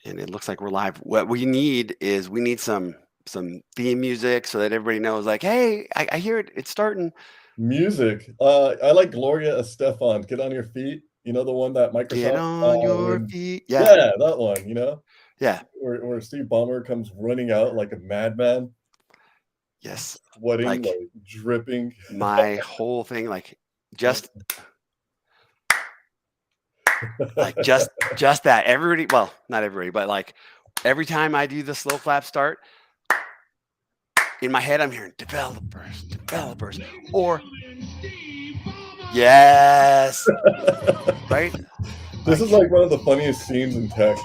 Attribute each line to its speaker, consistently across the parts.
Speaker 1: And it looks like we're live. What we need is some theme music so that everybody knows, like, hey, I hear it. It's starting.
Speaker 2: Music. I like Gloria Estefan, "Get on Your Feet." You know, the one that
Speaker 1: Get
Speaker 2: Microsoft,
Speaker 1: on your
Speaker 2: when
Speaker 1: feet. Yeah,
Speaker 2: yeah, that one,
Speaker 1: yeah,
Speaker 2: where Steve Ballmer comes running out like a madman,
Speaker 1: yes.
Speaker 2: sweating,
Speaker 1: Like
Speaker 2: like, dripping.
Speaker 1: my whole thing, just just that. Everybody, well, not everybody, but every time I do the slow clap start, in my head, I'm hearing developers, or yes, right?
Speaker 2: This is,
Speaker 1: Like,
Speaker 2: like, one of the funniest scenes in tech.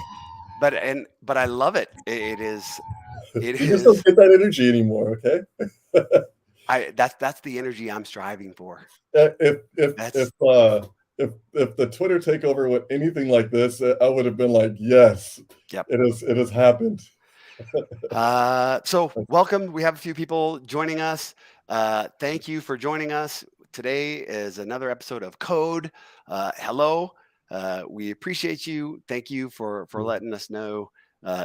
Speaker 1: but I love it. It
Speaker 2: You just don't
Speaker 1: is.
Speaker 2: get that energy anymore, okay?
Speaker 1: That's the energy I'm striving for.
Speaker 2: If
Speaker 1: That's
Speaker 2: if the Twitter takeover went anything like this, I would have been like, "Yes,
Speaker 1: yep.
Speaker 2: it has happened."
Speaker 1: So welcome. We have a few people joining us. Thank you for joining us. Today is another episode of Code. Hello. We appreciate you. Thank you for letting us know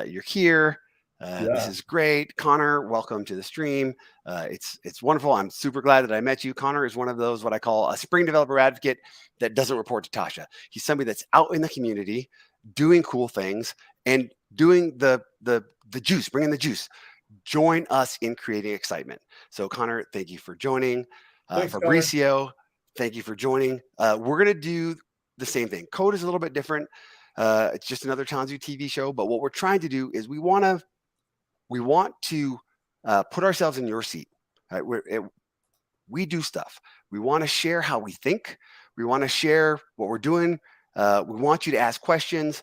Speaker 1: you're here. This
Speaker 2: Yeah.
Speaker 1: is great. Connor, welcome to the stream. It's wonderful. I'm super glad that I met you. Connor is one of those what I call a Spring developer advocate that doesn't report to Tasha. He's somebody that's out in the community doing cool things and doing the juice, bringing the juice. Join us in creating excitement. So Connor, thank you for joining.
Speaker 2: Thanks, Connor.
Speaker 1: Fabricio, thank you for joining. We're going to do the same thing. Code is a little bit different. It's just another Tanzu TV show, but what we're trying to do is we want to put ourselves in your seat. Right? We do stuff. We want to share how we think. We want to share what we're doing. We want you to ask questions.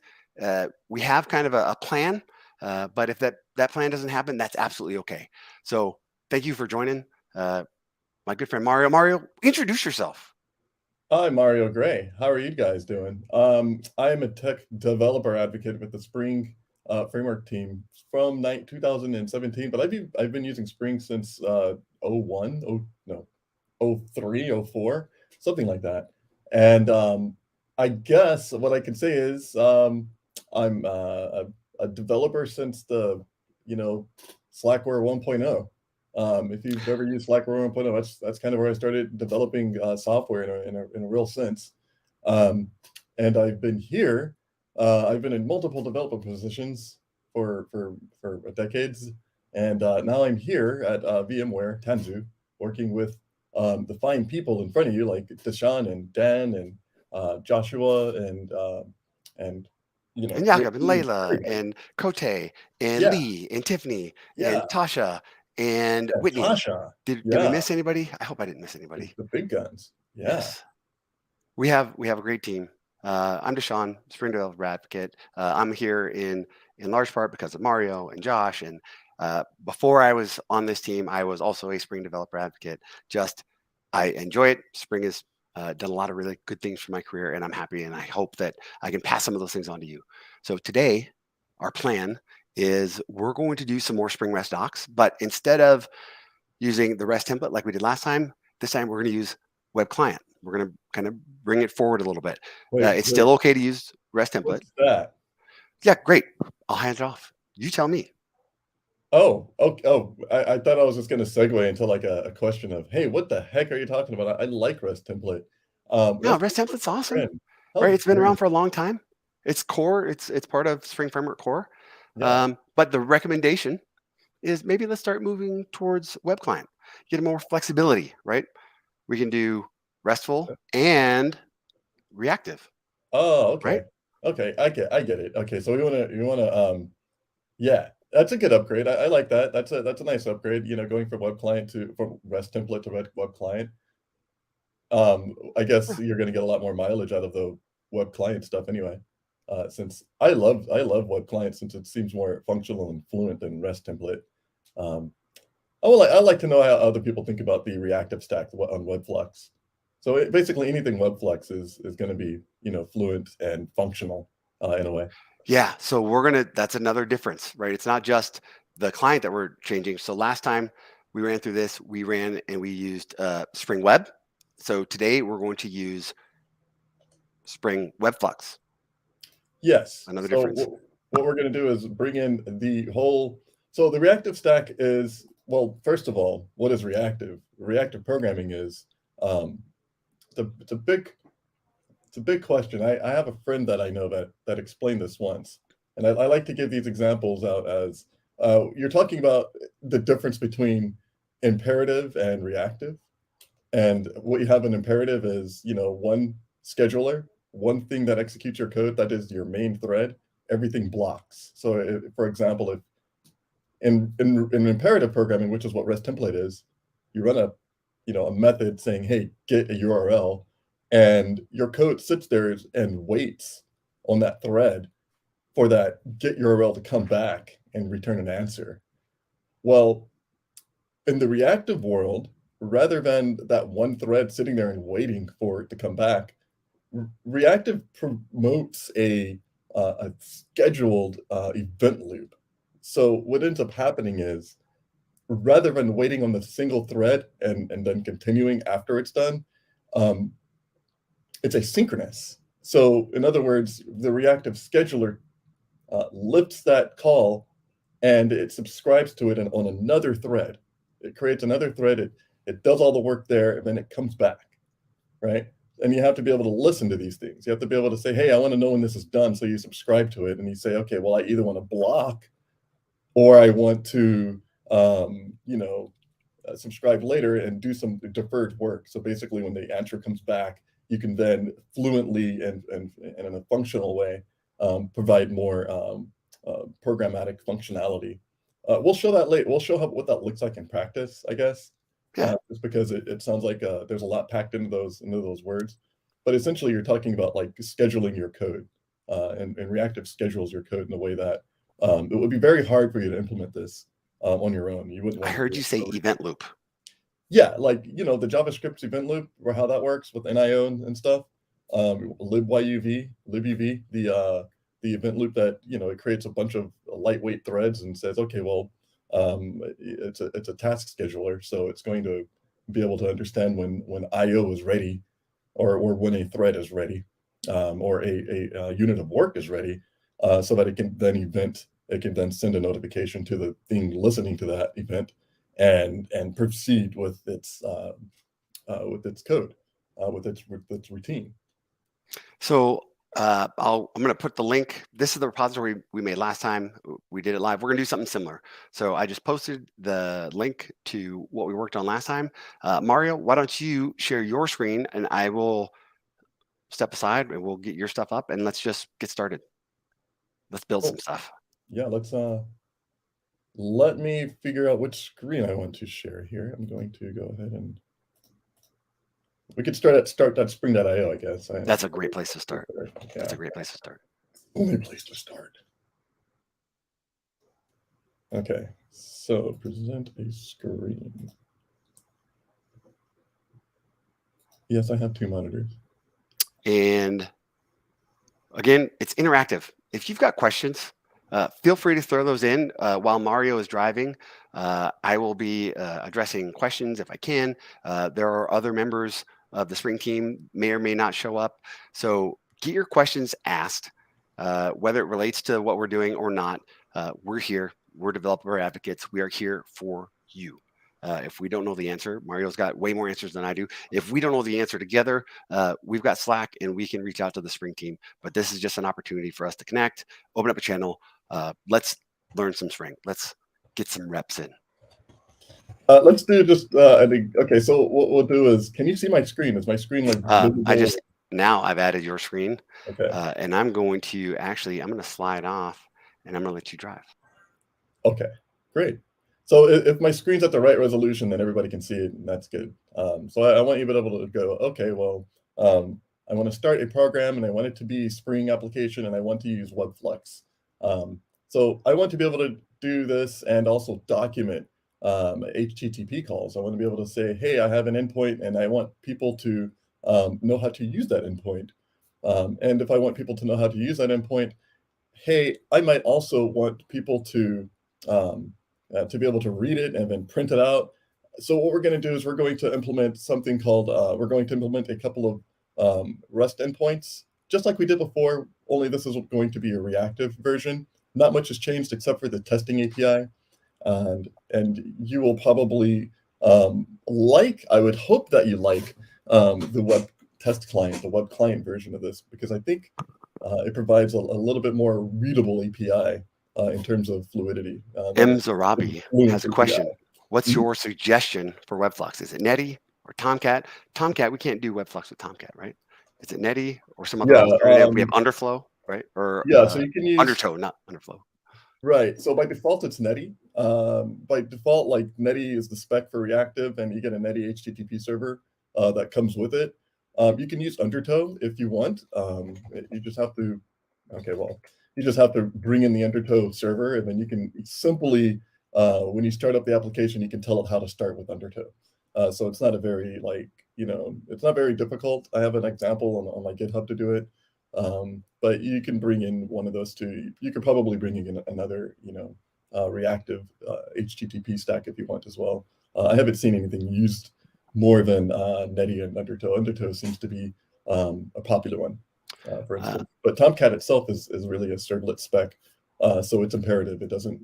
Speaker 1: We have kind of a plan, but if that plan doesn't happen, that's absolutely okay. So thank you for joining. My good friend Mario. Mario, introduce yourself.
Speaker 2: Hi, Mario Gray. How are you guys doing? I am a tech developer advocate with the Spring framework team from 2017, but I've been using Spring since 01, oh no, 03, 04, something like that. And I guess what I can say is I'm a developer since the, you know, Slackware 1.0. If you've ever used Slackware 1.0, that's kind of where I started developing software in a real sense. Um, and I've been here. I've been in multiple developer positions for decades, and now I'm here at VMware Tanzu, working with the fine people in front of you, like DaShaun and Dan and Joshua and
Speaker 1: And Jakob and
Speaker 2: Ricky,
Speaker 1: Layla
Speaker 2: everybody.
Speaker 1: and Kote and
Speaker 2: Yeah,
Speaker 1: Lee and Tiffany and
Speaker 2: yeah,
Speaker 1: Tasha and
Speaker 2: yeah,
Speaker 1: Whitney.
Speaker 2: Tasha.
Speaker 1: Did we
Speaker 2: Yeah,
Speaker 1: miss anybody? I hope I didn't miss anybody.
Speaker 2: the big guns. Yeah.
Speaker 1: Yes. We have a great team. I'm DaShaun, Spring Developer Advocate. I'm here in large part because of Mario and Josh. And before I was on this team, I was also a Spring Developer Advocate. Just I enjoy it. Spring has done a lot of really good things for my career, and I'm happy. And I hope that I can pass some of those things on to you. So today, our plan is we're going to do some more Spring REST docs, but instead of using the REST template like we did last time, this time we're going to use web client. We're going to kind of bring it forward a little bit. It's
Speaker 2: Wait,
Speaker 1: still okay to use REST template.
Speaker 2: what's that?
Speaker 1: Yeah, great. I'll hand it off. You tell me.
Speaker 2: I thought I was just gonna segue into like a question of, hey, what the heck are you talking about? I like REST template.
Speaker 1: No,
Speaker 2: REST
Speaker 1: REST
Speaker 2: template's
Speaker 1: template's
Speaker 2: my
Speaker 1: awesome,
Speaker 2: friend. How
Speaker 1: right? It's been
Speaker 2: dare
Speaker 1: around
Speaker 2: you?
Speaker 1: for a long time. It's core. It's part of Spring Framework core.
Speaker 2: Yeah.
Speaker 1: But the recommendation is maybe let's start moving towards web client. Get more flexibility, right? We can do RESTful and reactive,
Speaker 2: Oh,
Speaker 1: right?
Speaker 2: okay. Okay, I get it. Okay, so yeah, that's a good upgrade. I like that. That's a nice upgrade, going from REST template to web client. I guess you're gonna get a lot more mileage out of the web client stuff anyway. Since I love web client since it seems more functional and fluent than REST template. Um, I like to know how other people think about the reactive stack on Webflux. So basically anything Webflux is going to be fluent and functional in a way.
Speaker 1: Yeah, so that's another difference, right? It's not just the client that we're changing. So last time we ran through this, we ran and we used Spring Web. So today we're going to use Spring Web Flux,
Speaker 2: Yes.
Speaker 1: another
Speaker 2: So
Speaker 1: difference.
Speaker 2: what we're going to do is bring in the whole. So the reactive stack is, well, first of all, what is reactive? Reactive programming is it's a big question. I have a friend that I know that explained this once, and I like to give these examples out as you're talking about the difference between imperative and reactive. And what you have in imperative is, one scheduler, one thing that executes your code, that is your main thread, everything blocks. So for example, if in imperative programming, which is what REST template is, you run a method saying, hey, get a URL, and your code sits there and waits on that thread for that get URL to come back and return an answer. Well, in the reactive world, rather than that one thread sitting there and waiting for it to come back, reactive promotes a scheduled event loop. So what ends up happening is, rather than waiting on the single thread and then continuing after it's done, it's asynchronous. So in other words, the reactive scheduler lifts that call and it subscribes to it on another thread. It creates another thread, it does all the work there, and then it comes back, right? And you have to be able to listen to these things. You have to be able to say, hey, I want to know when this is done. So you subscribe to it and you say, okay, well, I either want to block or I want to, subscribe later and do some deferred work. So basically when the answer comes back, you can then fluently and in a functional way provide more programmatic functionality. We'll show that later. We'll show what that looks like in practice, I guess.
Speaker 1: Yeah.
Speaker 2: Just because it sounds like there's a lot packed into those words. But essentially, you're talking about like scheduling your code, and reactive schedules your code in a way that it would be very hard for you to implement this on your own. You wouldn't.
Speaker 1: I heard you say event loop.
Speaker 2: Yeah, like the JavaScript event loop, or how that works with NIO and stuff. libuv, the event loop that it creates a bunch of lightweight threads and says, okay, well, it's a task scheduler, so it's going to be able to understand when IO is ready, or when a thread is ready, or a unit of work is ready, so that it can then send a notification to the thing listening to that event and proceed with its code, with its routine.
Speaker 1: So I'm going to put the link. This is the repository we made last time we did it live. We're going to do something similar. So I just posted the link to what we worked on last time. Mario, why don't you share your screen and I will step aside and we'll get your stuff up and let's just get started. Let's build some stuff.
Speaker 2: Yeah, let me figure out which screen I want to share here. I'm going to go ahead and we could start.spring.io, I guess.
Speaker 1: That's a great place to start.
Speaker 2: Yeah.
Speaker 1: That's a great place to start.
Speaker 2: Only place to start. Okay, so present a screen. Yes, I have two monitors.
Speaker 1: And again, it's interactive. If you've got questions, feel free to throw those in while Mario is driving. I will be addressing questions if I can. There are other members of the Spring team may or may not show up. So get your questions asked, whether it relates to what we're doing or not. We're here. We're developer advocates. We are here for you. If we don't know the answer, Mario's got way more answers than I do. If we don't know the answer together, we've got Slack and we can reach out to the Spring team. But this is just an opportunity for us to connect, open up a channel. Let's learn some Spring. Let's get some reps in.
Speaker 2: Let's do just, okay, so what we'll do is, can you see my screen? Is my screen like
Speaker 1: now I've added your screen.
Speaker 2: Okay.
Speaker 1: And I'm going to slide off and I'm going to let you drive.
Speaker 2: Okay, great. So if my screen's at the right resolution, then everybody can see it, and that's good. So I want you to be able to go, okay, well, I want to start a program, and I want it to be Spring application, and I want to use WebFlux. So I want to be able to do this and also document HTTP calls. I want to be able to say, hey, I have an endpoint, and I want people to know how to use that endpoint. And if I want people to know how to use that endpoint, hey, I might also want people to be able to read it and then print it out. So what we're going to do is we're going to implement something called, we're going to implement a couple of REST endpoints, just like we did before, only this is going to be a reactive version. not much has changed except for the testing API. And you will probably I would hope that you like the web test client, the web client version of this, because I think it provides a little bit more readable API in terms of fluidity.
Speaker 1: M. Zarabi has a
Speaker 2: API.
Speaker 1: question. What's
Speaker 2: Mhm.
Speaker 1: your suggestion for WebFlux? Is it Netty or Tomcat? Tomcat, we can't do WebFlux with Tomcat, right? Is it Netty or some other
Speaker 2: Yeah,
Speaker 1: alternative? We have Underflow, right? Or
Speaker 2: yeah. So you can use
Speaker 1: Undertow, not Underflow.
Speaker 2: right. So by default, it's Netty. By default, like Netty is the spec for Reactive, and you get a Netty HTTP server that comes with it. You can use Undertow if you want. You just have to, okay, well, you just have to bring in the Undertow server, and then you can simply, when you start up the application, you can tell it how to start with Undertow. So it's not a very it's not very difficult. I have an example on my GitHub to do it. But you can bring in one of those two. You could probably bring in another, reactive HTTP stack if you want as well. I haven't seen anything used more than Netty and Undertow. Undertow seems to be a popular one, for instance. But Tomcat itself is really a servlet spec, so it's imperative. It doesn't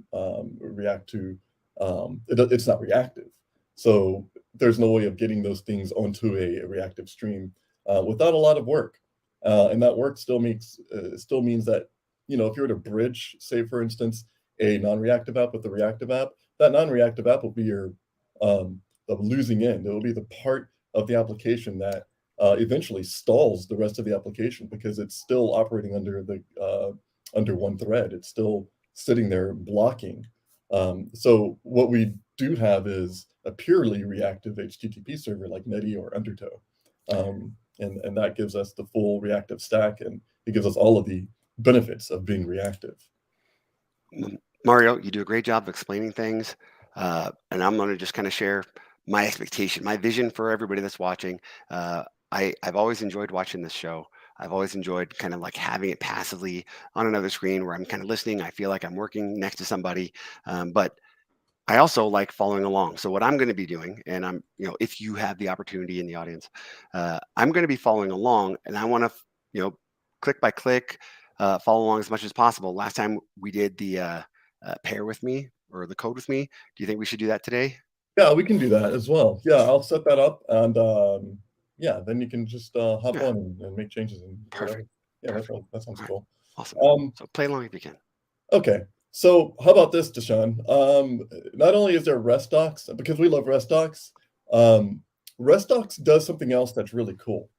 Speaker 2: react to. It's not reactive, so there's no way of getting those things onto a reactive stream without a lot of work. And that work still means that, if you were to bridge, say for instance, a non-reactive app with a reactive app, that non-reactive app will be your the losing end. It will be the part of the application that eventually stalls the rest of the application because it's still operating under one thread. It's still sitting there blocking. So what we do have is a purely reactive HTTP server like Netty or Undertow. And that gives us the full reactive stack, and it gives us all of the benefits of being reactive.
Speaker 1: Mario, you do a great job of explaining things, and I'm going to just kind of share my expectation, my vision for everybody that's watching. I've always enjoyed watching this show. I've always enjoyed kind of like having it passively on another screen where I'm kind of listening. I feel like I'm working next to somebody, but I also like following along. So what I'm going to be doing, and if you have the opportunity in the audience, I'm going to be following along, and I want to, click by click, follow along as much as possible. Last time we did the pair with me or the code with me. Do you think we should do that today?
Speaker 2: Yeah, we can do that as well. Yeah, I'll set that up, and then you can just hop on and make changes and whatever.
Speaker 1: Perfect.
Speaker 2: Yeah,
Speaker 1: Perfect.
Speaker 2: that sounds
Speaker 1: All right.
Speaker 2: cool.
Speaker 1: Awesome. So play along if you can.
Speaker 2: Okay. So how about this, DaShaun? Not only is there REST docs, because we love REST docs, REST docs does something else that's really cool.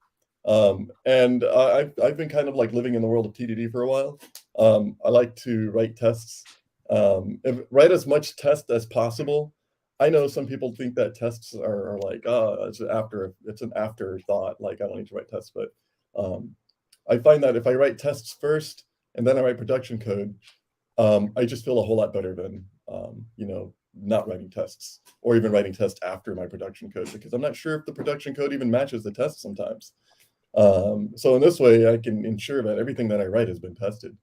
Speaker 2: And I've been kind of like living in the world of TDD for a while. I like to write tests, write as much test as possible. I know some people think that tests are like, it's an afterthought. Like I don't need to write tests, but I find that if I write tests first and then I write production code, I just feel a whole lot better than, not writing tests or even writing tests after my production code, because I'm not sure if the production code even matches the test sometimes. So in this way, I can ensure that everything that I write has been tested.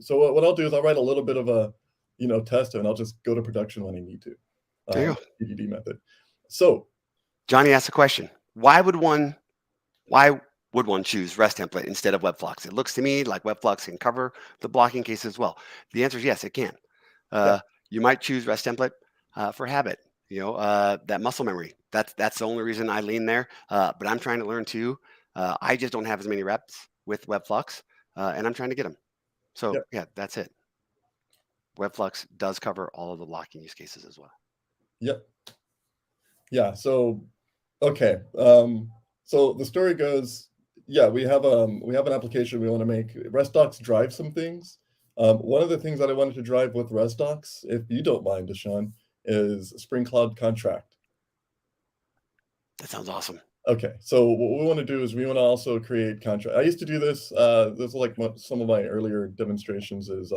Speaker 2: So what I'll do is I'll write a little bit of a, test, and I'll just go to production when I need to.
Speaker 1: There you go.
Speaker 2: TDD method. So
Speaker 1: Johnny asked a question. Why would one choose REST template instead of WebFlux? It looks to me like WebFlux can cover the blocking case as well. The answer is yes, it can. You might choose REST template for habit. That muscle memory. That's the only reason I lean there. But I'm trying to learn too. I just don't have as many reps with WebFlux, and I'm trying to get them. So yeah, that's it. WebFlux does cover all of the blocking use cases as well.
Speaker 2: Yep. Yeah. So, okay. So the story goes, we have an application we want to make. REST docs drive some things. One of the things that I wanted to drive with REST docs, if you don't mind, DaShaun, is Spring Cloud Contract.
Speaker 1: That sounds awesome.
Speaker 2: Okay, so what we want to do is we want to also create contract. I used to do this. This is like some of my earlier demonstrations is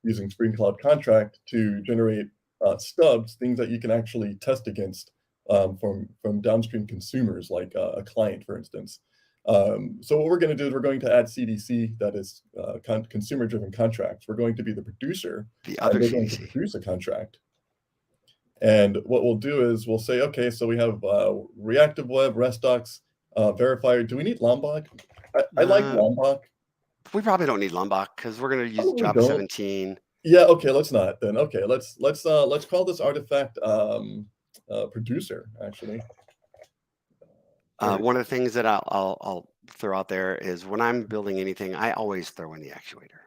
Speaker 2: using Spring Cloud Contract to generate stubs, things that you can actually test against from downstream consumers, like a client, for instance. So what we're going to do is we're going to add CDC, that is consumer-driven contracts. We're going to be the producer.
Speaker 1: The other
Speaker 2: we're going to produce a contract. And what we'll do is we'll say, okay, so we have reactive web, REST docs, verifier. Do we need Lombok? I like Lombok.
Speaker 1: We probably don't need Lombok because we're going to use
Speaker 2: Oh, we
Speaker 1: Java
Speaker 2: don't.
Speaker 1: 17.
Speaker 2: Yeah, okay, let's not then. Okay, let's call this artifact producer, actually.
Speaker 1: One of the things that I'll throw out there is when I'm building anything, I always throw in the actuator.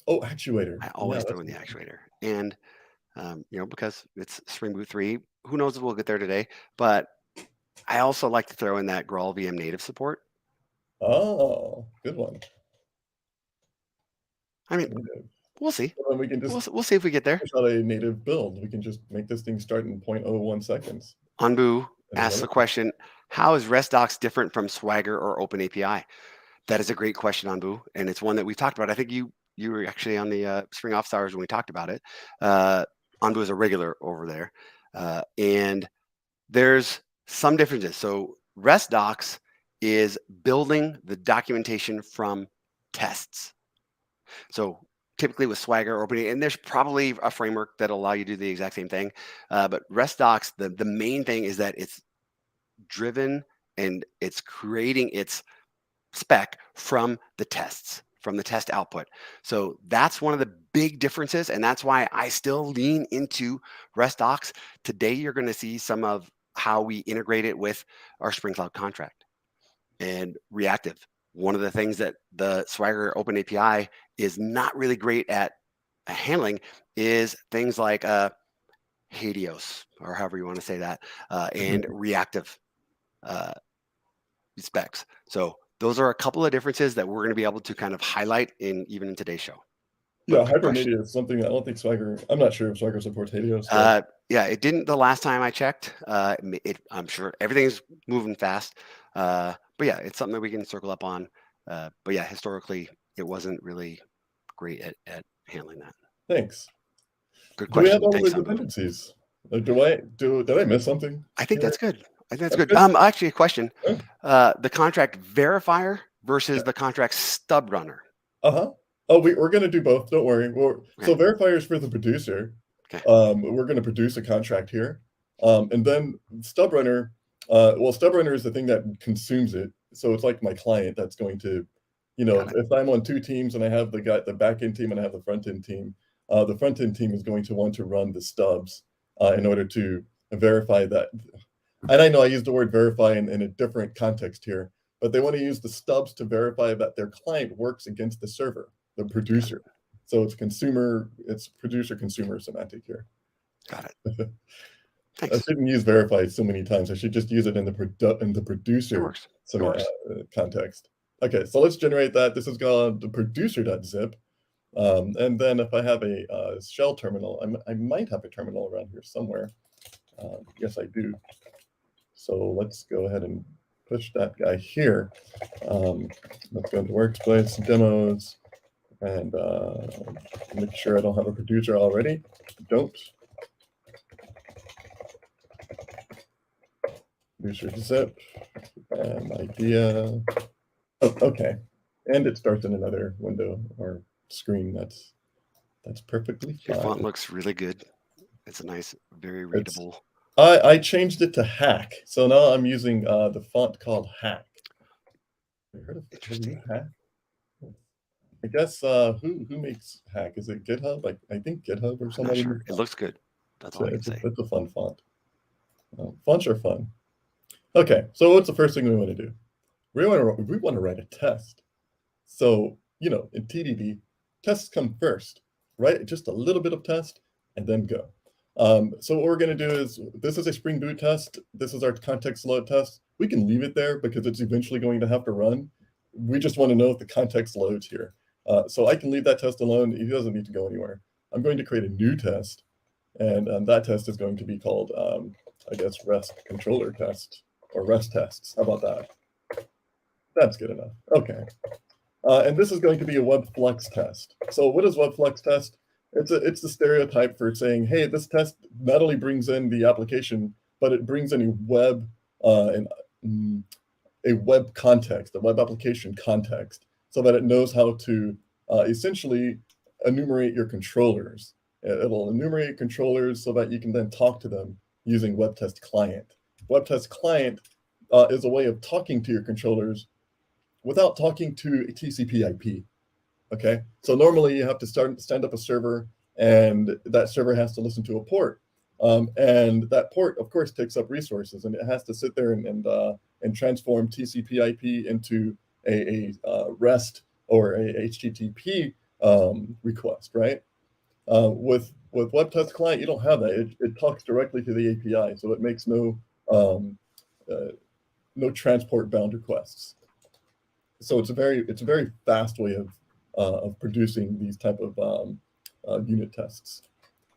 Speaker 2: Oh, actuator.
Speaker 1: I
Speaker 2: Yeah,
Speaker 1: always throw
Speaker 2: that's
Speaker 1: in the actuator. And, because it's Spring Boot 3, who knows if we'll get there today, but I also like to throw in that Graal VM native support.
Speaker 2: oh, good one.
Speaker 1: I mean,
Speaker 2: Native.
Speaker 1: we'll see.
Speaker 2: So then we can just
Speaker 1: We'll see if we get there.
Speaker 2: push out a native build. We can just make this thing start in 0.01 seconds.
Speaker 1: Anbu
Speaker 2: And
Speaker 1: asks
Speaker 2: run
Speaker 1: the
Speaker 2: it.
Speaker 1: question, how is RESTdocs different from Swagger or OpenAPI? That is a great question, Anbu, and it's one that we've talked about. I think you were actually on the Spring Office Hours when we talked about it. Anbu is a regular over there, and there's some differences. So RESTdocs is building the documentation from tests. So typically with Swagger or OpenAPI, and there's probably a framework that'll allow you to do the exact same thing. But RESTdocs, the main thing is that it's driven and it's creating its spec from the tests, from the test output. So that's one of the big differences, and that's why I still lean into RESTdocs. Today, you're going to see some of how we integrate it with our Spring Cloud contract and reactive. One of the things that the Swagger Open API is not really great at handling is things like Helios, or however you want to say that, and reactive specs. So those are a couple of differences that we're going to be able to kind of highlight even in today's show.
Speaker 2: Yeah,
Speaker 1: But good question.
Speaker 2: Hibernate is something I don't think Swagger. I'm not sure if Swagger supports Helios. So.
Speaker 1: Yeah, it didn't the last time I checked. I'm sure everything's moving fast. But yeah, it's something that we can circle up on. But yeah, historically, it wasn't really great at handling that.
Speaker 2: Thanks.
Speaker 1: Good
Speaker 2: Do we have
Speaker 1: question.
Speaker 2: all
Speaker 1: Thanks,
Speaker 2: the
Speaker 1: Anbu.
Speaker 2: dependencies? Did I miss something?
Speaker 1: I think
Speaker 2: here?
Speaker 1: that's good. I think that's
Speaker 2: That's
Speaker 1: good.
Speaker 2: good?
Speaker 1: Actually, a question.
Speaker 2: Oh,
Speaker 1: The contract verifier versus the contract stub runner.
Speaker 2: uh-huh. Oh, we're gonna do both. Don't worry. So
Speaker 1: Okay.
Speaker 2: verifiers for the producer.
Speaker 1: Okay.
Speaker 2: We're gonna produce a contract here, and then Stubrunner. Well, Stubrunner is the thing that consumes it. So it's like my client that's going to,
Speaker 1: Got it.
Speaker 2: if I'm on two teams and I have the back end team and I have the front end team, the front end team is going to want to run the stubs in order to verify that. And I know I used the word verify in a different context here, but they want to use the stubs to verify that their client works against the server, the producer. So it's producer consumer semantic here.
Speaker 1: Got it.
Speaker 2: I
Speaker 1: Thanks.
Speaker 2: shouldn't use verify so many times. I should just use it in the
Speaker 1: It
Speaker 2: producer
Speaker 1: works. It works.
Speaker 2: context. Okay, so let's generate that. This is called the producer.zip. And then if I have a shell terminal, I might have a terminal around here somewhere. Yes, I do. So let's go ahead and push that guy here. Let's go into workspace, demos, and make sure I don't have a producer already. Don't. Producer zip and idea. Oh, okay. And it starts in another window or screen. That's perfectly fine.
Speaker 1: Your font looks really good. It's a nice, very readable.
Speaker 2: I changed it to Hack, so now I'm using the font called Hack.
Speaker 1: Interesting.
Speaker 2: Hack? I guess who makes Hack? Is it GitHub? I think GitHub or
Speaker 1: I'm
Speaker 2: somebody.
Speaker 1: not sure. It looks good. That's all I can say.
Speaker 2: It's a fun font. Fonts are fun. Okay, so what's the first thing we want to do? We want to write a test. So in TDD, tests come first. Write just a little bit of test and then go. So what we're going to do is, this is a Spring Boot test. This is our context load test. We can leave it there because it's eventually going to have to run. We just want to know if the context loads here. So I can leave that test alone. It doesn't need to go anywhere. I'm going to create a new test. And that test is going to be called, I guess, REST controller test or REST tests. How about that? That's good enough. Okay. And this is going to be a web flex test. So what is web flex test? It's the stereotype for saying, hey, this test not only brings in the application, but it brings in a web context, a web application context, so that it knows how to essentially enumerate your controllers. It'll enumerate controllers so that you can then talk to them using web test client. Web test client is a way of talking to your controllers without talking to a TCP/IP. Okay, so normally you have to stand up a server, and that server has to listen to a port, and that port, of course, takes up resources, and it has to sit there and transform TCP/IP into a REST or a HTTP request, right? With Web Test Client, you don't have that. It talks directly to the API, so it makes no transport bound requests. So it's a very fast way of producing these type of unit tests.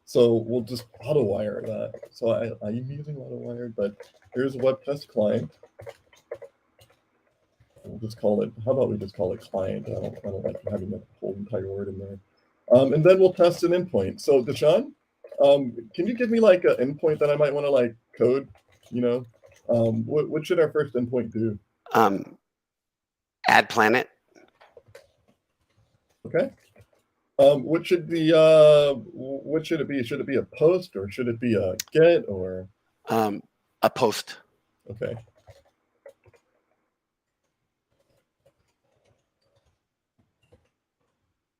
Speaker 2: So we'll just auto wire that. So I'm using auto wired, but here's a Web Test Client. We'll just call it. How about we just call it client? I don't like having that whole entire word in there. And then we'll test an endpoint. So DaShaun, can you give me like an endpoint that I might want to like code? You know, what should our first endpoint do?
Speaker 1: Add planet.
Speaker 2: Okay. What should it be? Should it be a post, or should it be a get, or
Speaker 1: a post?
Speaker 2: Okay.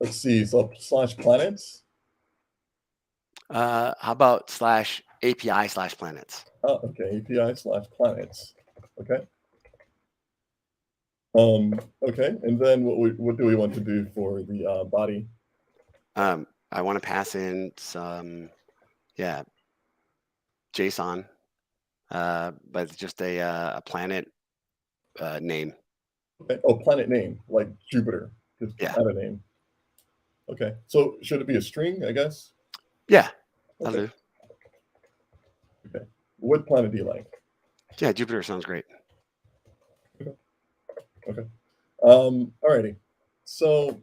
Speaker 2: Let's see. So /planets.
Speaker 1: How about /API/planets?
Speaker 2: Oh, okay. API/planets. Okay. Okay. And then what do we want to do for the body?
Speaker 1: I want to pass in some, JSON, but just a planet name.
Speaker 2: Okay. Oh, planet name, like Jupiter. Just
Speaker 1: Yeah.
Speaker 2: add a name. Okay. So should it be a string, I guess?
Speaker 1: Yeah,
Speaker 2: Okay.
Speaker 1: that'll do.
Speaker 2: Okay. What planet do you like?
Speaker 1: Yeah, Jupiter sounds great.
Speaker 2: Okay. Alrighty. So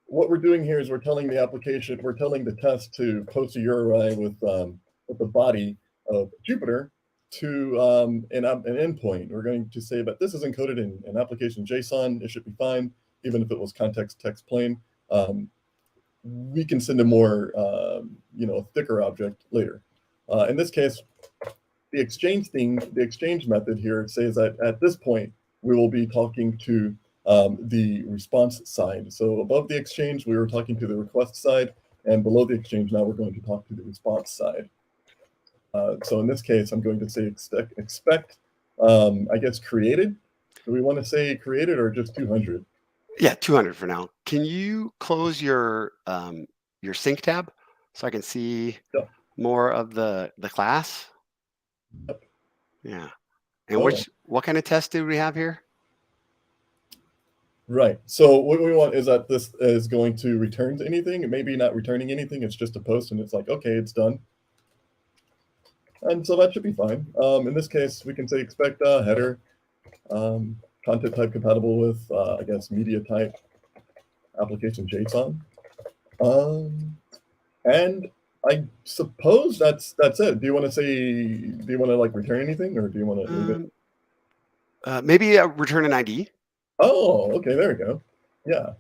Speaker 2: what we're doing here is we're telling the application, we're telling the test to post a URI with the body of Jupiter to an endpoint. We're going to say that this is encoded in an application JSON. It should be fine, even if it was context text plain. We can send a more thicker object later. In this case, the exchange method here says that at this point we will be talking to the response side. So above the exchange, we were talking to the request side, and below the exchange, now we're going to talk to the response side. So in this case, I'm going to say expect, I guess, created. Do we want to say created or just 200?
Speaker 1: Yeah, 200 for now. Can you close your sync tab so I can see more of the class?
Speaker 2: Yep.
Speaker 1: Yeah. And what kind of test do we have here?
Speaker 2: Right. So what we want is that this is going to return to anything. It may be not returning anything. It's just a post, and it's like, okay, it's done. And so that should be fine. In this case, we can say expect header, content type compatible with, I guess, media type, application JSON. And I suppose that's it. Do you want to like return anything, or do you want to leave
Speaker 1: it? Maybe return an ID.
Speaker 2: Oh, okay, there we go. Yeah.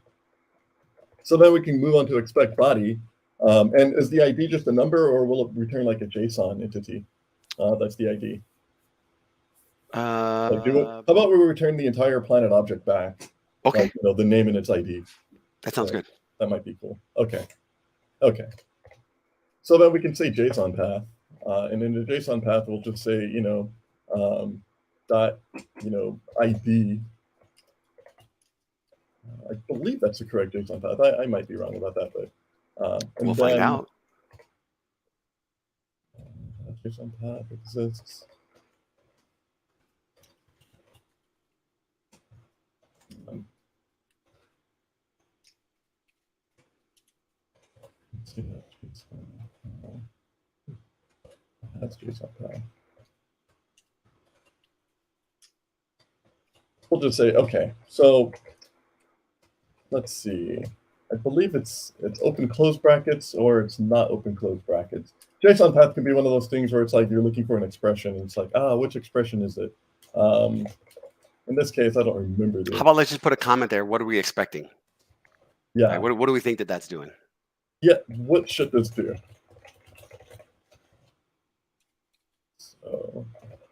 Speaker 2: So then we can move on to expect body. And is the ID just a number, or will it return like a JSON entity? That's the ID. How about we return the entire planet object back?
Speaker 1: Okay.
Speaker 2: Like, the name and its ID.
Speaker 1: That sounds good.
Speaker 2: That might be cool. Okay. Okay. So then we can say JSON path, and in the JSON path we'll just say dot ID. I believe that's the correct JSON path. I might be wrong about that, but
Speaker 1: we'll find out.
Speaker 2: JSON path exists. Let's see that JSON. That's JSON path. We'll just say, okay, so let's see. I believe it's open close brackets, or it's not open close brackets. JSON path can be one of those things where it's like you're looking for an expression, and it's like, which expression is it? In this case, I don't remember this.
Speaker 1: How about let's just put a comment there. What are we expecting?
Speaker 2: Yeah.
Speaker 1: Right, what do we think that's doing?
Speaker 2: Yeah, what should this do? So,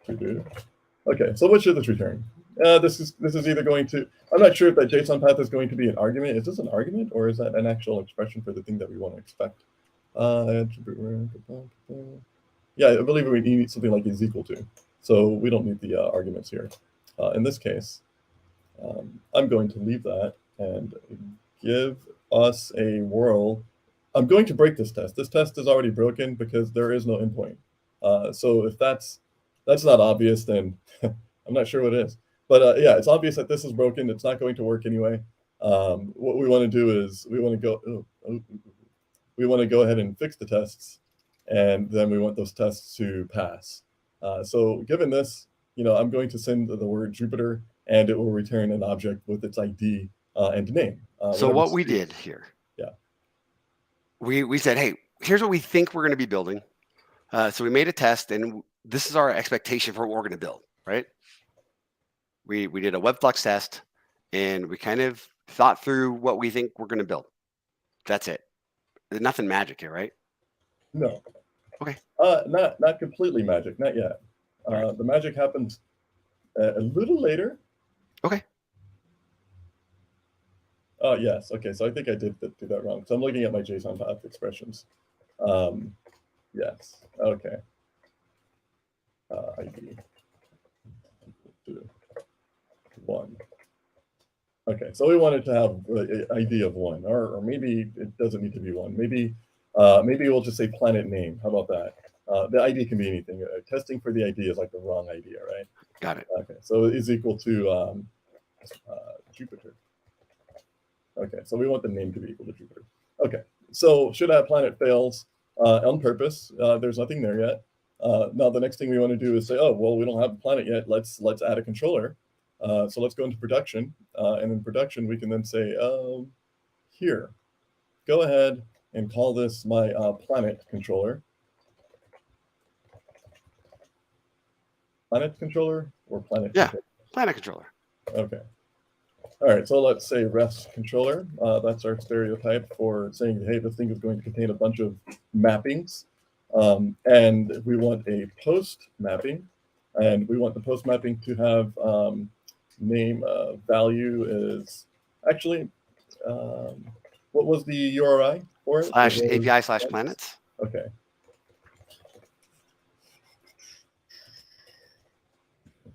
Speaker 2: okay, so what should this return? This is either going to, I'm not sure if that JSON path is going to be an argument. Is this an argument or is that an actual expression for the thing that we want to expect? Yeah, I believe we need something like is equal to. So we don't need the arguments here. In this case, I'm going to leave that and give us a whirl. I'm going to break this test. This test is already broken because there is no endpoint. So if that's not obvious, then I'm not sure what is. But yeah, it's obvious that this is broken. It's not going to work anyway. What we want to do is we want to go ahead and fix the tests, and then we want those tests to pass. So given this, I'm going to send the word Jupiter, and it will return an object with its ID and name.
Speaker 1: So what we did here,
Speaker 2: yeah,
Speaker 1: we said, hey, here's what we think we're going to be building. So we made a test, and this is our expectation for what we're going to build, right? We did a web flux test, and we kind of thought through what we think we're going to build. That's it. There's nothing magic here, right?
Speaker 2: No.
Speaker 1: Okay.
Speaker 2: Not completely magic, not yet. The magic happens a little later.
Speaker 1: Okay.
Speaker 2: Yes. Okay. So I think I did do that wrong. So I'm looking at my JSON path expressions. Yes. Okay. ID 1. Okay. So we wanted to have an ID of 1, or maybe it doesn't need to be 1. Maybe we'll just say planet name. How about that? The ID can be anything. Testing for the ID is like the wrong idea, right?
Speaker 1: Got it.
Speaker 2: Okay. So it is equal to Jupiter. Okay, so we want the name to be equal to Jupiter. Okay, so should have planet fails on purpose. There's nothing there yet. Now the next thing we want to do is say, oh, well, we don't have a planet yet. Let's add a controller. So let's go into production, and in production we can then say, here, go ahead and call this my planet controller. Planet controller or planet?
Speaker 1: Yeah,
Speaker 2: controller?
Speaker 1: planet controller.
Speaker 2: Okay. All right, so let's say rest controller. That's our stereotype for saying, hey, this thing is going to contain a bunch of mappings. And we want a post mapping. And we want the post mapping to have name value is actually, what was the URI for it?
Speaker 1: /API/planets.
Speaker 2: Okay.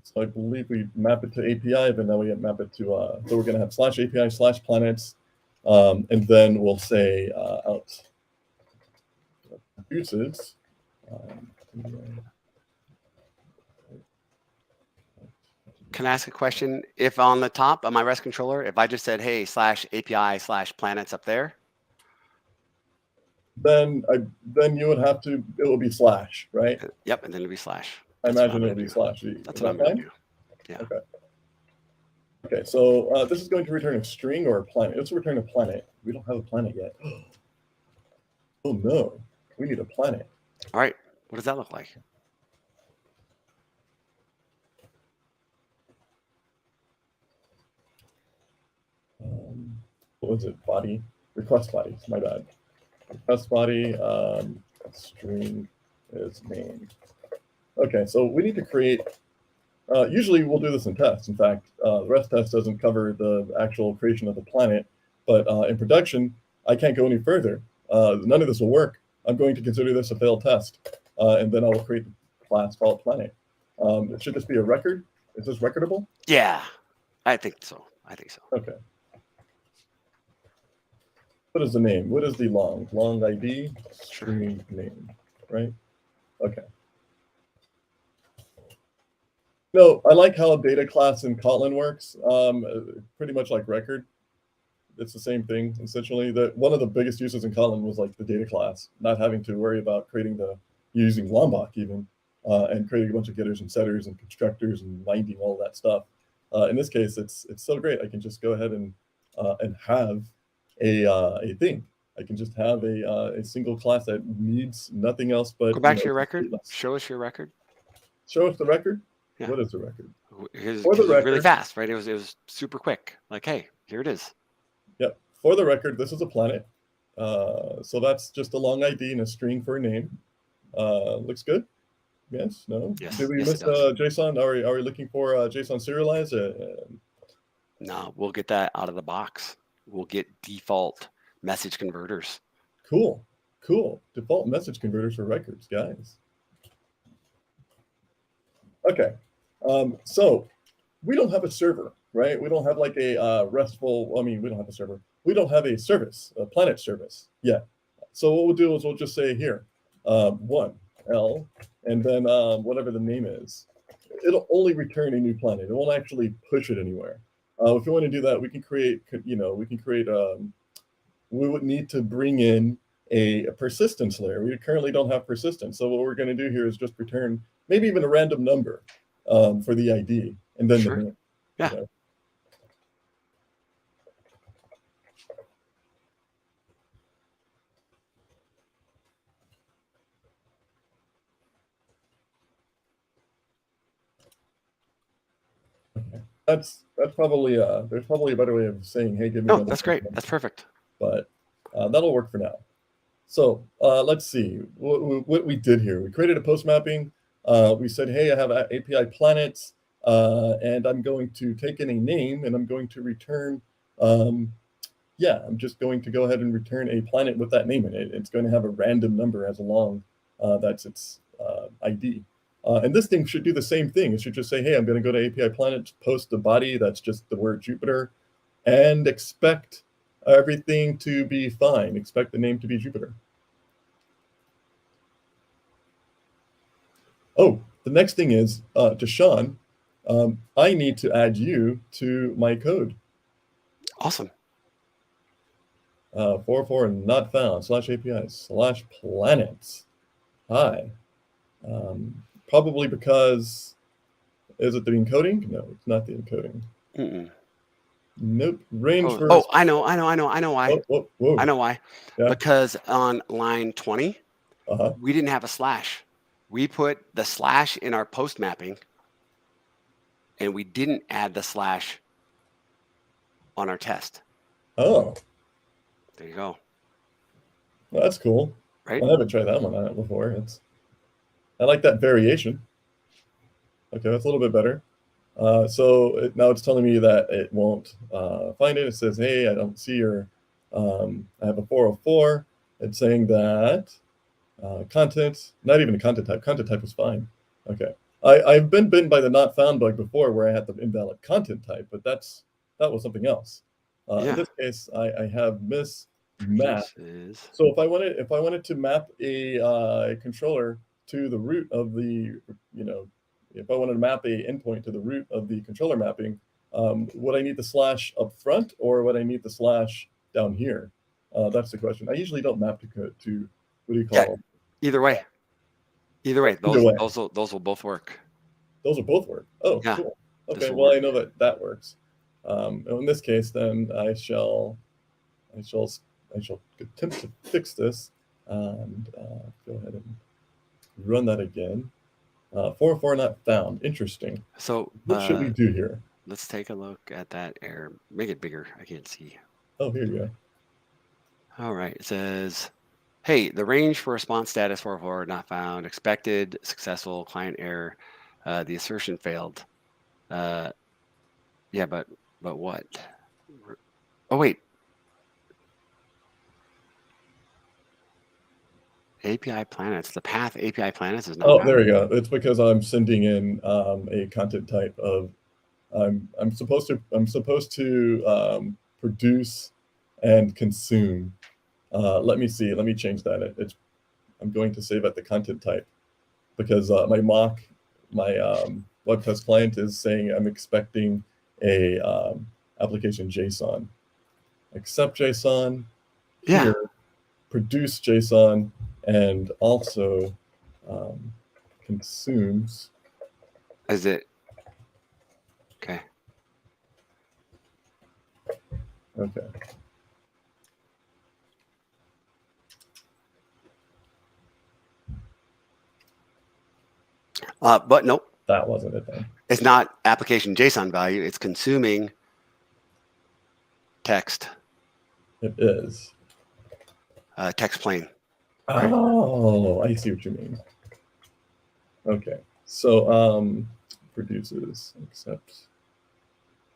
Speaker 2: So I believe we map it to API, but now we map it to, so we're going to have /API/planets, and then we'll say out uses.
Speaker 1: Can I ask a question? If on the top of my REST controller, if I just said, hey, /API/planets up there,
Speaker 2: then you would have to, it will be slash, right?
Speaker 1: Yep, and then it'll be slash.
Speaker 2: I imagine it'll be slash.
Speaker 1: That's what I'm going to do. Yeah.
Speaker 2: Okay. Okay, so this is going to return a string or a planet. Let's return a planet. We don't have a planet yet. Oh no, we need a planet.
Speaker 1: All right, what does that look like?
Speaker 2: What was it? Body? Request body, my bad. Request body, string is name. Okay, so we need to create, usually we'll do this in tests. In fact, the REST test doesn't cover the actual creation of the planet, but in production, I can't go any further. None of this will work. I'm going to consider this a failed test, and then I will create a class called planet. Should this be a record? Is this recordable?
Speaker 1: Yeah, I think so.
Speaker 2: Okay. What is the name? What is the long ID string name, right? Okay. No, I like how a data class in Kotlin works. Pretty much like record. It's the same thing, essentially. One of the biggest uses in Kotlin was like the data class, not having to worry about using Lombok even, and creating a bunch of getters and setters and constructors and binding all that stuff. In this case, it's so great. I can just go ahead and have a thing. I can just have a single class that needs nothing else but.
Speaker 1: Go back to your record. Show us your record.
Speaker 2: Show us the record.
Speaker 1: Yeah.
Speaker 2: What is the record?
Speaker 1: It was really fast, right? It was super quick. Like, hey, here it is.
Speaker 2: Yep. For the record, this is a planet. So that's just a long ID and a string for a name. Looks good. Yes? No?
Speaker 1: Yes.
Speaker 2: Did we
Speaker 1: Yes, it
Speaker 2: miss
Speaker 1: does.
Speaker 2: JSON? Are we looking for JSON serialized?
Speaker 1: No, we'll get that out of the box. We'll get default message converters.
Speaker 2: Cool. Cool. Default message converters for records, guys. Okay. So we don't have a server, right? We don't have like a RESTful, I mean, we don't have a server. We don't have a service, a Planet service yet. So what we'll do is we'll just say here, 1L, and then whatever the name is. It'll only return a new planet. It won't actually push it anywhere. If you want to do that, we can create, we would need to bring in a persistence layer. We currently don't have persistence. So what we're going to do here is just return maybe even a random number for the ID and then
Speaker 1: Sure.
Speaker 2: the name.
Speaker 1: Yeah.
Speaker 2: You know? Okay. That's probably there's probably a better way of saying, hey, give me.
Speaker 1: No, that's great. That's perfect.
Speaker 2: But that'll work for now. So let's see what we did here. We created a post mapping. We said, hey, I have API planets, and I'm going to take in a name, and I'm going to return. Yeah, I'm just going to go ahead and return a planet with that name in it. It's going to have a random number as along. That's its ID. And this thing should do the same thing. It should just say, hey, I'm going to go to API planet, post the body. That's just the word Jupiter, and expect everything to be fine. Expect the name to be Jupiter. Oh, the next thing is, DaShaun, I need to add you to my code.
Speaker 1: Awesome.
Speaker 2: 404 not found /API /planets. Hi. Probably because, is it the encoding? No, it's not the encoding. Nope. Range for.
Speaker 1: Oh, I know why.
Speaker 2: Whoa.
Speaker 1: I know why.
Speaker 2: Yeah.
Speaker 1: Because on line 20, we didn't have a slash. We put the slash in our post mapping, and we didn't add the slash on our test.
Speaker 2: Oh.
Speaker 1: There you go.
Speaker 2: Well, that's cool.
Speaker 1: Right?
Speaker 2: I haven't tried that one out before. I like that variation. Okay, that's a little bit better. So now it's telling me that it won't find it. It says, hey, I don't see your, I have a 404. It's saying that content, not even a content type is fine. Okay. I've been bitten by the not found bug before where I had the invalid content type, but that was something else. In this case, I have mismapped. So if I wanted to map a controller to the root of the, if I wanted to map a endpoint to the root of the controller mapping, would I need the slash up front or would I need the slash down here? That's the question. I usually don't map to what do you call them?
Speaker 1: Either way. Those will both work.
Speaker 2: Those will both work. Oh, yeah. Cool. Okay, well, I know that works. In this case, then I shall attempt to fix this and go ahead and run that again. 404 not found. Interesting.
Speaker 1: So
Speaker 2: what should we do here?
Speaker 1: Let's take a look at that error. Make it bigger. I can't see.
Speaker 2: Oh, here you go.
Speaker 1: All right. It says, hey, the range for response status 404 not found. Expected successful client error. The assertion failed. Yeah, but what? Oh, wait. API planets. The path API planets is not.
Speaker 2: Oh, there we go. It's because I'm sending in a content type of. I'm supposed to produce and consume. Let me see. Let me change that. I'm going to save at the content type because my web test client is saying I'm expecting a application JSON. Accept JSON.
Speaker 1: Yeah.
Speaker 2: Here, produce JSON, and also consumes.
Speaker 1: Is it? Okay.
Speaker 2: Okay.
Speaker 1: But nope.
Speaker 2: That wasn't it then.
Speaker 1: It's not application JSON value. It's consuming text.
Speaker 2: It is.
Speaker 1: Text plain.
Speaker 2: Oh, I see what you mean. Okay. So produces accept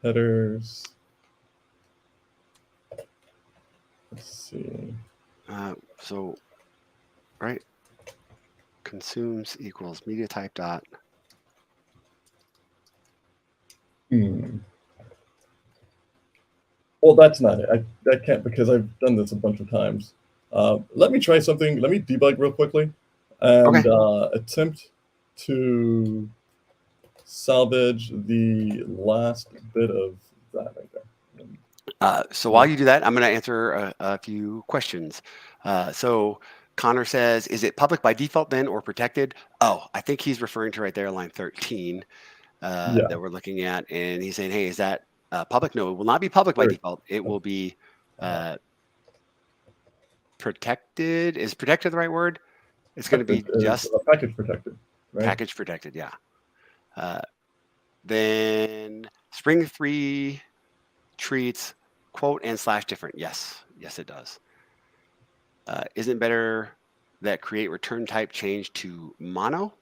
Speaker 2: headers. Let's see.
Speaker 1: So, right, consumes equals media type dot.
Speaker 2: Well, that's not it. I can't, because I've done this a bunch of times. Let me try something. Let me debug real quickly and attempt to salvage the last bit of that right there.
Speaker 1: So while you do that, I'm going to answer a few questions. So Connor says, is it public by default then or protected? Oh, I think he's referring to right there, line 13 that we're looking at. And he's saying, hey, is that public? No, it will not be public by default. It will be protected. Is protected the right word? It's going to be just
Speaker 2: package protected, right?
Speaker 1: Package protected, yeah. Then Spring 3 treats quote and slash different. Yes, it does. Isn't better that create return type change to mono?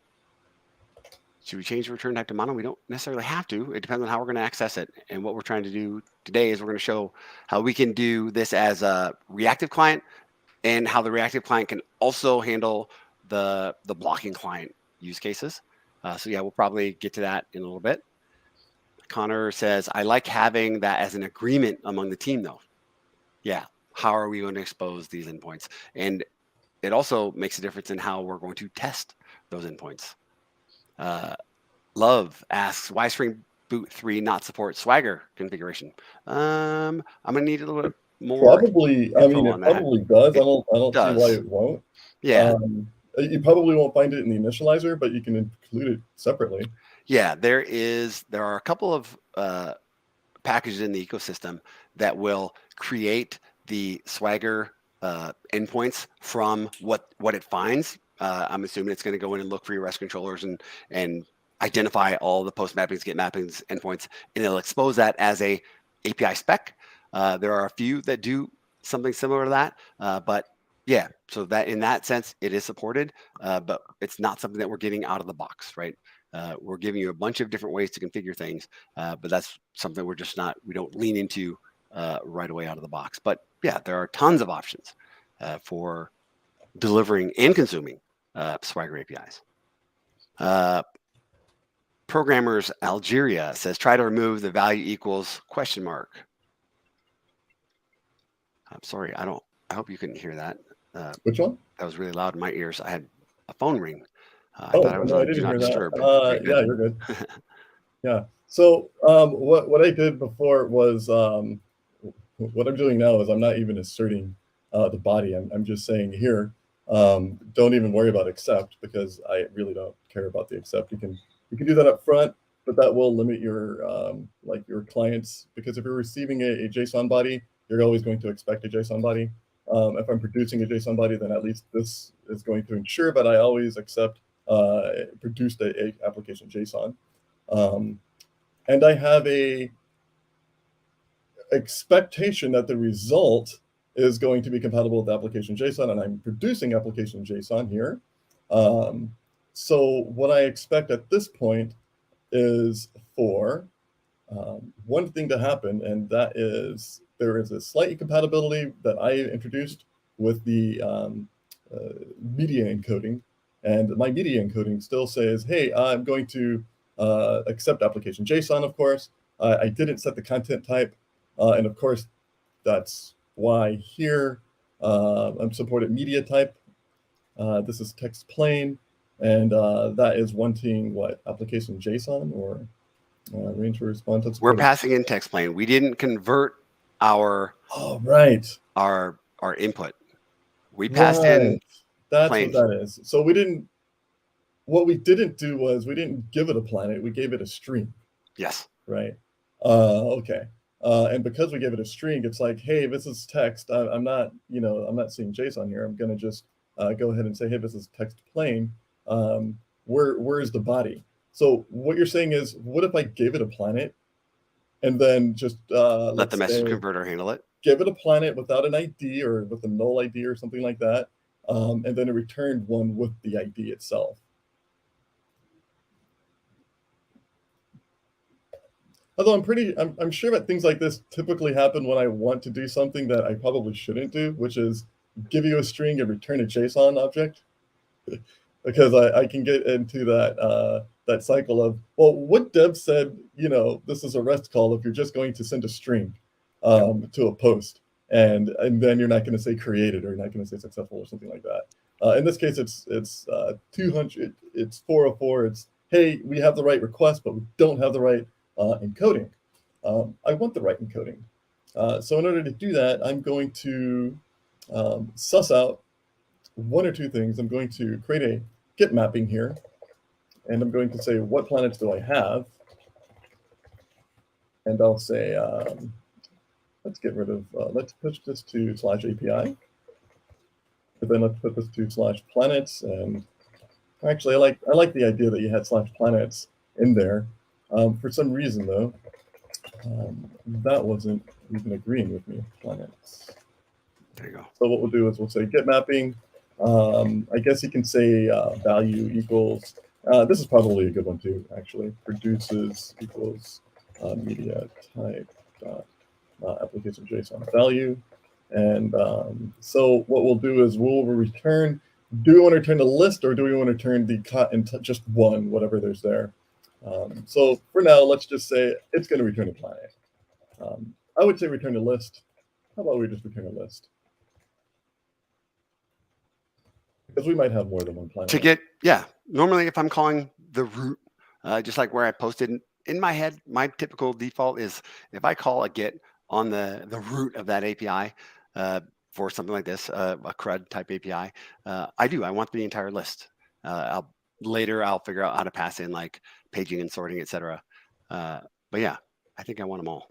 Speaker 1: Should we change the return type to mono? We don't necessarily have to. It depends on how we're going to access it. And what we're trying to do today is we're going to show how we can do this as a reactive client and how the reactive client can also handle the blocking client use cases. So yeah, we'll probably get to that in a little bit. Connor says, I like having that as an agreement among the team though. Yeah, how are we going to expose these endpoints? And it also makes a difference in how we're going to test those endpoints. Love asks, why Spring Boot 3 not support Swagger configuration? I'm gonna need a little bit more.
Speaker 2: Probably, I mean, it probably does. I don't see why it won't.
Speaker 1: Yeah.
Speaker 2: You probably won't find it in the initializer, but you can include it separately.
Speaker 1: Yeah, there are a couple of packages in the ecosystem that will create the Swagger endpoints from what it finds. I'm assuming it's going to go in and look for your REST controllers and identify all the post mappings, get mappings, endpoints, and it'll expose that as a API spec. There are a few that do something similar to that, but yeah, so that in that sense, it is supported, but it's not something that we're getting out of the box, right? We're giving you a bunch of different ways to configure things, but that's something we don't lean into right away out of the box. But yeah, there are tons of options for delivering and consuming Swagger APIs. Programmers Algeria says, try to remove the value equals question mark. I'm sorry, I hope you couldn't hear that.
Speaker 2: Which one?
Speaker 1: That was really loud in my ears. I had a phone ring. I
Speaker 2: thought
Speaker 1: I was
Speaker 2: on Do Not Disturb. Yeah, you're good. Yeah. So what I did before was what I'm doing now is I'm not even asserting the body. I'm just saying here, don't even worry about accept, because I really don't care about the accept. You can do that up front, but that will limit your like your clients, because if you're receiving a JSON body, you're always going to expect a JSON body. If I'm producing a JSON body, then at least this is going to ensure that I always accept produced a application JSON. And I have a expectation that the result is going to be compatible with the application JSON, and I'm producing application JSON here. So what I expect at this point is for one thing to happen, and that is there is a slight incompatibility that I introduced with the media encoding, and my media encoding still says, hey, I'm going to accept application JSON, of course. I didn't set the content type, and of course, that's why here I'm supported media type. This is text plain, and that is wanting what, application JSON or range to respond to.
Speaker 1: We're passing in text plain. We didn't convert our our input. We passed in
Speaker 2: that's
Speaker 1: plain.
Speaker 2: what that is. So we didn't. What we didn't do was we didn't give it a planet. We gave it a string.
Speaker 1: Yes.
Speaker 2: Right. Okay. And because we gave it a string, it's like, hey, this is text. I'm not seeing JSON here. I'm going to just go ahead and say, hey, this is text plain. Where is the body? So what you're saying is, what if I gave it a planet and then just
Speaker 1: let the message converter handle it?
Speaker 2: Give it a planet without an ID or with a null ID or something like that. And then it returned one with the ID itself. Although I'm sure that things like this typically happen when I want to do something that I probably shouldn't do, which is give you a string and return a JSON object. Because I can get into that cycle of, well, what Deb said, this is a REST call if you're just going to send a string to a post, and then you're not going to say created, or you're not going to say successful or something like that. In this case, it's 200, it's 404. It's, hey, we have the right request, but we don't have the right encoding. I want the right encoding. So in order to do that, I'm going to suss out one or two things. I'm going to create a get mapping here, and I'm going to say, what planets do I have? And I'll say, let's get rid of, let's push this to /API. But then let's put this to /planets. And actually, I like the idea that you had /planets in there. For some reason, though, that wasn't even agreeing with me. Planets.
Speaker 1: There you go.
Speaker 2: So what we'll do is we'll say get mapping. I guess you can say value equals, this is probably a good one too, actually. Produces equals media type dot application JSON value. And so what we'll do is we'll return, do we want to return the list, or do we want to return the just one, whatever there's there? So for now, let's just say it's going to return a planet. I would say return a list. How about we just return a list? Because we might have more than one planet.
Speaker 1: To get, yeah, normally if I'm calling the root, just like where I posted in my head, my typical default is if I call a get on the root of that API for something like this, a CRUD type API, I want the entire list. Later I'll figure out how to pass in like paging and sorting, etc. But yeah, I think I want them all.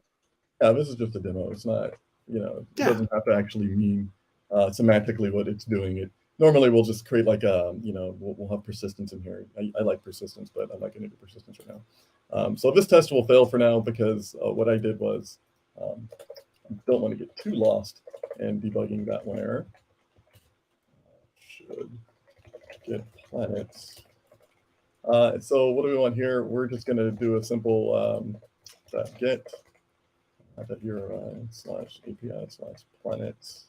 Speaker 2: Yeah, this is just a demo. It's not, it doesn't have to actually mean semantically what it's doing. Normally we'll just create like we'll have persistence in here. I like persistence, but I'm not going to do persistence right now. So this test will fail for now because what I did was I don't want to get too lost in debugging that one error. Should get planets. So what do we want here? We're just going to do a simple get that URI /API/planets.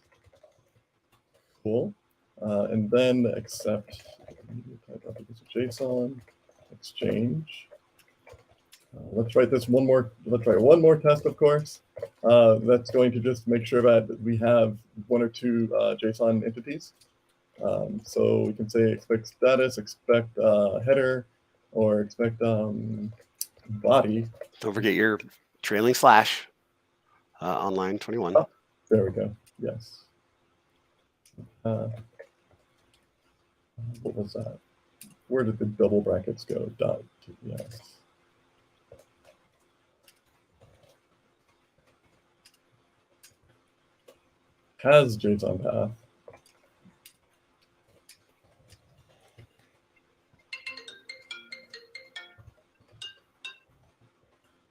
Speaker 2: Cool. And then accept type application JSON exchange. Let's write this one more. Let's write one more test, of course. That's going to just make sure that we have one or two JSON entities. So we can say expect status, expect header, or expect body.
Speaker 1: Don't forget your trailing slash on line 21.
Speaker 2: Oh, there we go. Yes. What was that? Where did the double brackets go? Dot. Yes. Has JSON path.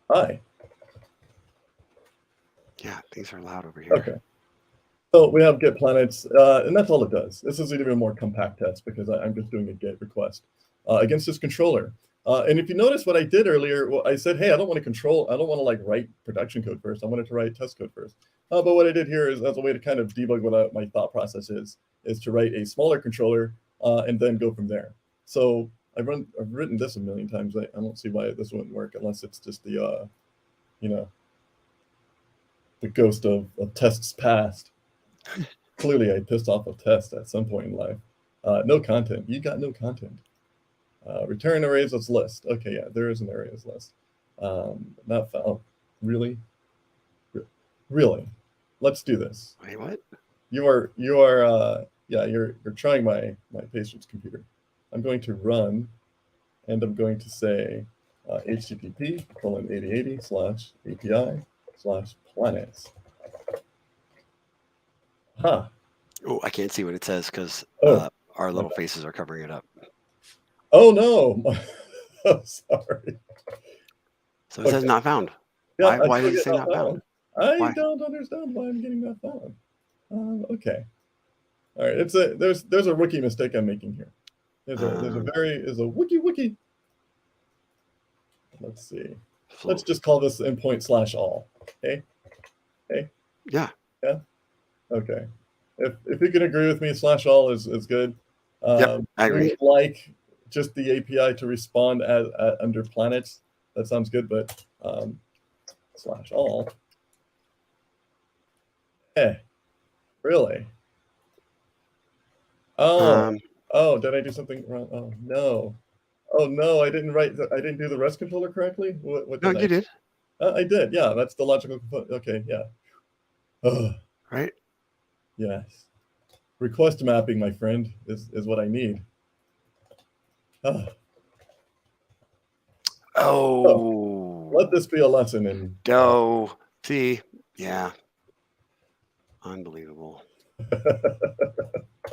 Speaker 2: Hi.
Speaker 1: Yeah, things are loud over here.
Speaker 2: Okay. So we have get planets, and that's all it does. This is an even more compact test because I'm just doing a get request against this controller. And if you notice what I did earlier, well, I said, hey, I don't want to like write production code first. I wanted to write test code first. But what I did here is, as a way to kind of debug what my thought process is to write a smaller controller and then go from there. So I've written this a million times. I don't see why this wouldn't work unless it's just the, the ghost of tests past. Clearly, I pissed off a test at some point in life. No content. You got no content. Return arrays as list. Okay, yeah, there is an arrays list. Not found. Oh, really? Really? Let's do this.
Speaker 1: Wait, what?
Speaker 2: You're trying my patient's computer. I'm going to run, and I'm going to say http:/8080/API/planets. Huh.
Speaker 1: Oh, I can't see what it says because our little faces are covering it up.
Speaker 2: Oh, no. Oh, sorry.
Speaker 1: So it says not found.
Speaker 2: Yeah,
Speaker 1: why does it say not found?
Speaker 2: I don't understand why I'm getting not found. Okay. All right. There's a rookie mistake I'm making here. There's a wiki. Let's see. let's just call this endpoint /all. Okay.
Speaker 1: Yeah.
Speaker 2: Okay. If you can agree with me, /all is good.
Speaker 1: Yep, I agree.
Speaker 2: We would like just the API to respond under planets. That sounds good, but /all. Really? Oh, did I do something wrong? Oh no. Oh no, I didn't do the REST controller correctly. What
Speaker 1: No,
Speaker 2: did
Speaker 1: you did.
Speaker 2: I did. Yeah, that's the logical component. Okay, yeah.
Speaker 1: Right.
Speaker 2: Yes. Request mapping, my friend, is what I need. Let this be a lesson in.
Speaker 1: See, yeah. Unbelievable.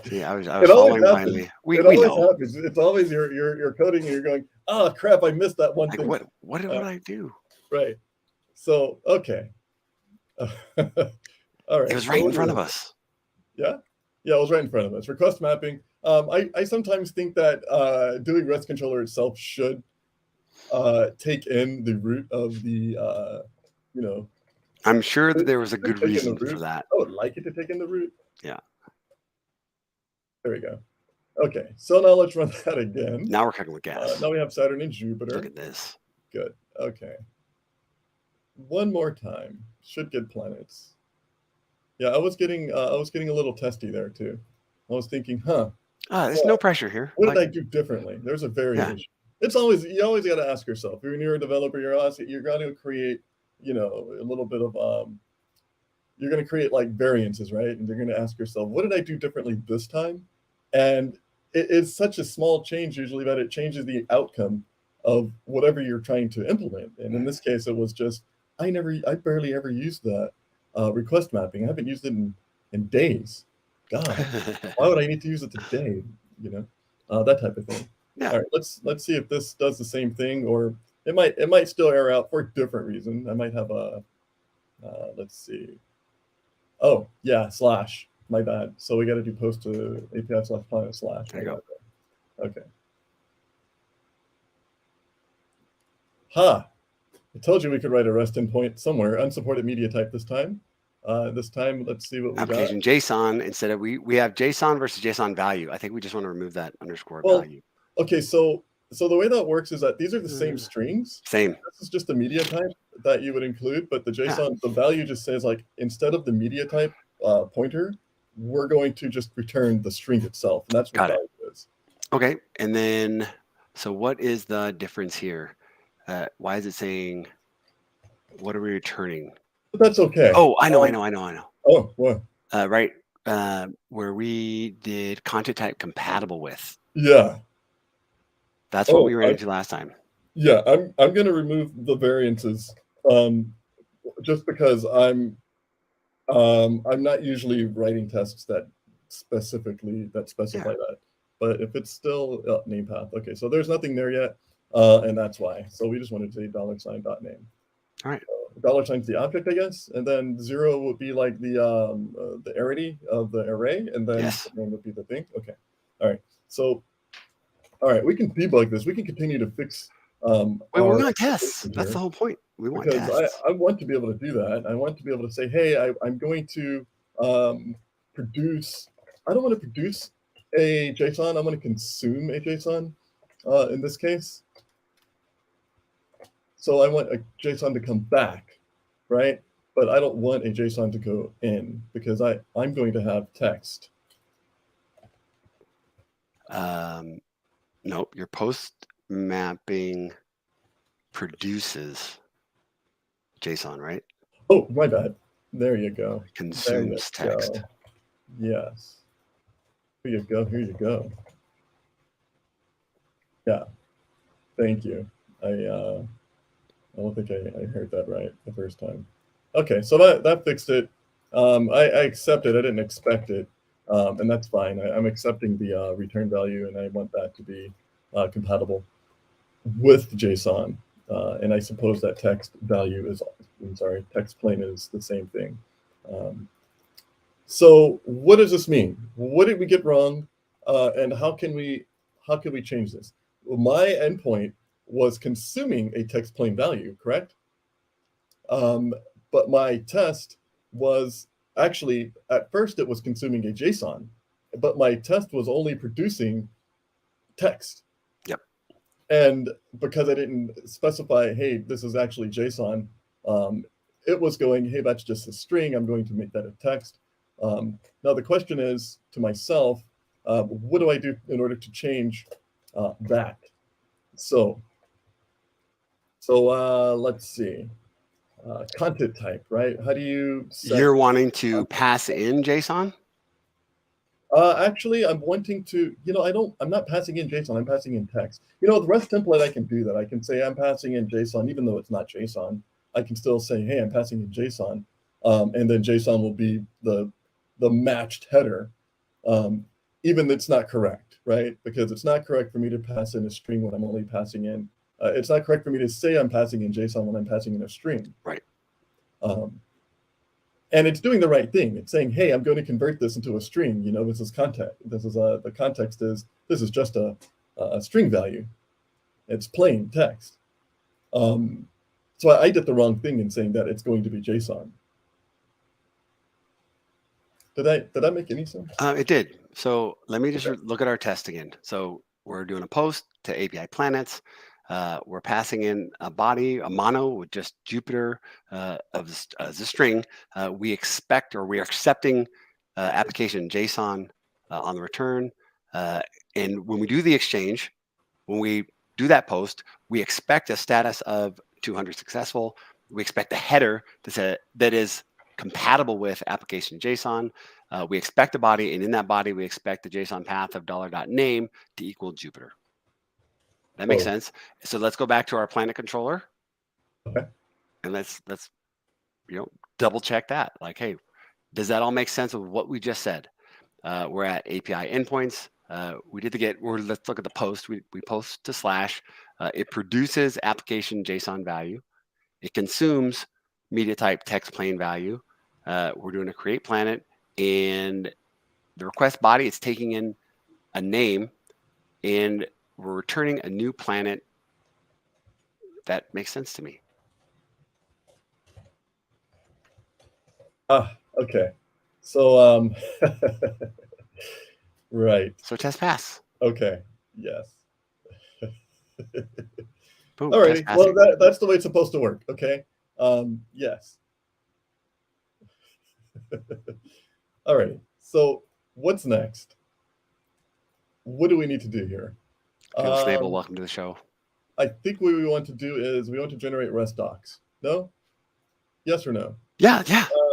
Speaker 1: See, I was following blindly. We know.
Speaker 2: Happens. It's always you're coding and you're going, oh crap, I missed that one thing.
Speaker 1: What did I do?
Speaker 2: Right. So okay. All right.
Speaker 1: It was right in front of us.
Speaker 2: Yeah, it was right in front of us. Request mapping. I sometimes think that doing REST controller itself should take in the root of the
Speaker 1: I'm sure that there was a good reason for that.
Speaker 2: I would like it to take in the root.
Speaker 1: Yeah.
Speaker 2: There we go. Okay, so now let's run that again.
Speaker 1: Now we're cooking with gas.
Speaker 2: Now we have Saturn and Jupiter.
Speaker 1: Look at this.
Speaker 2: Good. Okay. One more time. Should get planets. Yeah, I was getting a little testy there too. I was thinking,
Speaker 1: there's no pressure here.
Speaker 2: What did I do differently? There's a variation. Yeah. You always got to ask yourself. When you're a developer, you're going to create, a little bit of you're going to create like variances, right? And you're going to ask yourself, what did I do differently this time? And it's such a small change usually that it changes the outcome of whatever you're trying to implement. And in this case, it was just I barely ever used that request mapping. I haven't used it in days. God, why would I need to use it today? That type of thing.
Speaker 1: Yeah.
Speaker 2: All right, let's see if this does the same thing, or it might still error out for a different reason. I might have a let's see. Oh yeah, / my bad. So we got to do post to API /planet /.
Speaker 1: There you go.
Speaker 2: Okay. I told you we could write a REST endpoint somewhere. Unsupported media type this time. This time, let's see what we
Speaker 1: application
Speaker 2: got.
Speaker 1: JSON instead of we have JSON versus JSON value. I think we just want to remove that underscore value.
Speaker 2: Okay, so the way that works is that these are the same strings.
Speaker 1: Same.
Speaker 2: This is just the media type that you would include, but the JSON, the value just says like instead of the media type pointer, we're going to just return the string itself, and that's what value is.
Speaker 1: Okay, and then so what is the difference here? Why is it saying? What are we returning?
Speaker 2: But that's okay.
Speaker 1: Oh, I know.
Speaker 2: Oh, what?
Speaker 1: Right, where we did content type compatible with.
Speaker 2: Yeah.
Speaker 1: That's what we ran into last time.
Speaker 2: Yeah, I'm going to remove the variances, just because I'm not usually writing tests that specify that. But if it's still name path, okay. So there's nothing there yet, and that's why. So we just wanted to say $.name.
Speaker 1: All right.
Speaker 2: $sign's the object, I guess, and then 0 would be like the arity of the array, and then the name would be the thing. Okay. All right. So, all right, we can debug this. We can continue to fix.
Speaker 1: We're on tests. That's the whole point. We want tests.
Speaker 2: I want to be able to do that. I want to be able to say, hey, I'm going to produce. I don't want to produce a JSON. I want to consume a JSON. In this case. So I want a JSON to come back, right? But I don't want a JSON to go in because I'm going to have text.
Speaker 1: Nope, your post mapping produces JSON, right?
Speaker 2: Oh, my bad. There you go.
Speaker 1: Consumes text.
Speaker 2: Go. Yes. Here you go. Yeah. Thank you. I don't think I heard that right the first time. Okay, so that fixed it. I accept it. I didn't expect it, and that's fine. I'm accepting the return value, and I want that to be compatible with JSON. And I suppose that text plain is the same thing. So what does this mean? What did we get wrong, and how can we change this? Well, my endpoint was consuming a text plain value, correct? But my test was actually, at first it was consuming a JSON, but my test was only producing text.
Speaker 1: Yep.
Speaker 2: And because I didn't specify, hey, this is actually JSON, it was going, hey, that's just a string. I'm going to make that a text. Now the question is to myself, what do I do in order to change that? So let's see. Content type, right? How do you set?
Speaker 1: You're wanting to pass in JSON?
Speaker 2: Actually, I'm wanting to, I'm not passing in JSON, I'm passing in text. The REST template, I can do that. I can say I'm passing in JSON, even though it's not JSON. I can still say, hey, I'm passing in JSON. And then JSON will be the matched header, even it's not correct, right? Because it's not correct for me to pass in a string when I'm only passing in. It's not correct for me to say I'm passing in JSON when I'm passing in a string.
Speaker 1: Right.
Speaker 2: And it's doing the right thing. It's saying, hey, I'm going to convert this into a string. This is context. This is the context is this is just a string value. It's plain text. So I did the wrong thing in saying that it's going to be JSON. Did that make any sense?
Speaker 1: It did. So let me just look at our test again. So we're doing a post to API planets. We're passing in a body, a mono with just Jupiter as a string. We expect, or we are accepting application JSON on the return. And when we do the exchange, when we do that post, we expect a status of 200 successful. We expect a header that is compatible with application JSON. We expect a body, and in that body, we expect the JSON path of $.name to equal Jupiter. That makes sense. So let's go back to our planet controller.
Speaker 2: Okay.
Speaker 1: And let's double check that. Like, hey, does that all make sense of what we just said? We're at API endpoints. We did the get. Let's look at the post. We post to slash. It produces application JSON value. It consumes media type text plain value. We're doing a create planet, and the request body, it's taking in a name, and we're returning a new planet. That makes sense to me.
Speaker 2: Okay. So, right.
Speaker 1: So test pass.
Speaker 2: Okay. Yes.
Speaker 1: Boom.
Speaker 2: All right. Well, that's the way it's supposed to work. Okay. Yes. All right. So what's next? What do we need to do here?
Speaker 1: Snable, welcome to the show.
Speaker 2: I think what we want to do is we want to generate REST docs. No? Yes or no?
Speaker 1: Yeah,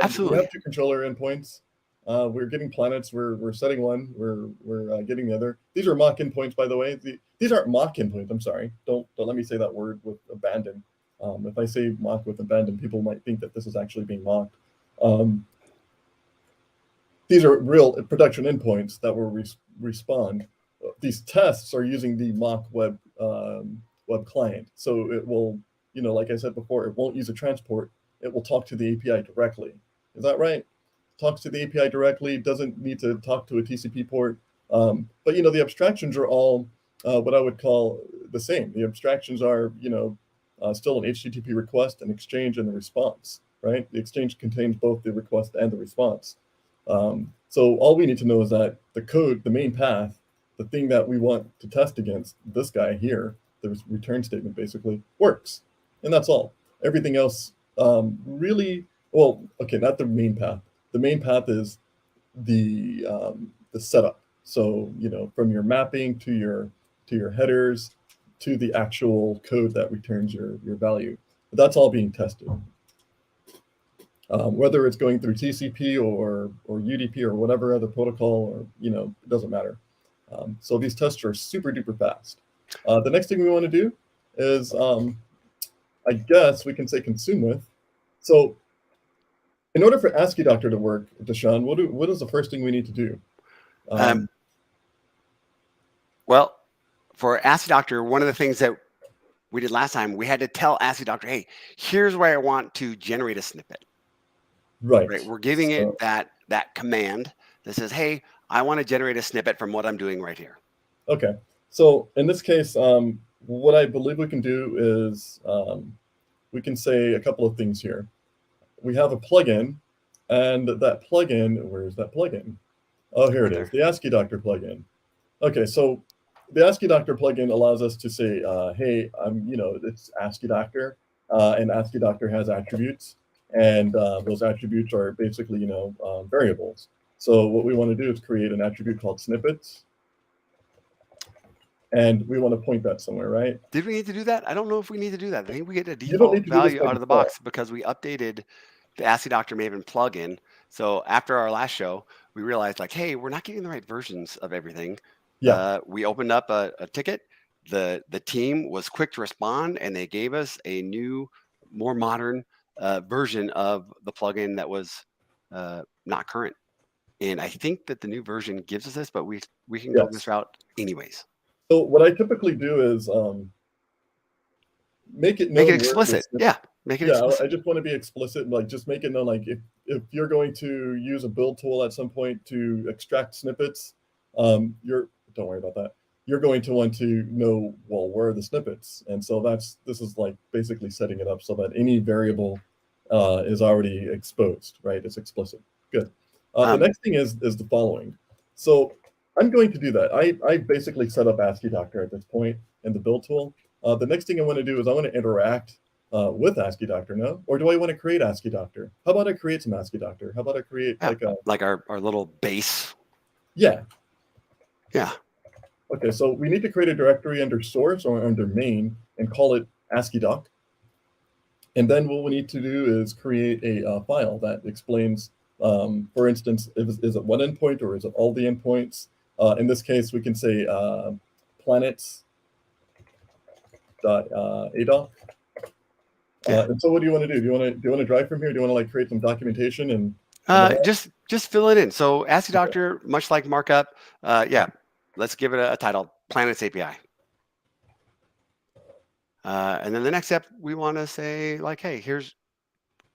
Speaker 1: absolutely.
Speaker 2: We have two controller endpoints. We're getting planets. We're setting one. We're getting the other. These are mock endpoints, by the way. These aren't mock endpoints. I'm sorry. Don't let me say that word with abandon. If I say mock with abandon, people might think that this is actually being mocked. These are real production endpoints that will respond. These tests are using the mock web client, so it will, like I said before, it won't use a transport. It will talk to the API directly. Is that right? Talks to the API directly, doesn't need to talk to a TCP port. But the abstractions are all what I would call the same. The abstractions are, still an HTTP request, an exchange, and a response, right? The exchange contains both the request and the response. So all we need to know is that the code, the main path, the thing that we want to test against, this guy here, the return statement basically, works. And that's all. Everything else really, well, okay, not the main path. The main path is the setup. So, from your mapping to your headers to the actual code that returns your value. But that's all being tested. Whether it's going through TCP or UDP or whatever other protocol, or it doesn't matter. So these tests are super duper fast. The next thing we want to do is, I guess we can say consume with. So in order for ASCII Doctor to work, DaShaun, what is the first thing we need to do?
Speaker 1: Well, for ASCII Doctor, one of the things that we did last time, we had to tell ASCII Doctor, hey, here's where I want to generate a snippet. Right. We're giving it that command that says, hey, I want to generate a snippet from what I'm doing right here.
Speaker 2: Okay. So in this case, what I believe we can do is we can say a couple of things here. We have a plugin, and that plugin, where's that plugin? Oh, here
Speaker 1: Right
Speaker 2: it is,
Speaker 1: there.
Speaker 2: the ASCII Doctor plugin. Okay, so the ASCII Doctor plugin allows us to say, hey, it's ASCII Doctor, and ASCII Doctor has attributes, and those attributes are basically, variables. So what we want to do is create an attribute called snippets, and we want to point that somewhere, right?
Speaker 1: Did we need to do that? I don't know if we need to do that. I think we get a
Speaker 2: You don't need
Speaker 1: default
Speaker 2: to do this
Speaker 1: value
Speaker 2: by
Speaker 1: out of the
Speaker 2: default.
Speaker 1: box because we updated the ASCII Doctor Maven plugin. So after our last show, we realized like, hey, we're not getting the right versions of everything.
Speaker 2: Yeah.
Speaker 1: We opened up a ticket. The team was quick to respond, and they gave us a new, more modern version of the plugin that was not current. And I think that the new version gives us this, but we can go this
Speaker 2: Yes.
Speaker 1: route anyways.
Speaker 2: So what I typically do is make it
Speaker 1: Make it
Speaker 2: known where the
Speaker 1: explicit.
Speaker 2: snippet.
Speaker 1: Yeah, make it
Speaker 2: Yeah,
Speaker 1: explicit.
Speaker 2: I just want to be explicit, like just make it known, like if you're going to use a build tool at some point to extract snippets, you're don't worry about that. You're going to want to know, well, where are the snippets? And so this is like basically setting it up so that any variable is already exposed, right? It's explicit. Good. The next thing is the following. So I'm going to do that. I basically set up ASCII Doctor at this point in the build tool. The next thing I want to do is I want to interact with ASCII Doctor, no? Or do I want to create ASCII Doctor? How about I create some ASCII Doctor? How about I create
Speaker 1: like our little base?
Speaker 2: Yeah.
Speaker 1: Yeah.
Speaker 2: Okay, so we need to create a directory under source or under main and call it ASCII doc. And then what we need to do is create a file that explains, for instance, is it one endpoint or is it all the endpoints? In this case, we can say planets.adoc. And so what do you want to do? Do you want to drive from here? Do you want to like create some documentation and
Speaker 1: just fill it in. So ASCII Doctor, much like markup, yeah, let's give it a title, Planets API. And then the next step, we want to say like, hey,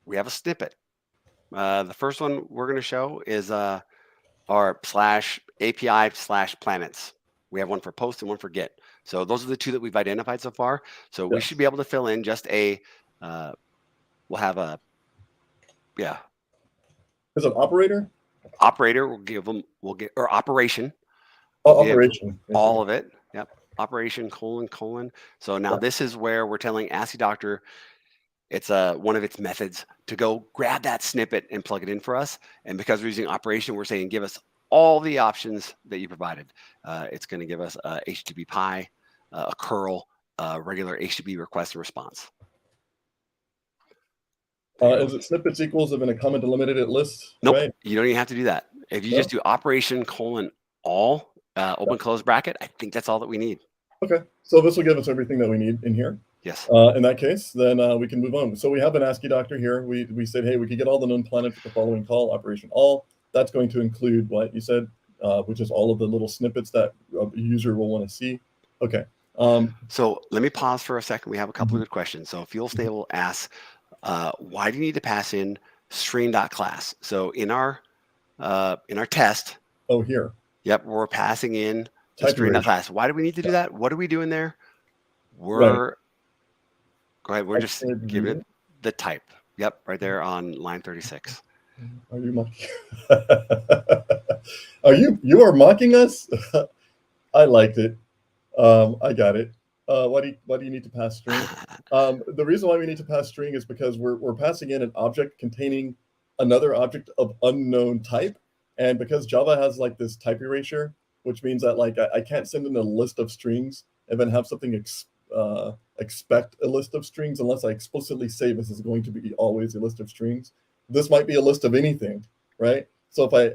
Speaker 1: we have a snippet. The first one we're going to show is our /API/planets. We have one for post and one for get. So those are the two that we've identified so far. So we should be able to fill in just we'll have a,
Speaker 2: Is it operator?
Speaker 1: Operator, we'll get, or operation.
Speaker 2: Operation.
Speaker 1: All of it. Yep. Operation : : So now this is where we're telling ASCII Doctor, it's one of its methods to go grab that snippet and plug it in for us. And because we're using operation, we're saying give us all the options that you provided. It's going to give us a HTTP PI, a curl, regular HTTP request and response.
Speaker 2: Is it snippets equals of in a comma delimited at list?
Speaker 1: Nope,
Speaker 2: right?
Speaker 1: You don't even have to do that. If you just do operation : all, open close bracket, I think that's all that we need.
Speaker 2: Okay, so this will give us everything that we need in here.
Speaker 1: Yes.
Speaker 2: In that case, then we can move on. So we have an ASCII Doctor here. We said, hey, we could get all the known planets with the following call, operation all. That's going to include what you said, which is all of the little snippets that a user will want to see. Okay.
Speaker 1: So let me pause for a second. We have a couple of good questions. So Fuel Stable asks, why do you need to pass in string.class? So in our test.
Speaker 2: Oh, here.
Speaker 1: Yep, we're passing in the string.class. Why do we need to do that? What are we doing there? Go ahead. We're just giving it the type. Yep, right there on line 36.
Speaker 2: Are you mocking? You are mocking us? I liked it. I got it. Why do you need to pass string? The reason why we need to pass string is because we're passing in an object containing another object of unknown type, and because Java has like this type erasure, which means that like I can't send in a list of strings and then have something expect a list of strings unless I explicitly say this is going to be always a list of strings. This might be a list of anything, right? So if I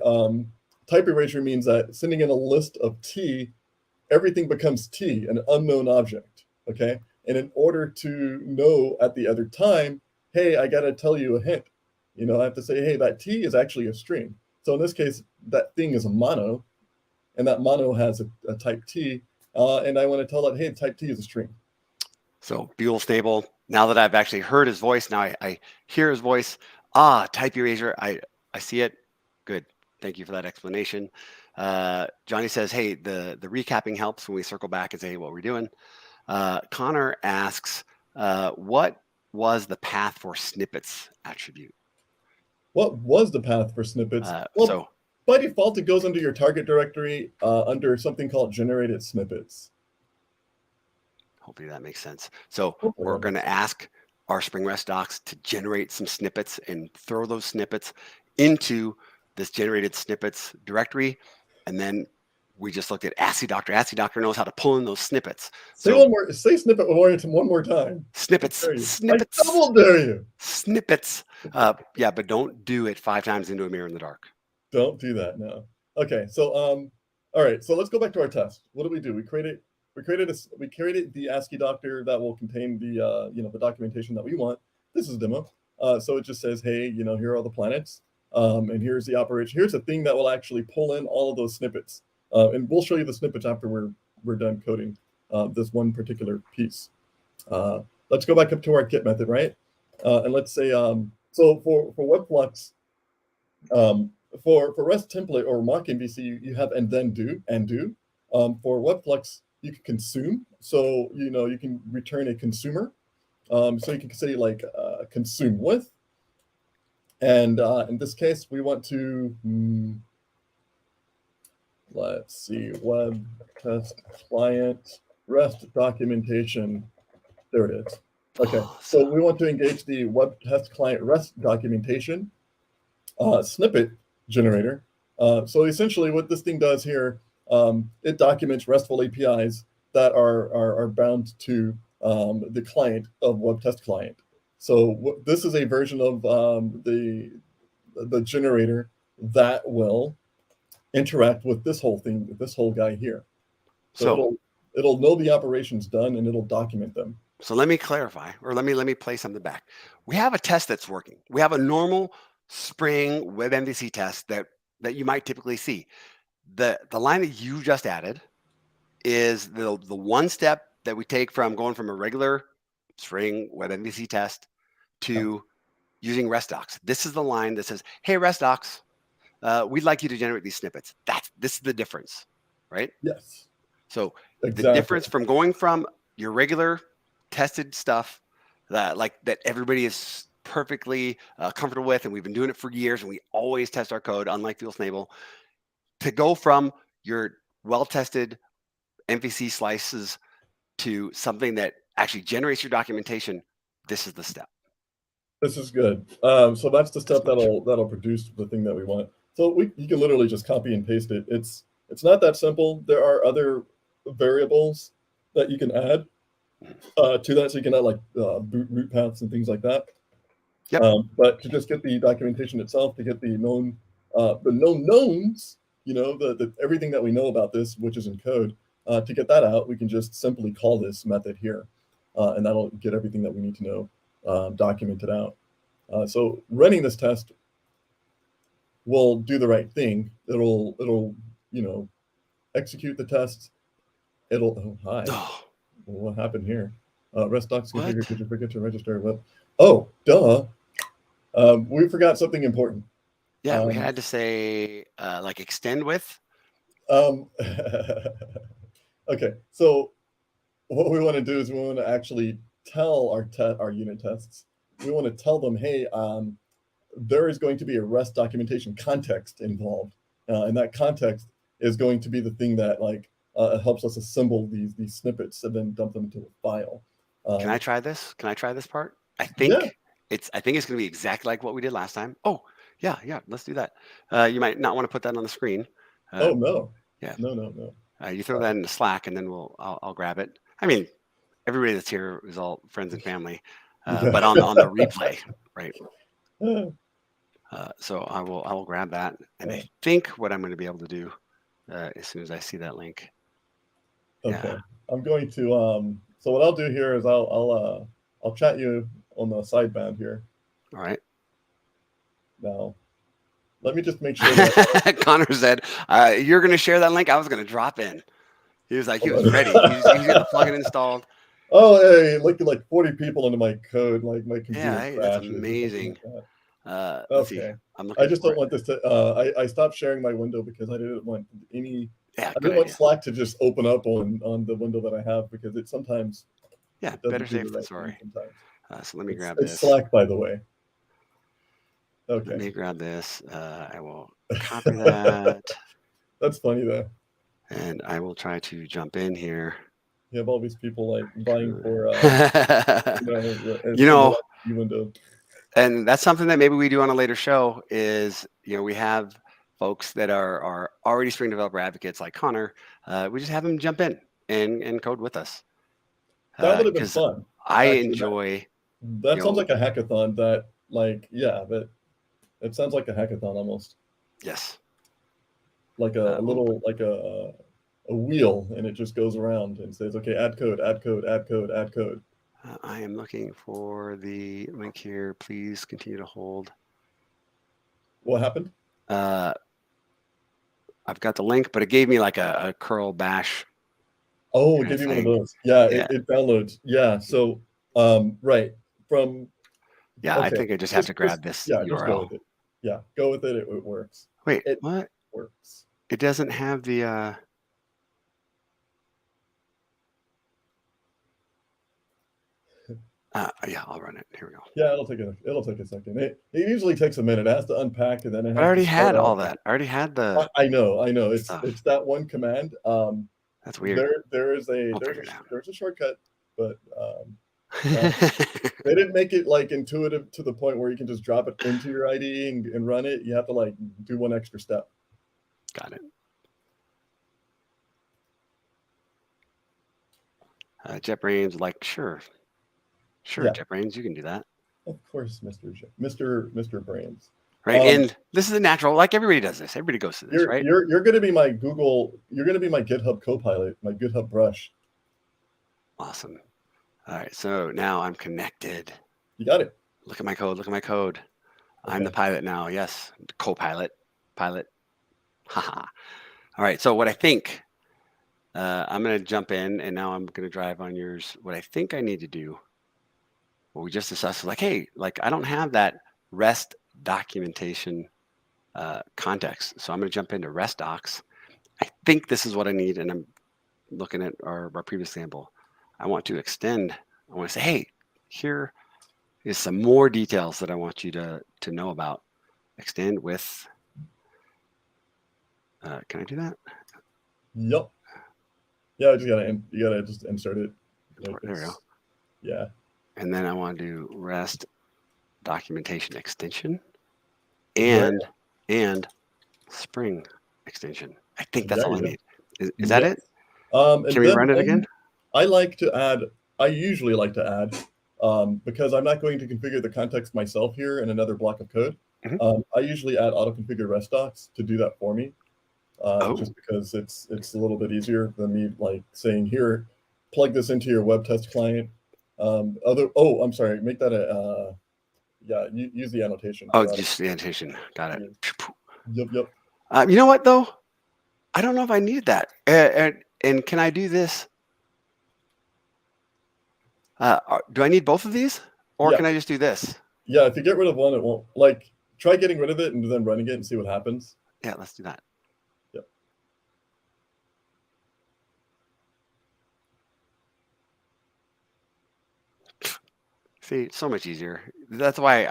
Speaker 2: type erasure means that sending in a list of T, everything becomes T, an unknown object, okay? And in order to know at the other time, hey, I got to tell you a hint. I have to say, hey, that T is actually a string. So in this case, that thing is a mono, and that mono has a type T, and I want to tell that, hey, type T is a string.
Speaker 1: So Fuel Stable, now that I've actually heard his voice, now I hear his voice. Type erasure, I see it. Good. Thank you for that explanation. Johnny says, hey, the recapping helps when we circle back and say, hey, what we're doing. Connor asks, what was the path for snippets attribute?
Speaker 2: What was the path for snippets? Well,
Speaker 1: So
Speaker 2: by default, it goes under your target directory under something called generated snippets.
Speaker 1: hopefully that makes sense. So
Speaker 2: Hopefully
Speaker 1: we're
Speaker 2: that
Speaker 1: going
Speaker 2: makes
Speaker 1: to ask our Spring REST docs to generate some snippets and throw those snippets into this generated snippets directory. And then we just looked at ASCII Doctor. ASCII Doctor knows how to pull in those snippets.
Speaker 2: Say snippet one more time.
Speaker 1: Snippets,
Speaker 2: I double dare you.
Speaker 1: Snippets. Yeah, but don't do it 5 times into a mirror in the dark.
Speaker 2: Don't do that now. Okay, so all right, so let's go back to our test. What did? We created the ASCII Doctor that will contain the the documentation that we want. This is a demo. So it just says, hey, here are all the planets, and here's the operation. Here's the thing that will actually pull in all of those snippets, and we'll show you the snippets after we're done coding this one particular piece. Let's go back up to our get method, right? And let's say so for WebFlux. For REST template or mock MVC, you have and then do. For WebFlux, you can consume. So you can return a consumer. So you can say like consume with. And in this case, we want to let's see, web test client REST documentation. There it is. Okay, so we want to engage the web test client REST documentation snippet generator. So essentially what this thing does here, it documents RESTful APIs that are bound to the client of web test client. So this is a version of the generator that will interact with this whole thing, with this whole guy here. So it'll know the operations done and it'll document them.
Speaker 1: So let me clarify, or let me play something back. We have a test that's working. We have a normal Spring Web MVC test that you might typically see. The line that you just added is the one step that we take from going from a regular Spring Web MVC test to using REST docs. This is the line that says, hey, REST docs, we'd like you to generate these snippets. This is the difference, right?
Speaker 2: Yes.
Speaker 1: So
Speaker 2: exactly.
Speaker 1: The difference from going from your regular tested stuff that everybody is perfectly comfortable with, and we've been doing it for years, and we always test our code, unlike Fuel Snable, to go from your well-tested MVC slices to something that actually generates your documentation. This is the step.
Speaker 2: This is good. So that's the step that'll produce the thing that we want. So you can literally just copy and paste it. It's not that simple. There are other variables that you can add to that, so you can add like root paths and things like that.
Speaker 1: Yep.
Speaker 2: But to just get the documentation itself, to get the known knowns, the everything that we know about this, which is in code, to get that out, we can just simply call this method here, and that'll get everything that we need to know documented out. So running this test will do the right thing. It'll execute the test. What happened here? REST docs configured. Did you forget to register web? Oh, duh. We forgot something important.
Speaker 1: Yeah, we had to say like extend with.
Speaker 2: Okay, so what we want to do is we want to actually tell our unit tests. We want to tell them, hey, there is going to be a REST documentation context involved, and that context is going to be the thing that helps us assemble these snippets and then dump them into a file.
Speaker 1: Can I try this? Can I try this part? I think it's going to be exactly like what we did last time. Oh, yeah, let's do that. You might not want to put that on the screen.
Speaker 2: Oh no.
Speaker 1: Yeah.
Speaker 2: No.
Speaker 1: You throw that into Slack, and then I'll grab it. I mean, everybody that's here is all friends and family, but on the replay, right? So I will grab that, and I think what I'm going to be able to do as soon as I see that link.
Speaker 2: Okay, yeah. I'm going to so what I'll do here is I'll chat you on the sideband here.
Speaker 1: All right.
Speaker 2: Now, let me just make sure that
Speaker 1: Connor said, you're going to share that link? I was going to drop in. He was like, he was ready. He's got the plugin installed.
Speaker 2: Oh, hey, like 40 people into my code, like my computer crashes.
Speaker 1: That's amazing.
Speaker 2: Okay. I just don't want this to, I stopped sharing my window because I didn't want any
Speaker 1: Yeah,
Speaker 2: I
Speaker 1: good
Speaker 2: didn't want
Speaker 1: idea.
Speaker 2: Slack to just open up on the window that I have because it sometimes
Speaker 1: Yeah,
Speaker 2: it doesn't
Speaker 1: better
Speaker 2: do the
Speaker 1: safe than
Speaker 2: right thing
Speaker 1: sorry.
Speaker 2: sometimes.
Speaker 1: So let me grab
Speaker 2: It's
Speaker 1: this.
Speaker 2: Slack, by the way.
Speaker 1: Let
Speaker 2: Okay.
Speaker 1: me grab this. I will copy that,
Speaker 2: That's funny though.
Speaker 1: and I will try to jump in here.
Speaker 2: You have all these people like vying for
Speaker 1: You
Speaker 2: from the
Speaker 1: know,
Speaker 2: window.
Speaker 1: and that's something that maybe we do on a later show is, we have folks that are already Spring Developer advocates like Connor. We just have them jump in and code with us.
Speaker 2: That would have been
Speaker 1: Because
Speaker 2: fun.
Speaker 1: I
Speaker 2: Actually,
Speaker 1: enjoy,
Speaker 2: that sounds like a hackathon. That that it sounds like a hackathon almost.
Speaker 1: yes.
Speaker 2: Like a little like a wheel, and it just goes around and says, okay, add code, add code, add code, add code.
Speaker 1: I am looking for the link here. Please continue to hold.
Speaker 2: What happened?
Speaker 1: I've got the link, but it gave me like a curl bash.
Speaker 2: Oh, it gave you one of those. Yeah,
Speaker 1: Yeah.
Speaker 2: it downloads. Yeah. So right from.
Speaker 1: Yeah,
Speaker 2: Okay.
Speaker 1: I think I just have to grab this
Speaker 2: Yeah,
Speaker 1: URL.
Speaker 2: just go with it. Yeah, go with it. It works.
Speaker 1: Wait,
Speaker 2: it
Speaker 1: what?
Speaker 2: Works.
Speaker 1: It doesn't have the. Yeah, I'll run it. Here we go.
Speaker 2: Yeah, it'll take a second. It usually takes a minute. It has to unpack, and then it has
Speaker 1: I already
Speaker 2: to start
Speaker 1: had all
Speaker 2: up.
Speaker 1: that. I already had the.
Speaker 2: I know.
Speaker 1: Stuff.
Speaker 2: It's that one command.
Speaker 1: That's weird.
Speaker 2: There's a shortcut, but they didn't make it like intuitive to the point where you can just drop it into your IDE and run it. You have to like do one extra step.
Speaker 1: Got it. JetBrains like sure, yeah. JetBrains, you can do that.
Speaker 2: Of course, Mr. Brains.
Speaker 1: Right, and this is a natural. Like everybody does this. Everybody goes through this, right?
Speaker 2: You're going to be my Google. You're going to be my GitHub Copilot, my GitHub brush.
Speaker 1: Awesome. All right, so now I'm connected.
Speaker 2: You got it.
Speaker 1: Look at my code. Look at my code. Okay. I'm the pilot now. Yes, Copilot, pilot. Haha. All right. So what I think, I'm going to jump in, and now I'm going to drive on yours. What I think I need to do, what we just discussed, like, hey, like I don't have that REST documentation context, so I'm going to jump into REST docs. I think this is what I need, and I'm looking at our previous example. I want to extend. I want to say, hey, here is some more details that I want you to know about. Extend with. Can I do that?
Speaker 2: Yep. Yeah, you gotta just insert it.
Speaker 1: Like there we go.
Speaker 2: Yeah.
Speaker 1: And then I want to do REST documentation extension and Spring extension. I think that's all I need. Is that it? Can we run it again?
Speaker 2: I usually like to add, because I'm not going to configure the context myself here in another block of code. Mm-hmm. I usually add auto-configure REST docs to do that for me. Just because it's a little bit easier than me like saying, here, plug this into your web test client. I'm sorry, make that use the annotation.
Speaker 1: Oh, just the annotation. Got it.
Speaker 2: Yep.
Speaker 1: You know what though? I don't know if I need that. And can I do this? Do I need both of these, or can I just do this?
Speaker 2: Yeah, if you get rid of one, it won't. Like, try getting rid of it and then running it and see what happens.
Speaker 1: Yeah, let's do that.
Speaker 2: Yep.
Speaker 1: See, so much easier. That's why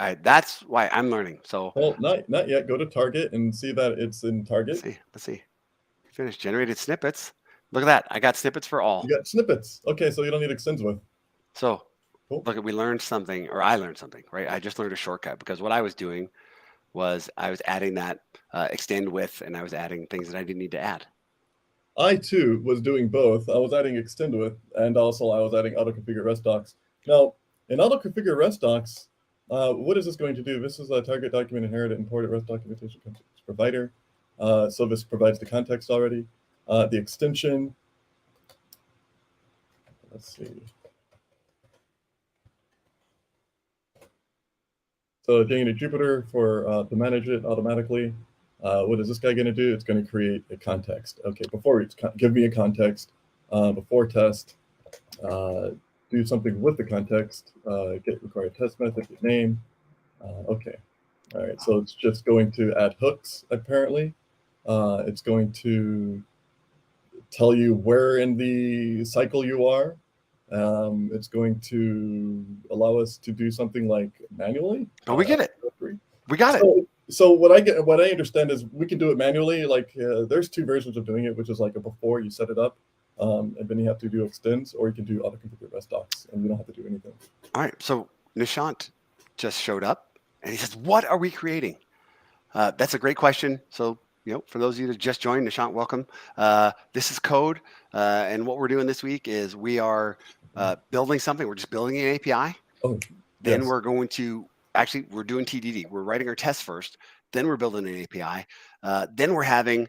Speaker 1: I'm learning. So.
Speaker 2: Well, not yet. Go to Target and see that it's in Target.
Speaker 1: Let's see. Finish generated snippets. Look at that. I got snippets for all.
Speaker 2: You got snippets. Okay, so you don't need extends with.
Speaker 1: So look, we learned something, or I learned something, right? I just learned a shortcut because what I was doing was I was adding that extend with, and I was adding things that I didn't need to add.
Speaker 2: I too was doing both. I was adding extend with, and also I was adding auto-configure REST docs. Now, in auto-configure REST docs, what is this going to do? This is a target document inherited imported REST documentation provider. So this provides the context already. The extension, let's see. So getting to Jupyter to manage it automatically. What is this guy going to do? It's going to create a context. Okay, give me a context. Before test, do something with the context. Get required test method, get name. Okay, all right. So it's just going to add hooks apparently. It's going to tell you where in the cycle you are. It's going to allow us to do something like manually.
Speaker 1: But we get it. We got it.
Speaker 2: So what I understand is we can do it manually. Like there's two versions of doing it, which is like a before you set it up, and then you have to do extends, or you can do auto-configure REST docs, and you don't have to do anything.
Speaker 1: All right. So Nishant just showed up, and he says, "What are we creating?" That's a great question. So, for those of you that just joined, Nishant, welcome. This is code, and what we're doing this week is we are building something. We're just building an API.
Speaker 2: Oh,
Speaker 1: then
Speaker 2: yes.
Speaker 1: we're going to we're doing TDD. We're writing our tests first. Then we're building an API. Then we're having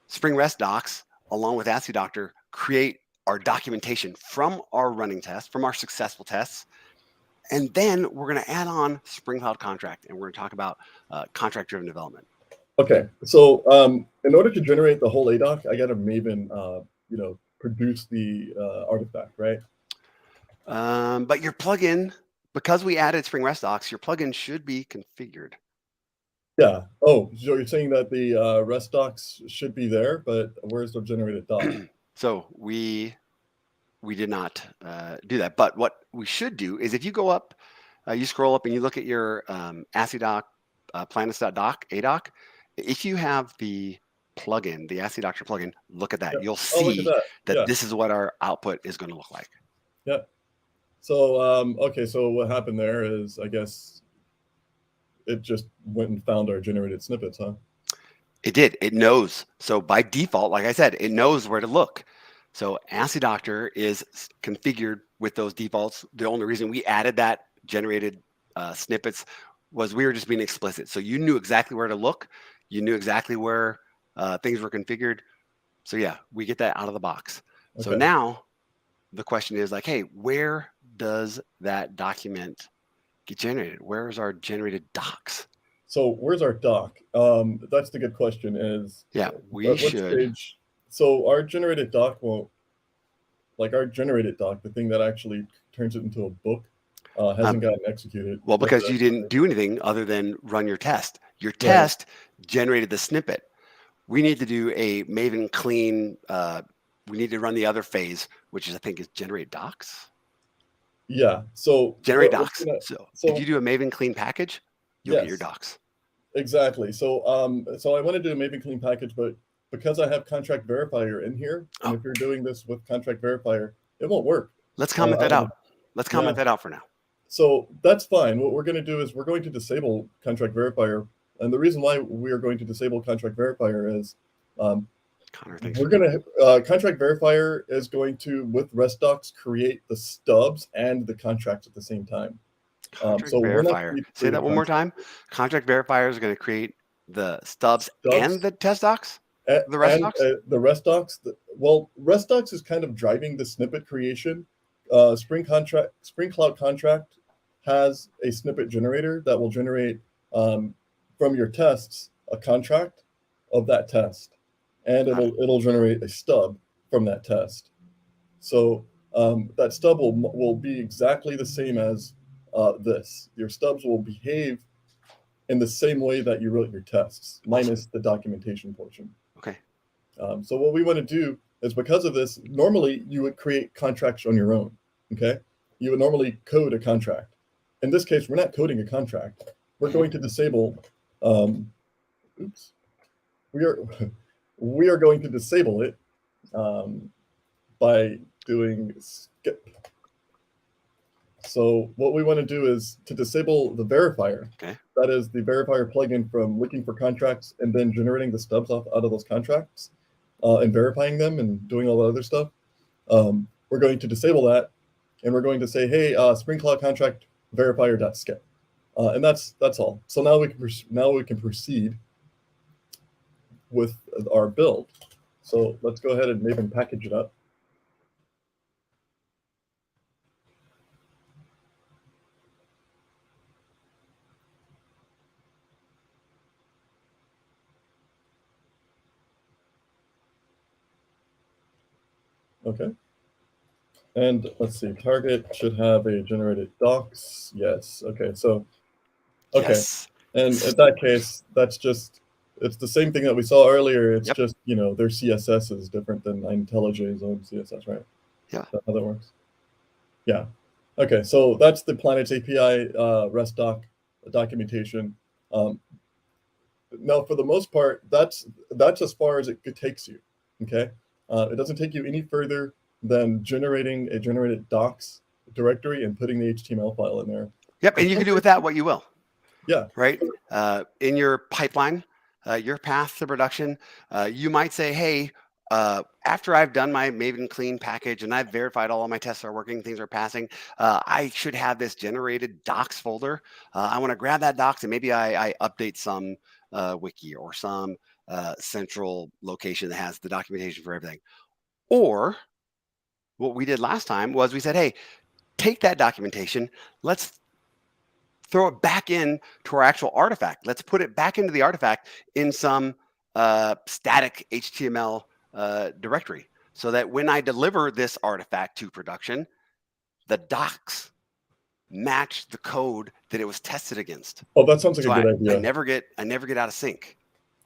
Speaker 1: Spring REST docs along with ASCII Doctor create our documentation from our running tests, from our successful tests. And then we're going to add on Spring Cloud Contract, and we're going to talk about contract-driven development.
Speaker 2: Okay, so in order to generate the whole ADoc, I got to Maven, produce the artifact, right?
Speaker 1: But your plugin, because we added Spring REST docs, your plugin should be configured.
Speaker 2: Yeah. Oh, so you're saying that the REST docs should be there, but where's the generated doc?
Speaker 1: So we did not do that. But what we should do is if you go up, you scroll up and you look at your ASCII doc, planets.doc, ADoc, if you have the plugin, the ASCII Doctor plugin, look at that. You'll see that this is what our output is going to look like.
Speaker 2: Yeah. So, okay, so what happened there is, I guess, it just went and found our generated snippets, huh?
Speaker 1: It did. It knows. So by default, like I said, it knows where to look. So ASCII Doctor is configured with those defaults. The only reason we added that generated snippets was we were just being explicit. So you knew exactly where to look. You knew exactly where things were configured. So yeah, we get that out of the box. Okay. So now the question is like, hey, where does that document get generated? Where's our generated docs?
Speaker 2: So where's our doc? That's the good question is,
Speaker 1: we should.
Speaker 2: Stage, so our generated doc won't, like our generated doc, the thing that actually turns it into a book, hasn't gotten executed.
Speaker 1: Well, because you didn't do anything other than run your test. Your test generated the snippet. We need to do a Maven clean. We need to run the other phase, which is, I think, is generate docs.
Speaker 2: Yeah. So
Speaker 1: generate docs. So if you do a Maven clean package, you'll get your docs.
Speaker 2: Exactly. So so I want to do a Maven clean package, but because I have contract verifier in here, and if you're doing this with contract verifier, it won't work.
Speaker 1: Let's comment that out. Let's comment that out for now.
Speaker 2: So that's fine. What we're going to do is we're going to disable contract verifier. And the reason why we are going to disable contract verifier is we're going to contract verifier is going to, with REST docs, create the stubs and the contracts at the same time.
Speaker 1: Contract verifier. Say that one more time. Contract verifier is going to create the stubs and the test docs? The REST docs?
Speaker 2: The REST docs. Well, REST docs is kind of driving the snippet creation. Spring Cloud Contract has a snippet generator that will generate from your tests a contract of that test, and it'll generate a stub from that test. So that stub will be exactly the same as this. Your stubs will behave in the same way that you wrote your tests, minus the documentation portion.
Speaker 1: Okay.
Speaker 2: So what we want to do is, because of this, normally you would create contracts on your own. Okay. You would normally code a contract. In this case, we're not coding a contract. We're going to disable. We are going to disable it by doing skip. So what we want to do is to disable the verifier.
Speaker 1: Okay.
Speaker 2: That is the verifier plugin from looking for contracts and then generating the stubs out of those contracts and verifying them and doing all the other stuff. We're going to disable that, and we're going to say, hey, Spring Cloud Contract verifier.skip. And that's all. So now we can proceed with our build. So let's go ahead and Maven package it up. Okay. And let's see, target should have a generated docs. Yes. Okay. So, okay. Yes. And in that case, that's just it's the same thing that we saw earlier. It's
Speaker 1: Yep.
Speaker 2: just, you know, their CSS is different than IntelliJ's own CSS, right?
Speaker 1: Yeah.
Speaker 2: Is that how that works? Yeah. Okay, so that's the Planets API REST doc documentation. Now, for the most part, that's as far as it takes you. Okay, it doesn't take you any further than generating a generated docs directory and putting the HTML file in there.
Speaker 1: Yep, and you can do with that what you will.
Speaker 2: Yeah.
Speaker 1: Right. In your pipeline, your path to production, you might say, hey, after I've done my Maven clean package and I've verified all of my tests are working, things are passing, I should have this generated docs folder. I want to grab that docs and maybe I update some wiki or some central location that has the documentation for everything. Or what we did last time was we said, hey, take that documentation, let's throw it back in to our actual artifact. Let's put it back into the artifact in some static HTML directory so that when I deliver this artifact to production, the docs match the code that it was tested against.
Speaker 2: Oh, that sounds like
Speaker 1: So
Speaker 2: a good idea.
Speaker 1: I never get out of sync.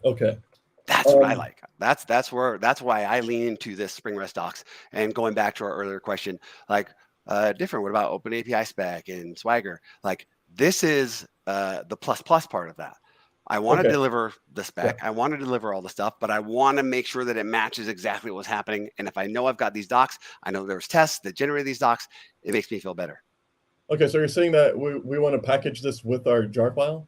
Speaker 2: Okay.
Speaker 1: That's what I like. That's why I lean into this Spring REST docs. And going back to our earlier question, like different. What about Open API spec and Swagger? Like this is the plus part of that. I want to deliver the spec. I want to deliver all the stuff, but I want to make sure that it matches exactly what's happening. And if I know I've got these docs, I know there's tests that generate these docs, it makes me feel better.
Speaker 2: Okay, so you're saying that we want to package this with our jar file?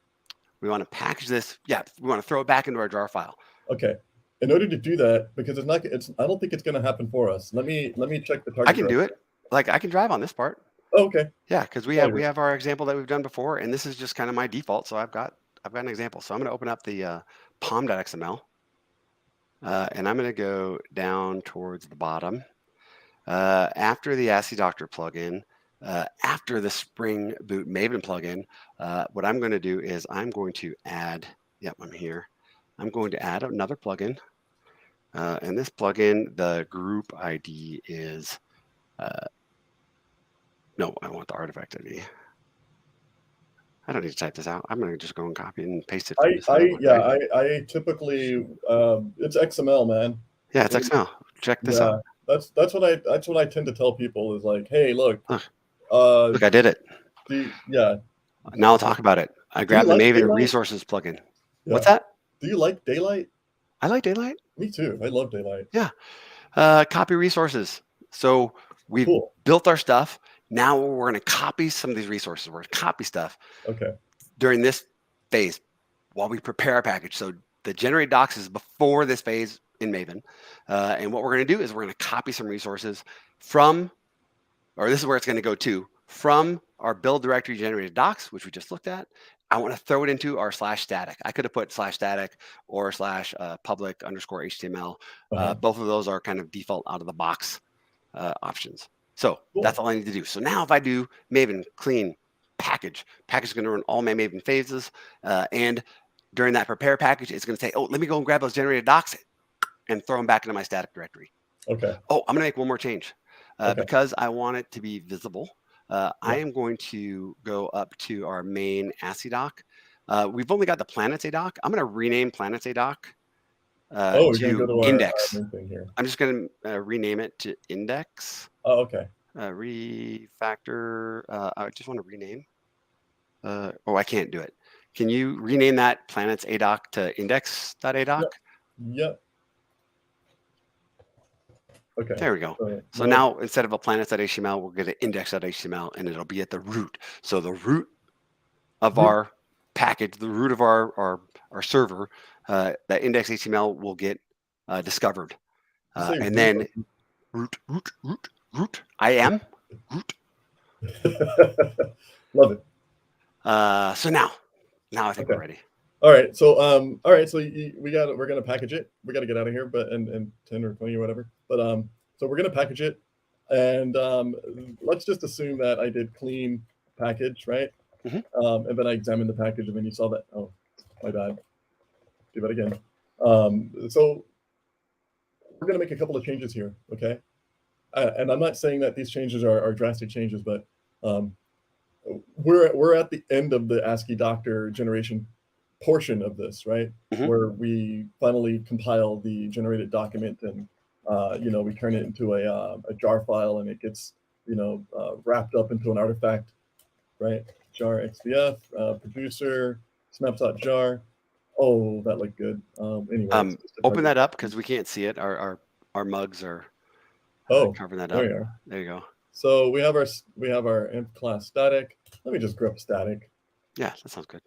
Speaker 1: We want to package this. Yeah, we want to throw it back into our jar file.
Speaker 2: Okay. In order to do that, because I don't think it's going to happen for us. Let me check the target.
Speaker 1: I can do it. Like I can drive on this part.
Speaker 2: Oh, okay.
Speaker 1: Yeah, because we have our example that we've done before, and this is just kind of my default. So I've got an example. So I'm going to open up the pom.xml, and I'm going to go down towards the bottom. After the ASCII Doctor plugin, after the Spring Boot Maven plugin, what I'm going to do is I'm going to add. Yep, I'm here. I'm going to add another plugin, and this plugin, the group ID is. No, I want the artifact ID. I don't need to type this out. I'm going to just go and copy and paste it.
Speaker 2: I typically it's XML, man.
Speaker 1: Yeah, it's XML. Check this out.
Speaker 2: That's what I tend to tell people is like, hey, look,
Speaker 1: look, I did it.
Speaker 2: Now
Speaker 1: I'll talk about it. I grabbed the Maven resources plugin. Yeah. What's that?
Speaker 2: Do you like Daylight?
Speaker 1: I like Daylight.
Speaker 2: Me too. I love Daylight.
Speaker 1: Yeah. Copy resources. So we've built our stuff. Now we're going to copy some of these resources. We're going to copy stuff during this phase while we prepare our package. So the generate docs is before this phase in Maven. And what we're going to do is we're going to copy some resources from, or this is where it's going to go to, from our build directory generated docs, which we just looked at. I want to throw it into our /static. I could have put /static or /public_HTML. Both of those are kind of default out of the box options. So that's all I need to do. So now if I do Maven clean package is going to run all my Maven phases. And during that prepare package, it's going to say, oh, let me go and grab those generated docs and throw them back into my static directory.
Speaker 2: Okay.
Speaker 1: Oh, I'm going to make one more change because I want it to be visible. I am going to go up to our main ASCII doc. We've only got the Planets A doc. I'm going to rename Planets A doc to index. I'm just going to rename it to index.
Speaker 2: Oh, okay.
Speaker 1: Refactor. I just want to rename. Oh, I can't do it. Can you rename that Planets A doc to index.adoc?
Speaker 2: Yep. Okay.
Speaker 1: There we go. So now instead of a planets.html, we'll get an index.html and it'll be at the root. So the root of our package, the root of our server, that index.html will get discovered. And then root. I am root.
Speaker 2: Love it.
Speaker 1: So now I think we're ready.
Speaker 2: All right. So we're gonna package it. We got to get out of here, but and 10 or 20 or whatever. But so we're gonna package it, and let's just assume that I did clean package, right? And then I examined the package, and then you saw that. Oh, my bad. Do that again. So we're gonna make a couple of changes here, okay? And I'm not saying that these changes are drastic changes, but we're at the end of the ASCII Doctor generation portion of this, right?
Speaker 1: Mhm.
Speaker 2: Where we finally compile the generated document and we turn it into a jar file, and it gets wrapped up into an artifact, right? Jar XDF, producer, snapshot jar. Oh, that looked good. Anyways, just a
Speaker 1: Open
Speaker 2: target
Speaker 1: that up because
Speaker 2: document.
Speaker 1: we can't see it. Our mugs are
Speaker 2: Oh,
Speaker 1: covering that
Speaker 2: there
Speaker 1: up.
Speaker 2: we are.
Speaker 1: There you go.
Speaker 2: So we have our inf class static. Let me just grab static.
Speaker 1: Yeah, that sounds good.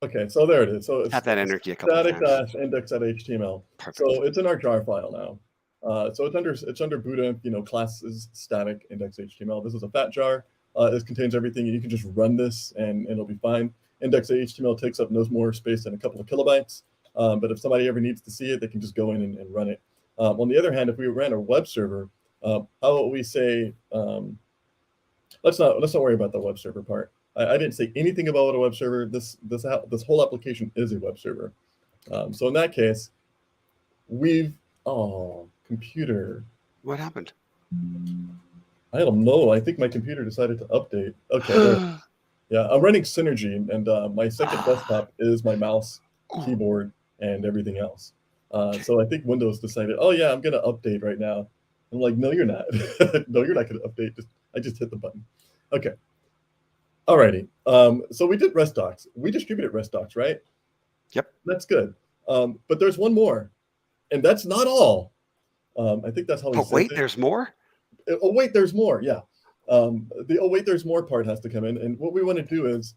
Speaker 2: Okay, so there it is. So it's
Speaker 1: Tap that enter key a couple of
Speaker 2: static
Speaker 1: times.
Speaker 2: dash index.html.
Speaker 1: Perfect.
Speaker 2: So it's in our jar file now. So it's under Buddha, classes static index.html. This is a fat jar. This contains everything. You can just run this and it'll be fine. Index.html takes up no more space than a couple of kilobytes. But if somebody ever needs to see it, they can just go in and run it. On the other hand, if we ran a web server, how about we say, let's not worry about the web server part. I didn't say anything about a web server. This whole application is a web server. So in that case, computer.
Speaker 1: What happened?
Speaker 2: I don't know. I think my computer decided to update. Okay, yeah, I'm running Synergy, and my second desktop is my mouse, keyboard, and everything else. So I think Windows decided, oh yeah, I'm gonna update right now. I'm like, no, you're not. No, you're not gonna update. I just hit the button. Okay. Alrighty. So we did REST docs. We distributed REST docs, right?
Speaker 1: Yep.
Speaker 2: That's good. But there's one more, and that's not all. I think that's how we.
Speaker 1: Oh wait, there's more.
Speaker 2: Oh wait, there's more. Yeah. The oh wait, there's more part has to come in, and what we want to do is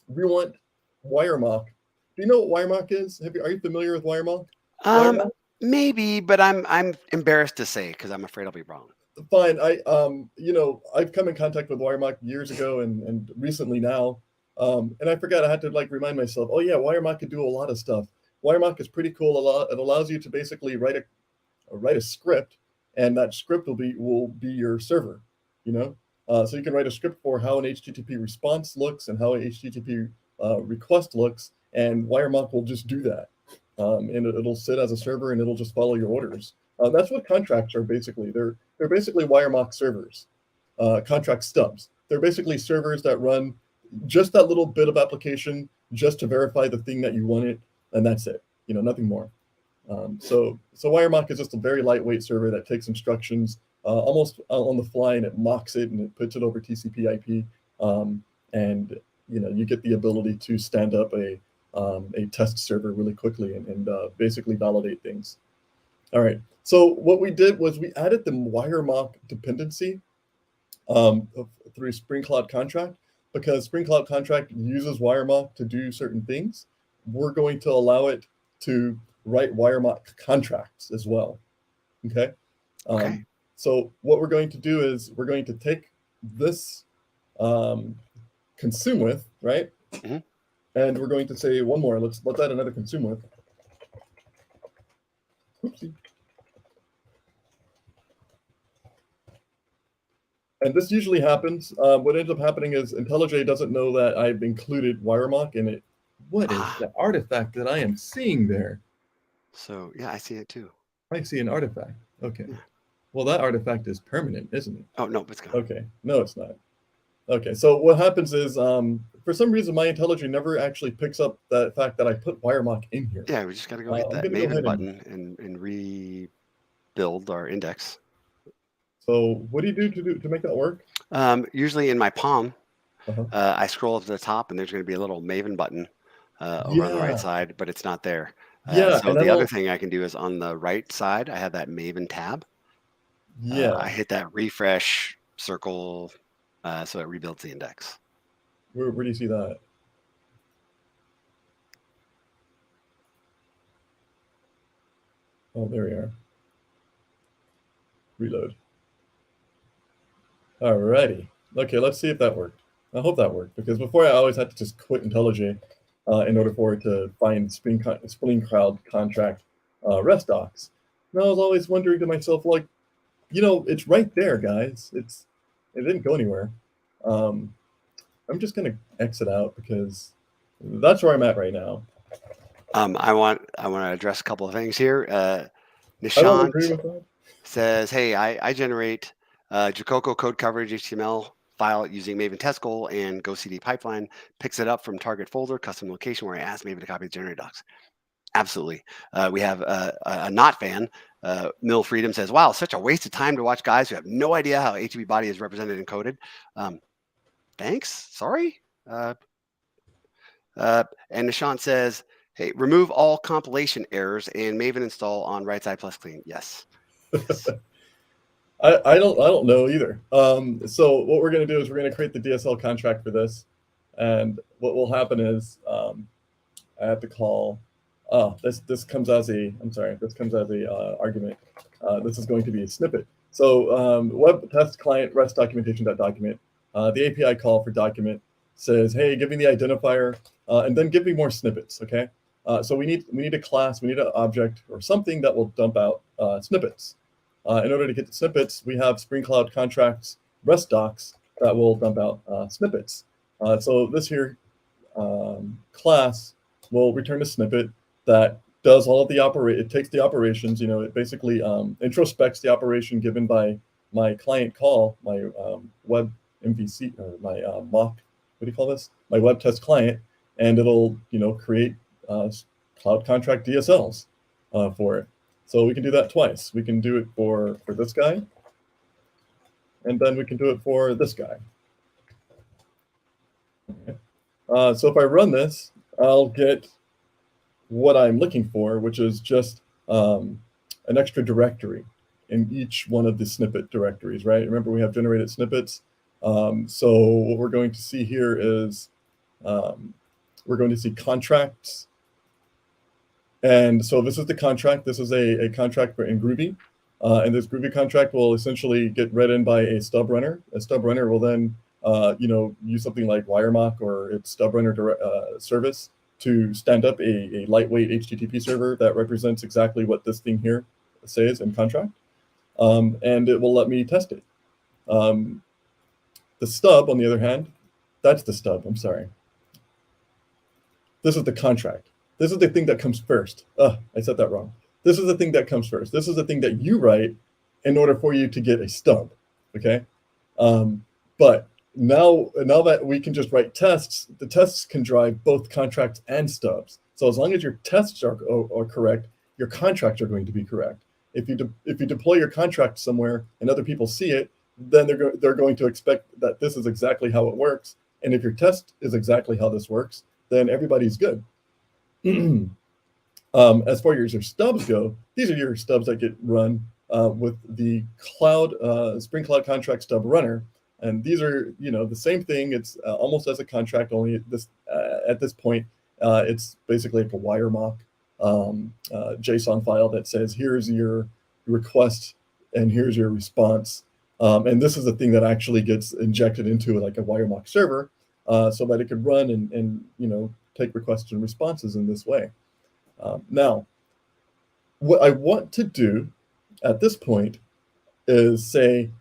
Speaker 2: we want WireMock. Do you know what WireMock is? Are you familiar with WireMock?
Speaker 1: Maybe, but I'm embarrassed to say because I'm afraid I'll be wrong.
Speaker 2: Fine. I've come in contact with WireMock years ago and recently now, and I forgot. I had to remind myself. Oh yeah, WireMock could do a lot of stuff. WireMock is pretty cool. It allows you to basically write a script, and that script will be your server. So you can write a script for how an HTTP response looks and how an HTTP request looks, and WireMock will just do that. And it'll sit as a server and it'll just follow your orders. That's what contracts are basically. They're basically WireMock servers, contract stubs. They're basically servers that run just that little bit of application just to verify the thing that you wanted, and that's it. Nothing more. So WireMock is just a very lightweight server that takes instructions almost on the fly, and it mocks it and it puts it over TCP/IP, and you get the ability to stand up a test server really quickly and basically validate things. All right. So what we did was we added the WireMock dependency through Spring Cloud Contract, because Spring Cloud Contract uses WireMock to do certain things. We're going to allow it to write WireMock contracts as well. Okay.
Speaker 1: Okay.
Speaker 2: So what we're going to do is we're going to take this consume with, right?
Speaker 1: Mm-hmm.
Speaker 2: And we're going to say one more. Let's add another consume with. Oopsie. And this usually happens. What ends up happening is IntelliJ doesn't know that I've included WireMock in it. What is the artifact that I am seeing there?
Speaker 1: So yeah, I see it too.
Speaker 2: I see an artifact. Okay.
Speaker 1: Yeah.
Speaker 2: Well, that artifact is permanent, isn't it?
Speaker 1: Oh no, it's gone.
Speaker 2: Okay. No, it's not. Okay. So what happens is, for some reason, my IntelliJ never actually picks up the fact that I put WireMock in here.
Speaker 1: Yeah, we just got to go hit that Maven button and rebuild our index.
Speaker 2: So what do you do to make that work?
Speaker 1: Usually in my palm, I scroll up to the top, and there's going to be a little Maven button over on the right side, but it's not there. So the other thing I can do is on the right side, I have that Maven tab. Yeah. I hit that refresh circle, so it rebuilds the index.
Speaker 2: Where do you see that? Oh, there we are. Reload. Alrighty. Okay, let's see if that worked. I hope that worked, because before I always had to just quit IntelliJ in order for it to find Spring Cloud Contract REST docs. And I was always wondering to myself, it's right there, guys. It didn't go anywhere. I'm just gonna exit out because that's where I'm at right now.
Speaker 1: I want to address a couple of things here. DaShaun says, "Hey, I generate Jacoco code coverage HTML file using Maven test goal and go CD pipeline, picks it up from target folder, custom location where I asked Maven to copy the generated docs. Absolutely. We have a not fan. Mill Freedom says, wow, such a waste of time to watch guys who have no idea how HTTP body is represented and coded. Thanks. Sorry. And DaShaun says, hey, remove all compilation errors and Maven install on right side plus clean. Yes. Yes.
Speaker 2: I don't know either. So what we're going to do is we're going to create the DSL contract for this, and what will happen is I have to call. Oh, this comes as a. I'm sorry. This comes as a argument. This is going to be a snippet. So web test client rest documentation.document. The API call for document says, hey, give me the identifier, and then give me more snippets. Okay. So we need a class, we need an object or something that will dump out snippets. In order to get the snippets, we have Spring Cloud contracts REST docs that will dump out snippets. So this here class will return a snippet that does all of the it takes the operations, it basically introspects the operation given by my client call, my web MVC, or my mock, what do you call this? My web test client, and it'll, create cloud contract DSLs for it. So we can do that twice. We can do it for this guy, and then we can do it for this guy. Okay. So if I run this, I'll get what I'm looking for, which is just an extra directory in each one of the snippet directories, right? Remember, we have generated snippets. So what we're going to see here is we're going to see contracts. And so this is the contract. This is a contract in Groovy. And this Groovy contract will essentially get read in by a stub runner. A stub runner will then use something like WireMock or its stub runner service to stand up a lightweight HTTP server that represents exactly what this thing here says in contract. And it will let me test it. The stub, on the other hand, that's the stub, I'm sorry. This is the contract. This is the thing that comes first. I said that wrong. This is the thing that comes first. This is the thing that you write in order for you to get a stub, okay? But now that we can just write tests, the tests can drive both contracts and stubs. So as long as your tests are correct, your contracts are going to be correct. If you deploy your contract somewhere and other people see it, then they're going to expect that this is exactly how it works. And if your test is exactly how this works, then everybody's good. As far as your stubs go, these are your stubs that get run with the Spring Cloud Contract Stub Runner. And these are, the same thing. It's almost as a contract, only at this point, it's basically like a WireMock JSON file that says, here's your request and here's your response. And this is the thing that actually gets injected into like a WireMock server so that it could run and take requests and responses in this way. Now, what I want to do at this point is say,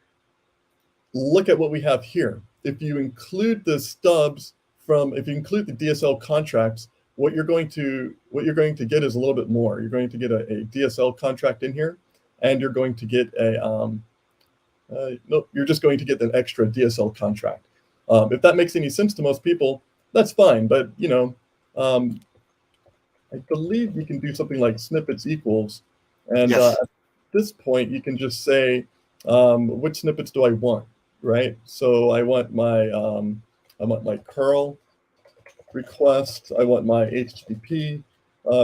Speaker 2: look at what we have here. If you include the stubs if you include the DSL contracts, what you're going to get is a little bit more. You're going to get a DSL contract in here, and you're going to get you're just going to get an extra DSL contract. If that makes any sense to most people, that's fine. But I believe you can do something like snippets equals, and
Speaker 1: Yes.
Speaker 2: at this point you can just say which snippets do I want, right? So I want my curl request, I want my HTTP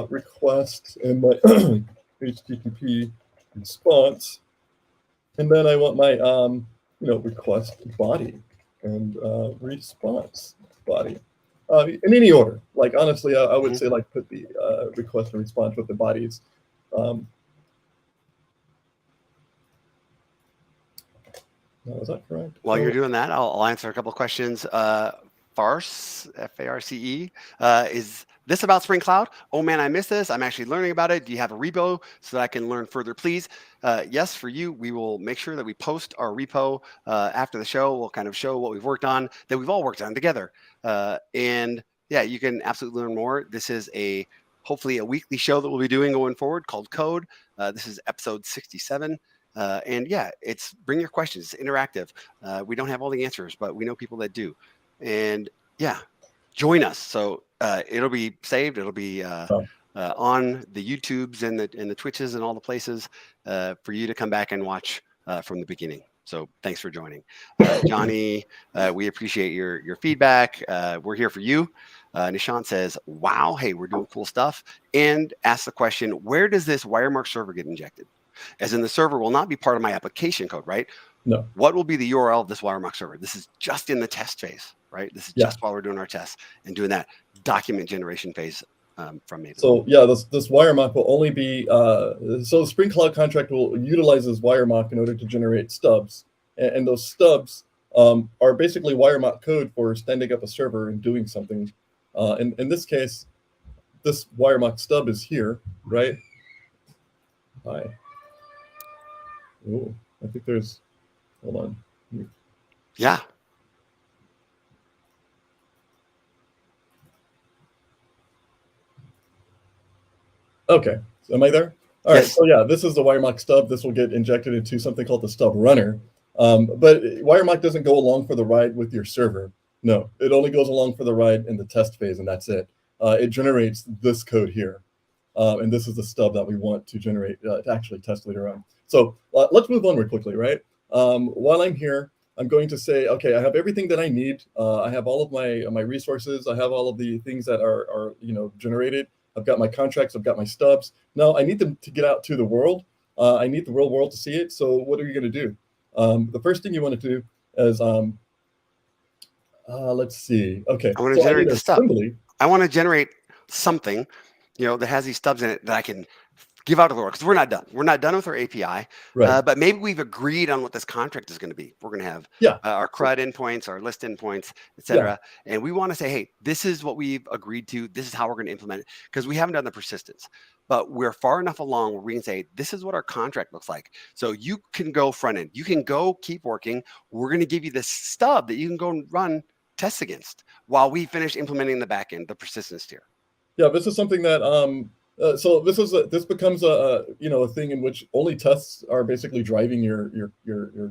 Speaker 2: request, and my HTTP response, and then I want my request body and response body. In any order. Like, honestly, I would say, like, put the request and response with the bodies. Now, is that correct?
Speaker 1: While you're doing that, I'll answer a couple of questions. Farce, F-A-R-C-E, is this about Spring Cloud? Oh man, I missed this. I'm actually learning about it. Do you have a repo so that I can learn further, please? Yes, for you, we will make sure that we post our repo after the show. We'll kind of show what we've worked on, that we've all worked on together. And yeah, you can absolutely learn more. This is hopefully a weekly show that we'll be doing going forward called Code. This is episode 67. And yeah, bring your questions. It's interactive. We don't have all the answers, but we know people that do. And yeah, join us. So it'll be saved. It'll be on the YouTubes and the Twitches and all the places for you to come back and watch from the beginning. So thanks for joining. Johnny, we appreciate your feedback. We're here for you. DaShaun says, wow, hey, we're doing cool stuff. And asks the question, where does this Wiremark server get injected? As in, the server will not be part of my application code, right?
Speaker 2: No.
Speaker 1: What will be the URL of this Wiremark server? This is just in the test phase, right? This is just while we're doing our tests and doing that document generation phase from Maven.
Speaker 2: So yeah, this Wiremark will only be, so the Spring Cloud contract will utilize this Wiremark in order to generate stubs. And those stubs are basically Wiremark code for standing up a server and doing something. In this case, this Wiremark stub is here, right? Hi. Oh, I think there's, hold on.
Speaker 1: Yeah.
Speaker 2: Okay, so am I there? All
Speaker 1: Yes.
Speaker 2: right, so yeah, this is the Wiremark stub. This will get injected into something called the stub runner. But Wiremark doesn't go along for the ride with your server. No, it only goes along for the ride in the test phase, and that's it. It generates this code here. And this is the stub that we want to generate to actually test later on. So let's move on real quickly, right? While I'm here, I'm going to say, okay, I have everything that I need. I have all of my resources. I have all of the things that are generated. I've got my contracts. I've got my stubs. Now I need them to get out to the world. I need the real world to see it. So what are you going to do? The first thing you want to do is, let's see. Okay,
Speaker 1: I want to generate the stub.
Speaker 2: Assembly.
Speaker 1: I want to generate something, that has these stubs in it that I can give out to the world, because we're not done. We're not done with our API,
Speaker 2: Right.
Speaker 1: But maybe we've agreed on what this contract is going to be. We're going to have our CRUD endpoints, our list endpoints, etc. And we want to say, hey, this is what we've agreed to. This is how we're going to implement it, because we haven't done the persistence. But we're far enough along where we can say, this is what our contract looks like. So you can go front end. You can go keep working. We're going to give you this stub that you can go and run tests against while we finish implementing the back end, the persistence tier.
Speaker 2: Yeah, this is something that so this becomes a thing in which only tests are basically driving your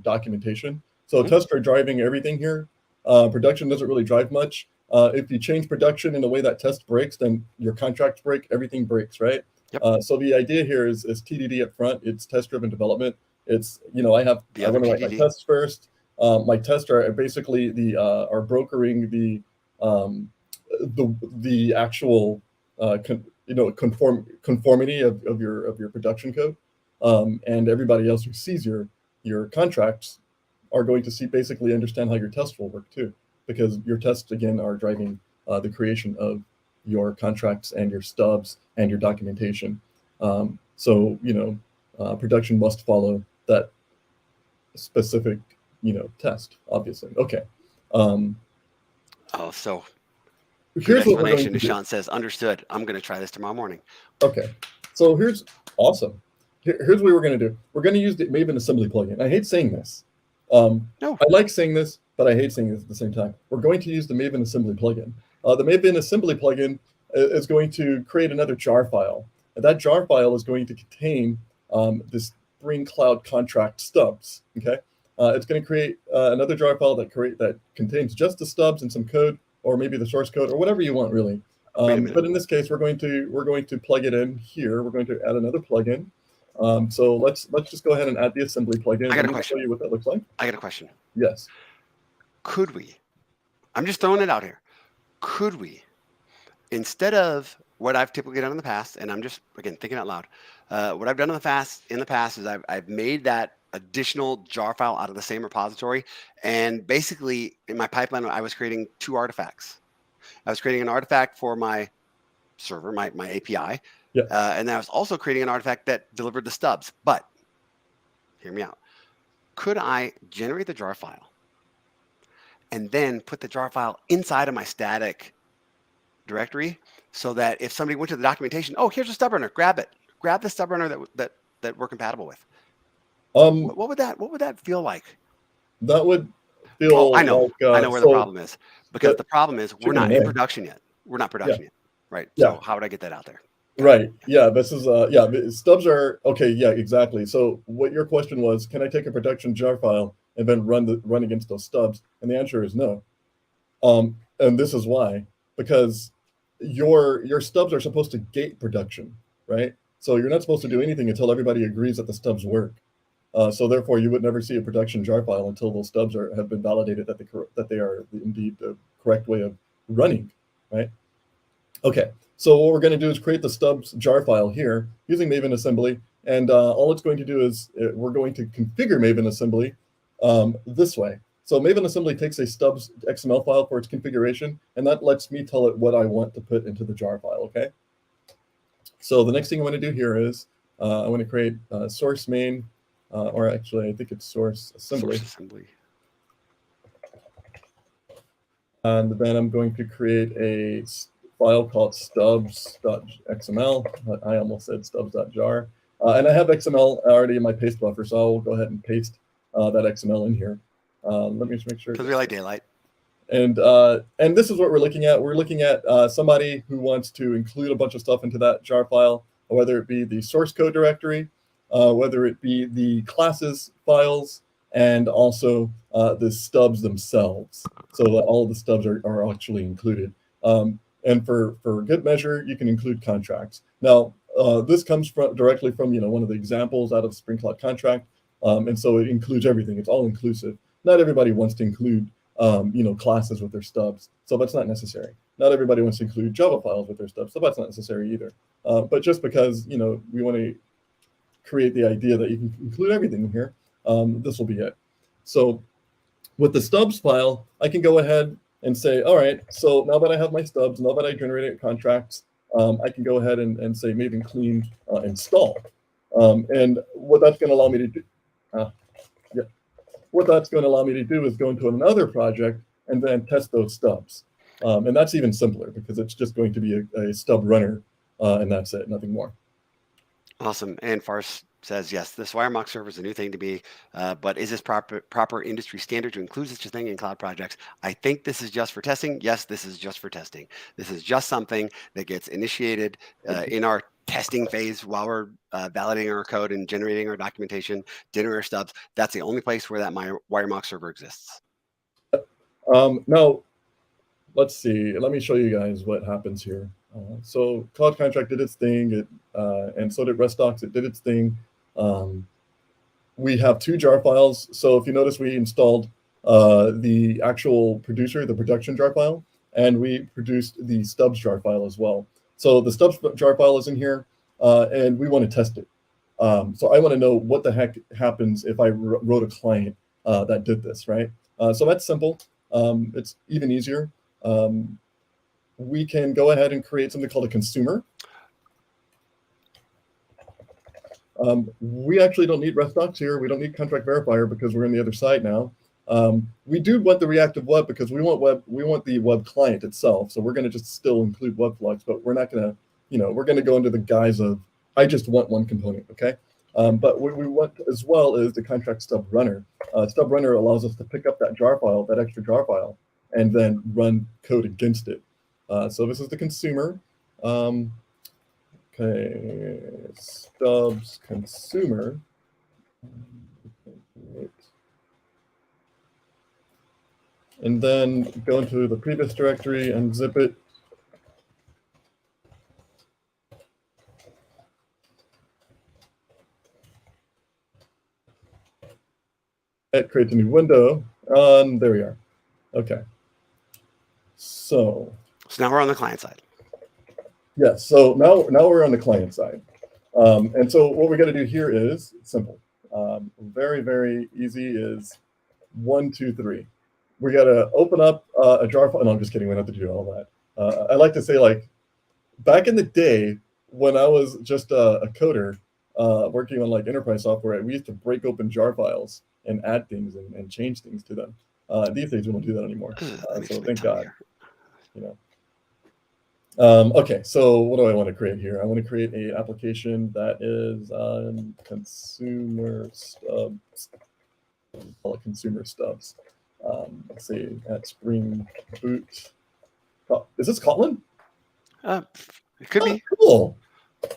Speaker 2: documentation. So tests are driving everything here. Production doesn't really drive much. If you change production in the way that test breaks, then your contracts break, everything breaks, right?
Speaker 1: Yep.
Speaker 2: So the idea here is TDD up front. It's test-driven development. It's I want to write my tests first. My tests are basically are brokering the actual conformity of your production code, and everybody else who sees your contracts are going to basically understand how your tests will work too, because your tests again are driving the creation of your contracts and your stubs and your documentation. So production must follow that specific test, obviously. Okay.
Speaker 1: So
Speaker 2: here's what we're going to do.
Speaker 1: DaShaun says, understood. I'm going to try this tomorrow morning.
Speaker 2: Okay. So here's awesome. Here's what we're going to do. We're going to use the Maven assembly plugin. I hate saying this.
Speaker 1: No.
Speaker 2: I like saying this, but I hate saying this at the same time. We're going to use the Maven assembly plugin. The Maven assembly plugin is going to create another jar file. And that jar file is going to contain this Spring Cloud contract stubs. Okay. It's going to create another jar file that contains just the stubs and some code, or maybe the source code, or whatever you want, really. But in this case, we're going to plug it in here. We're going to add another plugin. So let's just go ahead and add the assembly plugin.
Speaker 1: I got a question.
Speaker 2: Show you what that looks like.
Speaker 1: I got a question.
Speaker 2: Yes.
Speaker 1: Could we? I'm just throwing it out here. Could we, instead of what I've typically done in the past, and I'm just again thinking out loud, what I've done in the past is I've made that additional jar file out of the same repository, and basically in my pipeline I was creating two artifacts. I was creating an artifact for my server, my API, and then I was also creating an artifact that delivered the stubs. But hear me out. Could I generate the jar file and then put the jar file inside of my static directory, so that if somebody went to the documentation, oh, here's a stub runner, grab it, grab the stub runner that we're compatible with. What would that feel like?
Speaker 2: That would feel.
Speaker 1: I know where the problem is, because the problem is we're not in production yet. We're not production yet, right?
Speaker 2: Yeah.
Speaker 1: So how would I get that out there?
Speaker 2: Right. Yeah, this is yeah, stubs are okay, yeah, exactly. So what your question was, can I take a production jar file and then run against those stubs? And the answer is no. And this is why, because your stubs are supposed to gate production, right? So you're not supposed to do anything until everybody agrees that the stubs work. So therefore, you would never see a production jar file until those stubs have been validated that they are indeed the correct way of running, right? Okay, so what we're going to do is create the stubs jar file here using Maven assembly. And all it's going to do is we're going to configure Maven assembly this way. So Maven assembly takes a stubs XML file for its configuration, and that lets me tell it what I want to put into the jar file, okay? So the next thing I want to do here is I want to create source main, or actually I think it's source assembly.
Speaker 1: Source assembly.
Speaker 2: And then I'm going to create a file called stubs.xml. I almost said stubs.jar. And I have XML already in my paste buffer, so I'll go ahead and paste that XML in here. Let me just make sure.
Speaker 1: Because we like daylight.
Speaker 2: And this is what we're looking at. We're looking at somebody who wants to include a bunch of stuff into that jar file, whether it be the source code directory, whether it be the classes files, and also the stubs themselves, so that all the stubs are actually included. And for good measure, you can include contracts. Now, this comes directly from one of the examples out of Spring Cloud Contract, and so it includes everything. It's all inclusive. Not everybody wants to include classes with their stubs, so that's not necessary. Not everybody wants to include Java files with their stubs, so that's not necessary either. But just because we want to create the idea that you can include everything in here, this will be it. So with the stubs file, I can go ahead and say, all right, so now that I have my stubs, now that I generated contracts, I can go ahead and say Maven clean install. And what that's going to allow me to do, what that's going to allow me to do is go into another project and then test those stubs. And that's even simpler because it's just going to be a stub runner, and that's it, nothing more.
Speaker 1: Awesome. And Fars says, yes, this WireMock server is a new thing to me, but is this proper industry standard to include such a thing in cloud projects? I think this is just for testing. Yes, this is just for testing. This is just something that gets initiated in our testing phase while we're validating our code and generating our documentation, generating our stubs. That's the only place where that WireMock server exists.
Speaker 2: Now, let's see. Let me show you guys what happens here. So Cloud Contract did its thing, and so did RestDocs. It did its thing. We have two jar files. So if you notice, we installed the actual producer, the production jar file, and we produced the stubs jar file as well. So the stubs jar file is in here, and we want to test it. So I want to know what the heck happens if I wrote a client that did this, right? So that's simple. It's even easier. We can go ahead and create something called a consumer. We actually don't need RestDocs here. We don't need contract verifier because we're on the other side now. We do want the reactive web because we want the web client itself. So we're going to just still include webflux, but we're not going to, we're going to go into the guise of, I just want one component, okay? But what we want as well is the contract stub runner. Stub runner allows us to pick up that jar file, that extra jar file, and then run code against it. So this is the consumer. Okay, stubs consumer. And then go into the previous directory and zip it. It creates a new window. There we are. Okay. So
Speaker 1: now we're on the client side.
Speaker 2: Yes. So now we're on the client side. And so what we're going to do here is simple. Very, very easy is 1, 2, 3. We got to open up a jar file. No, I'm just kidding. We don't have to do all that. I like to say, like, back in the day when I was just a coder working on like enterprise software, we used to break open jar files and add things and change things to them. These days we don't do that anymore. So thank God. Okay, so what do I want to create here? I want to create an application that is consumer stubs. Call it consumer stubs. Let's see, at Spring Boot. Oh, is this Kotlin?
Speaker 1: It could be.
Speaker 2: Cool.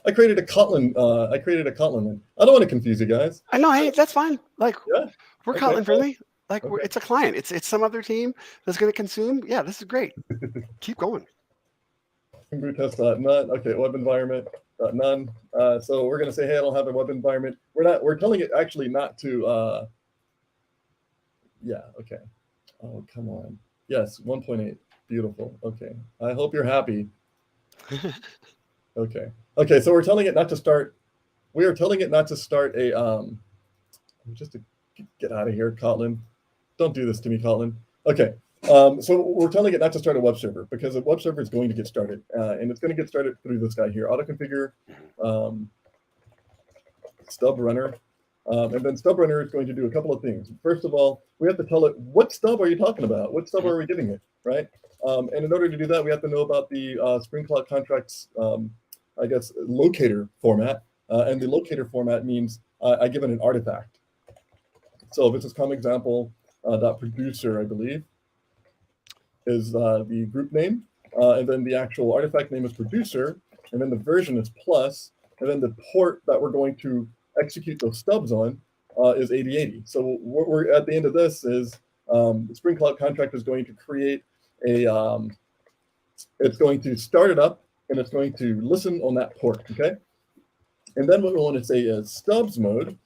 Speaker 2: I created a Kotlin. One. I don't want to confuse you guys.
Speaker 1: I know, hey, that's fine. Like,
Speaker 2: Yeah.
Speaker 1: we're
Speaker 2: Okay.
Speaker 1: Kotlin friendly. Like,
Speaker 2: Okay.
Speaker 1: it's a client. It's some other team that's going to consume. Yeah, this is great. Keep going.
Speaker 2: Boot test.none. Okay, web environment none. So we're going to say, hey, I don't have a web environment. We're telling it actually not to. Yeah. Okay. Oh, come on. Yes, 1.8. Beautiful. Okay. I hope you're happy. Okay. Okay. So we're telling it not to start. We are telling it not to start a just to get out of here, Kotlin. Don't do this to me, Kotlin. Okay. So we're telling it not to start a web server because a web server is going to get started, and it's going to get started through this guy here, autoconfigure stub runner. And then stub runner is going to do a couple of things. First of all, we have to tell it, what stub are you talking about? What stub are we giving it, right? And in order to do that, we have to know about the Spring Cloud Contracts, I guess, locator format. And the locator format means I give it an artifact. So this is common example .producer, I believe, is the group name. And then the actual artifact name is producer. And then the version is plus. And then the port that we're going to execute those stubs on is 8080. So what we're at the end of this is the Spring Cloud Contract is going to create a, it's going to start it up and it's going to listen on that port, okay? And then what we want to say is stubs mode.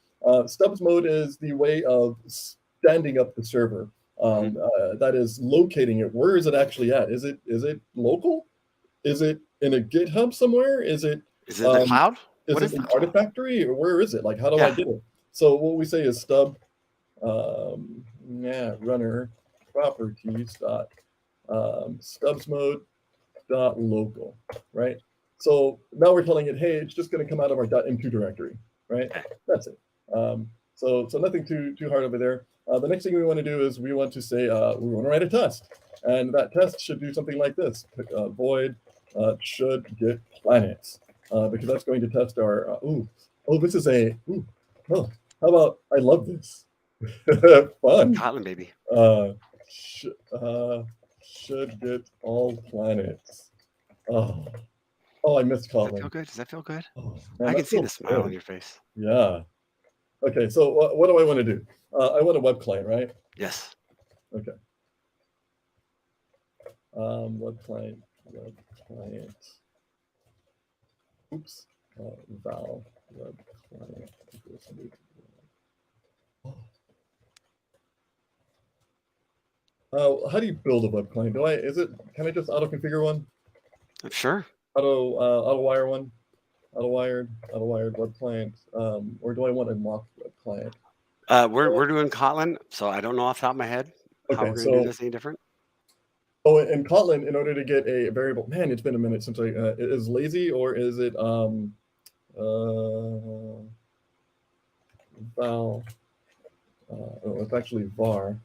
Speaker 2: Stubs mode is the way of standing up the server. That is locating it. Where is it actually at? Is it local? Is it in a GitHub somewhere? Is it
Speaker 1: the cloud?
Speaker 2: Is it an Artifactory, or where is it? Like, how do I get it? So what we say is stub runner properties dot stubs mode dot local, right? So now we're telling it, hey, it's just going to come out of our .m2 directory, right? That's it. So nothing too hard over there. The next thing we want to do is we want to say we want to write a test, and that test should do something like this: void should get planets, because that's going to test our. This is a. How about I love this. Fun.
Speaker 1: Kotlin, baby.
Speaker 2: Should get all planets. Oh, I missed Kotlin.
Speaker 1: Does that feel good? Does that feel good?
Speaker 2: Oh, man,
Speaker 1: I can see the smile on your face.
Speaker 2: Yeah. Okay, so what do I want to do? I want a web client, right?
Speaker 1: Yes.
Speaker 2: Okay. Web client. Oops. Val web client. How do you build a web client? Can I just auto configure one?
Speaker 1: Sure.
Speaker 2: Auto wire one? Auto-wired web client, or do I want a mock web client?
Speaker 1: We're doing Kotlin, so I don't know off the top of my head how we're going to do this any different.
Speaker 2: Oh, in Kotlin, in order to get a variable, man, it's been a minute since is lazy, or is it val? It's actually var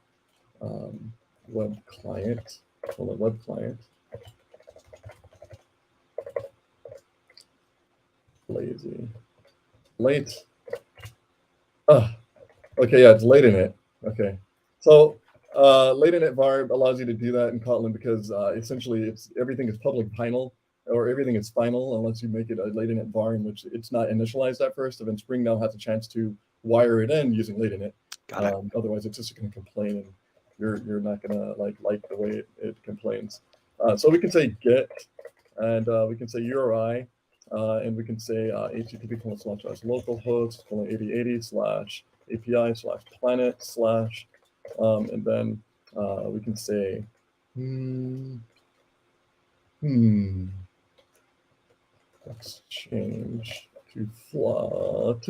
Speaker 2: web client. Hold on, web client. Lazy. Late. Okay, yeah, it's late in it. Okay. So late in it var allows you to do that in Kotlin because essentially everything is public final, or everything is final unless you make it a late init var in which it's not initialized at first, and then Spring now has a chance to wire it in using late init. Otherwise it's just going to complain, and you're not going to like the way it complains. So we can say get, and we can say URI, and we can say http://localhost 8080/API/planet/ and then we can say let's change to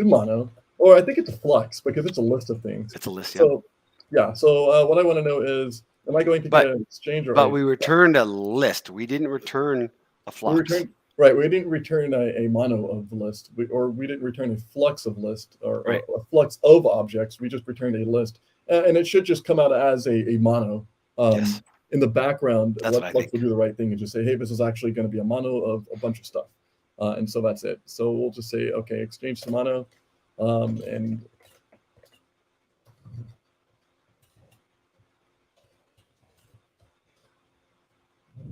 Speaker 2: mono, or I think it's a flux because it's a list of things.
Speaker 1: It's a list.
Speaker 2: So yeah. So what I want to know is, am I going to get an exchange, or
Speaker 1: but we returned a list. We didn't return a flux.
Speaker 2: We didn't return a mono of the list, we didn't return a flux of list, or a flux of objects. We just returned a list, and it should just come out as a mono.
Speaker 1: Yes.
Speaker 2: In the background,
Speaker 1: Flux
Speaker 2: will do the right thing and just say, hey, this is actually going to be a mono of a bunch of stuff. And so that's it. So we'll just say, okay, exchange to mono, and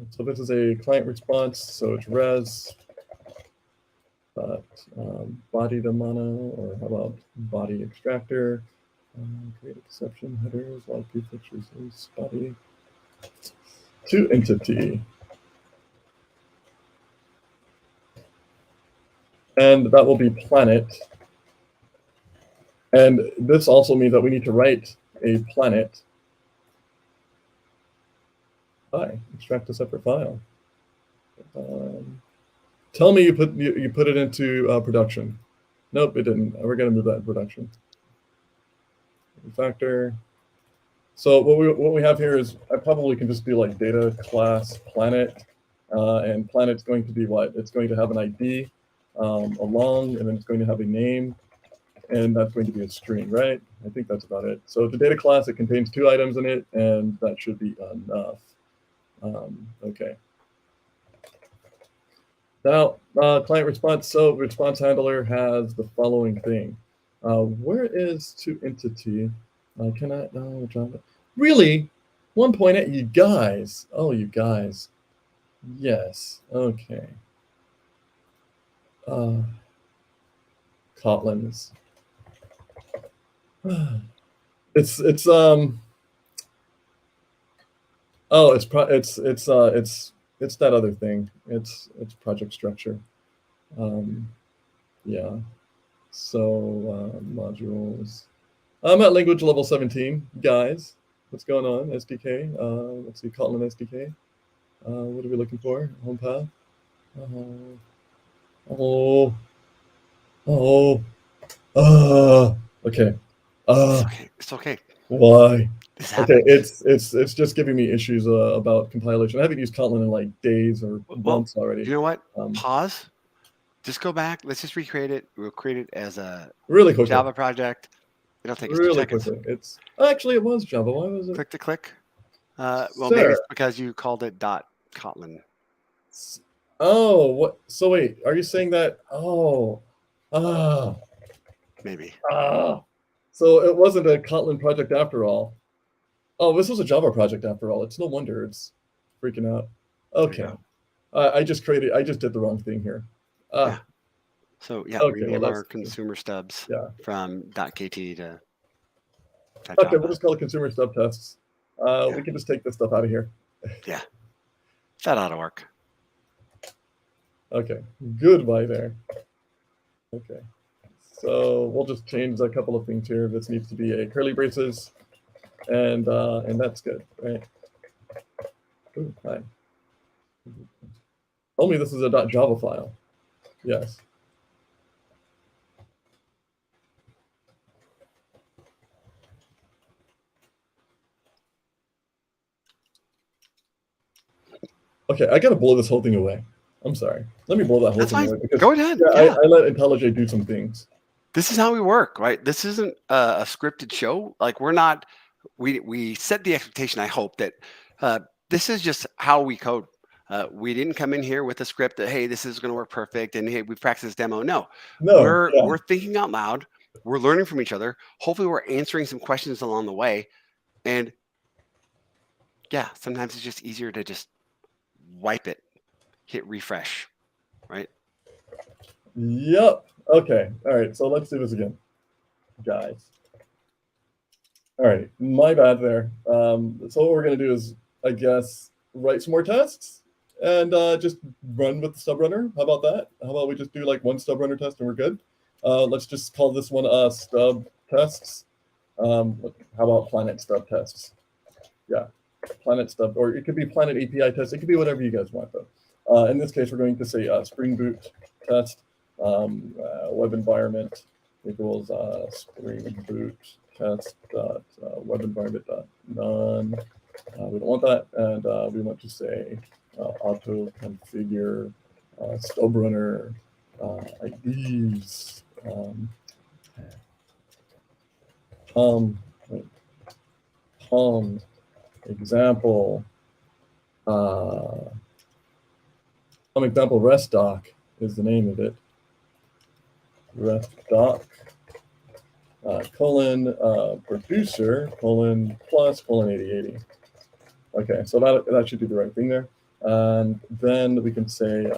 Speaker 2: so this is a client response. So it's res body to mono, or how about body extractor? Create exception headers, while prefixes is body to entity. And that will be planet. And this also means that we need to write a planet. Extract a separate file. Tell me you put it into production. Nope, it didn't. We're going to move that in production. Factor. So what we have here is, I probably can just do like data class planet, and planet's going to be what? It's going to have an ID, a long, and then it's going to have a name, and that's going to be a string, right? I think that's about it. So the data class, it contains 2 items in it, and that should be enough. Okay. Now, client response. So response handler has the following thing. Where is to entity? Can I? No, Java. Really? 1.8. You guys. Oh, you guys. Yes. Okay. Kotlin's. It's oh, it's that other thing. It's project structure. Yeah. So modules. I'm at language level 17, guys. What's going on? SDK. Let's see, Kotlin SDK. What are we looking for? Home path. Okay.
Speaker 1: It's okay.
Speaker 2: Why?
Speaker 1: This
Speaker 2: Okay,
Speaker 1: happens.
Speaker 2: it's just giving me issues about compilation. I haven't used Kotlin in like days or months already.
Speaker 1: You know what? Pause. Just go back. Let's just recreate it. We'll create it as a
Speaker 2: really quickly
Speaker 1: Java project. It'll take us 2
Speaker 2: really
Speaker 1: seconds.
Speaker 2: quickly. It's actually it was Java. Why was it?
Speaker 1: Click to click. Well, maybe it's because you called it .Kotlin.
Speaker 2: Oh, what? So wait, are you saying that?
Speaker 1: Maybe.
Speaker 2: So it wasn't a Kotlin project after all. Oh, this was a Java project after all. It's no wonder it's freaking out. Okay. I just did the wrong thing here.
Speaker 1: Yeah. So yeah,
Speaker 2: okay,
Speaker 1: rename our consumer stubs from .kt to
Speaker 2: Okay, we'll just call it consumer stub tests. We can just take this stuff out of here.
Speaker 1: Yeah. That ought to work.
Speaker 2: Okay. Goodbye there. Okay. So we'll just change a couple of things here. This needs to be a curly braces, and that's good, right? Ooh, hi. Tell me this is a .java file. Yes. Okay, I gotta blow this whole thing away. I'm sorry. Let me blow that whole thing away. Because,
Speaker 1: go ahead.
Speaker 2: I let IntelliJ do some things.
Speaker 1: This is how we work, right? This isn't a scripted show. Like we're not. We set the expectation. I hope that this is just how we code. We didn't come in here with a script that, hey, this is going to work perfect, and hey, we practiced this demo. No, we're thinking out loud. We're learning from each other. Hopefully, we're answering some questions along the way. And yeah, sometimes it's just easier to just wipe it, hit refresh, right?
Speaker 2: Yep. Okay. All right. So let's do this again, guys. All right. My bad there. So what we're going to do is, I guess, write some more tests and just run with the stub runner. How about that? How about we just do like one stub runner test and we're good? Let's just call this one stub tests. How about planet stub tests? Yeah, planet stub, or it could be planet API test. It could be whatever you guys want though. In this case, we're going to say Spring Boot test, web environment equals Spring Boot test web environment none. We don't want that, and we want to say auto configure stub runner IDs. Example. Example rest doc is the name of it. Rest doc colon producer colon plus colon 8080. Okay, so that should do the right thing there. And then we can say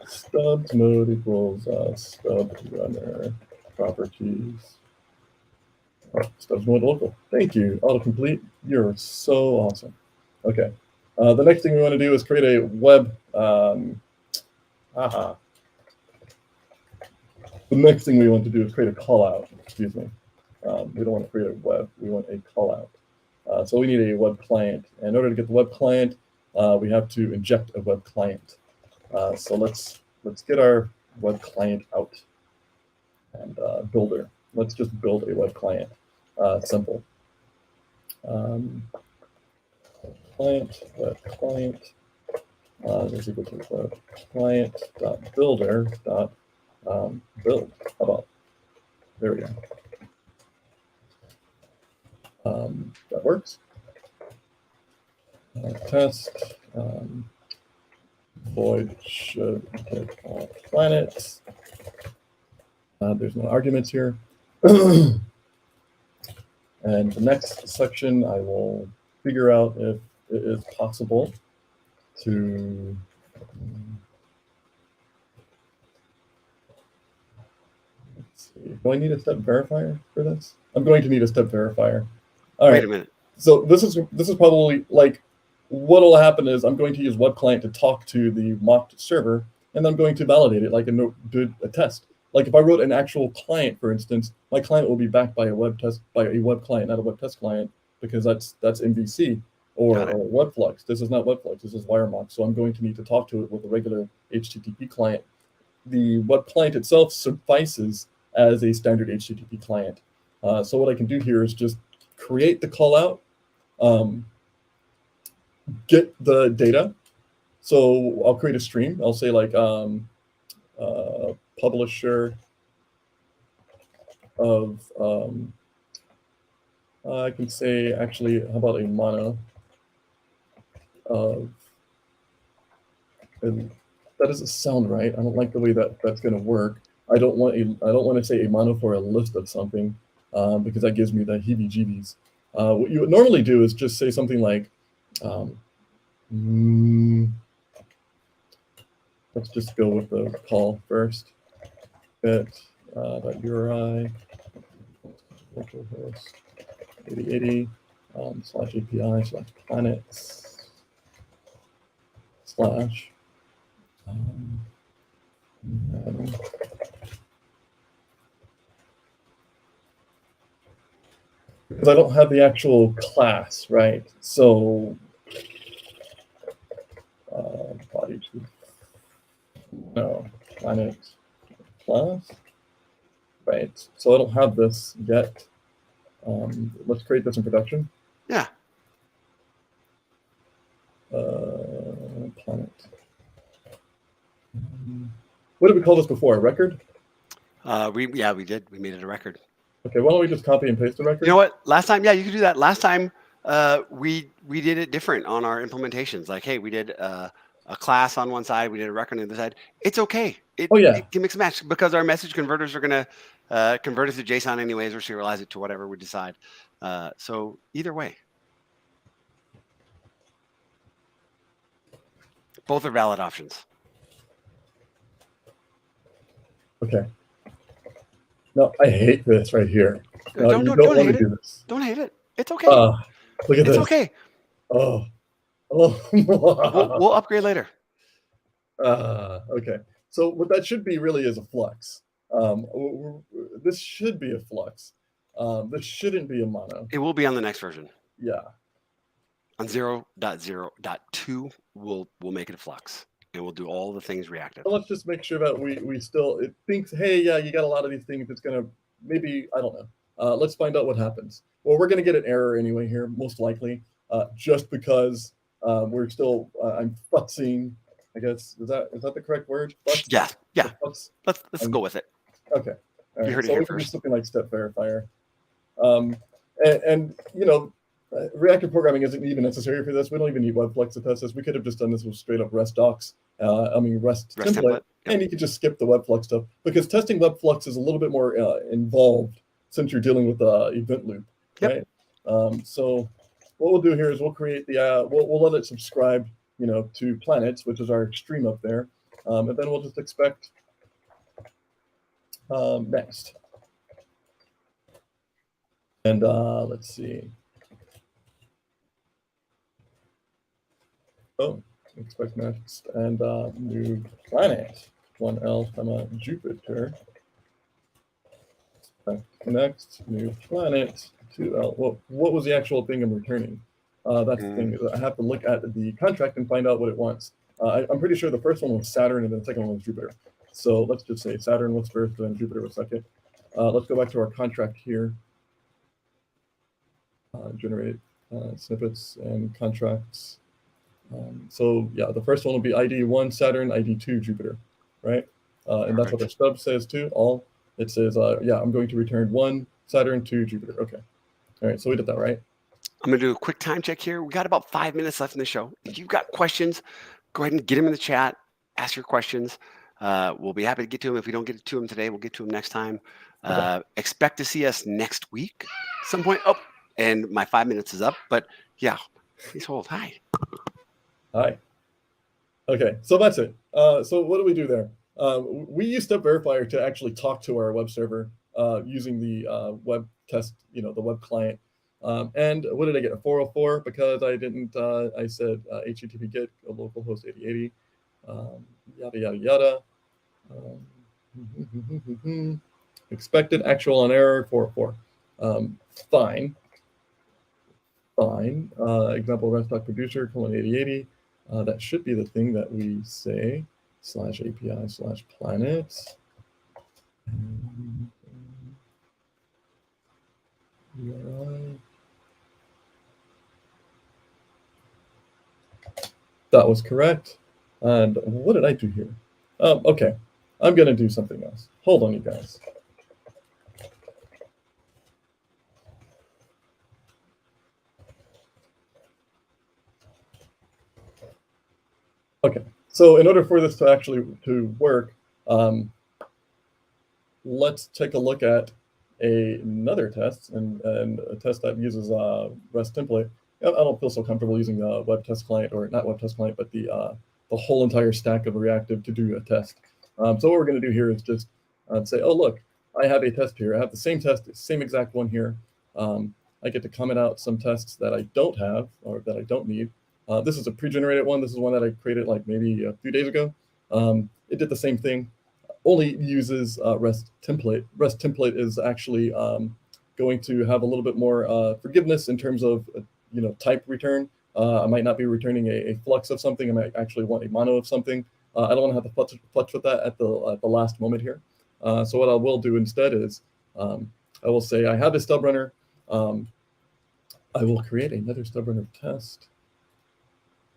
Speaker 2: Stubs mode equals stub runner properties. Oh, stubs mode local. Thank you. Autocomplete. You're so awesome. Okay. The next thing we want to do is create a web. The next thing we want to do is create a call out. Excuse me. We don't want to create a web. We want a call out. So we need a web client. And in order to get the web client, we have to inject a web client. So let's get our web client out and builder. Let's just build a web client. Simple. Client web client is equal to web client dot builder dot build. How about there we go. That works. Test void should get all planets. There's no arguments here. And the next section, I will figure out if it is possible to let's see. Do I need a step verifier for this? I'm going to need a step verifier. All right.
Speaker 1: Wait a minute.
Speaker 2: So this is probably like what will happen is I'm going to use web client to talk to the mocked server, and I'm going to validate it like do a test. Like if I wrote an actual client, for instance, my client will be backed by a web client, not a web test client, because that's MVC or Webflux. This is not Webflux. This is WireMock. So I'm going to need to talk to it with a regular HTTP client. The web client itself suffices as a standard HTTP client. So what I can do here is just create the call out, get the data. So I'll create a stream. I'll say like publisher of, I can say actually, how about a mono of, and that doesn't sound right. I don't like the way that's going to work. I don't want to say a mono for a list of something because that gives me the heebie-jeebies. What you would normally do is just say something like, let's just go with the call first. Bit.uri localhost 8080 slash API slash planets slash because I don't have the actual class, right? So body to no planet class, right? So I don't have this yet. Let's create this in production.
Speaker 1: Yeah.
Speaker 2: Planet. What did we call this before? A record?
Speaker 1: We did. We made it a record.
Speaker 2: Okay, why don't we just copy and paste the record?
Speaker 1: You know what? Last time, yeah, you could do that. Last time, we did it different on our implementations. Like, hey, we did a class on one side, we did a record on the other side. It's okay. It can mix and match because our message converters are going to convert it to JSON anyways or serialize it to whatever we decide. So either way, both are valid options.
Speaker 2: Okay. No, I hate this right here. No,
Speaker 1: don't
Speaker 2: want
Speaker 1: hate
Speaker 2: to do this.
Speaker 1: Don't hate it. It's okay.
Speaker 2: Look at this.
Speaker 1: It's okay.
Speaker 2: Oh.
Speaker 1: We'll upgrade later.
Speaker 2: Okay. So what that should be really is a flux. This should be a flux. This shouldn't be a mono.
Speaker 1: It will be on the next version.
Speaker 2: Yeah.
Speaker 1: On 0.0.2, we'll make it a flux. And we'll do all the things reactive.
Speaker 2: So let's just make sure that we still, it thinks, hey, yeah, you got a lot of these things. It's going to maybe, I don't know. Let's find out what happens. Well, we're going to get an error anyway here, most likely, just because we're still, I'm futzing, I guess. Is that the correct word? Futz?
Speaker 1: Yeah. Let's go with it.
Speaker 2: Okay. All right.
Speaker 1: You heard it
Speaker 2: so
Speaker 1: here
Speaker 2: we can do
Speaker 1: first.
Speaker 2: something like step verifier. And you know, reactive programming isn't even necessary for this. We don't even need Webflux to test this. We could have just done this with straight up REST docs. REST template. Yep. And you could just skip the Webflux stuff because testing Webflux is a little bit more involved since you're dealing with the event loop, right? So what we'll do here is we'll create the we'll let it subscribe to planets, which is our extreme up there. And then we'll just expect next. And let's see. Oh, expect next and new planet. 1L comma Jupiter. Next new planet 2L. Well, what was the actual thing I'm returning? That's the thing. I have to look at the contract and find out what it wants. I'm pretty sure the first one was Saturn and then the second one was Jupiter. So let's just say Saturn was first and Jupiter was second. Let's go back to our contract here. Generate snippets and contracts. So yeah, the first one will be ID1 Saturn, ID2 Jupiter, right? And that's what our stub says too. All it says, yeah, I'm going to return 1 Saturn, 2 Jupiter. Okay. All right, so we did that, right?
Speaker 1: I'm going to do a quick time check here. We got about 5 minutes left in the show. If you've got questions, go ahead and get them in the chat. Ask your questions. We'll be happy to get to them. If we don't get to them today, we'll get to them next time. Expect to see us next week at some point. Oh, and my 5 minutes is up. But yeah, please hold. Hi.
Speaker 2: Hi. Okay, so that's it. So what do we do there? We use Step Verifier to actually talk to our web server using the web test, the web client. And what did I get? A 404 because I didn't, I said HTTP get localhost 8080, yada, yada, yada. Expected actual on error 404. Fine. Example REST producer 8080. That should be the thing that we say /API/planet. URI. That was correct. And what did I do here? Okay, I'm going to do something else. Hold on, you guys. Okay, so in order for this to actually work, let's take a look at another test and a test that uses REST template. I don't feel so comfortable using the web test client, or not web test client, but the whole entire stack of Reactive to do a test. So what we're going to do here is just say, oh, look, I have a test here. I have the same test, the same exact one here. I get to comment out some tests that I don't have or that I don't need. This is a pre-generated one. This is one that I created like maybe a few days ago. It did the same thing, only uses REST template. REST template is actually going to have a little bit more forgiveness in terms of type return. I might not be returning a flux of something. I might actually want a mono of something. I don't want to have to fletch with that at the last moment here. So what I will do instead is I will say I have a stub runner. I will create another stub runner test.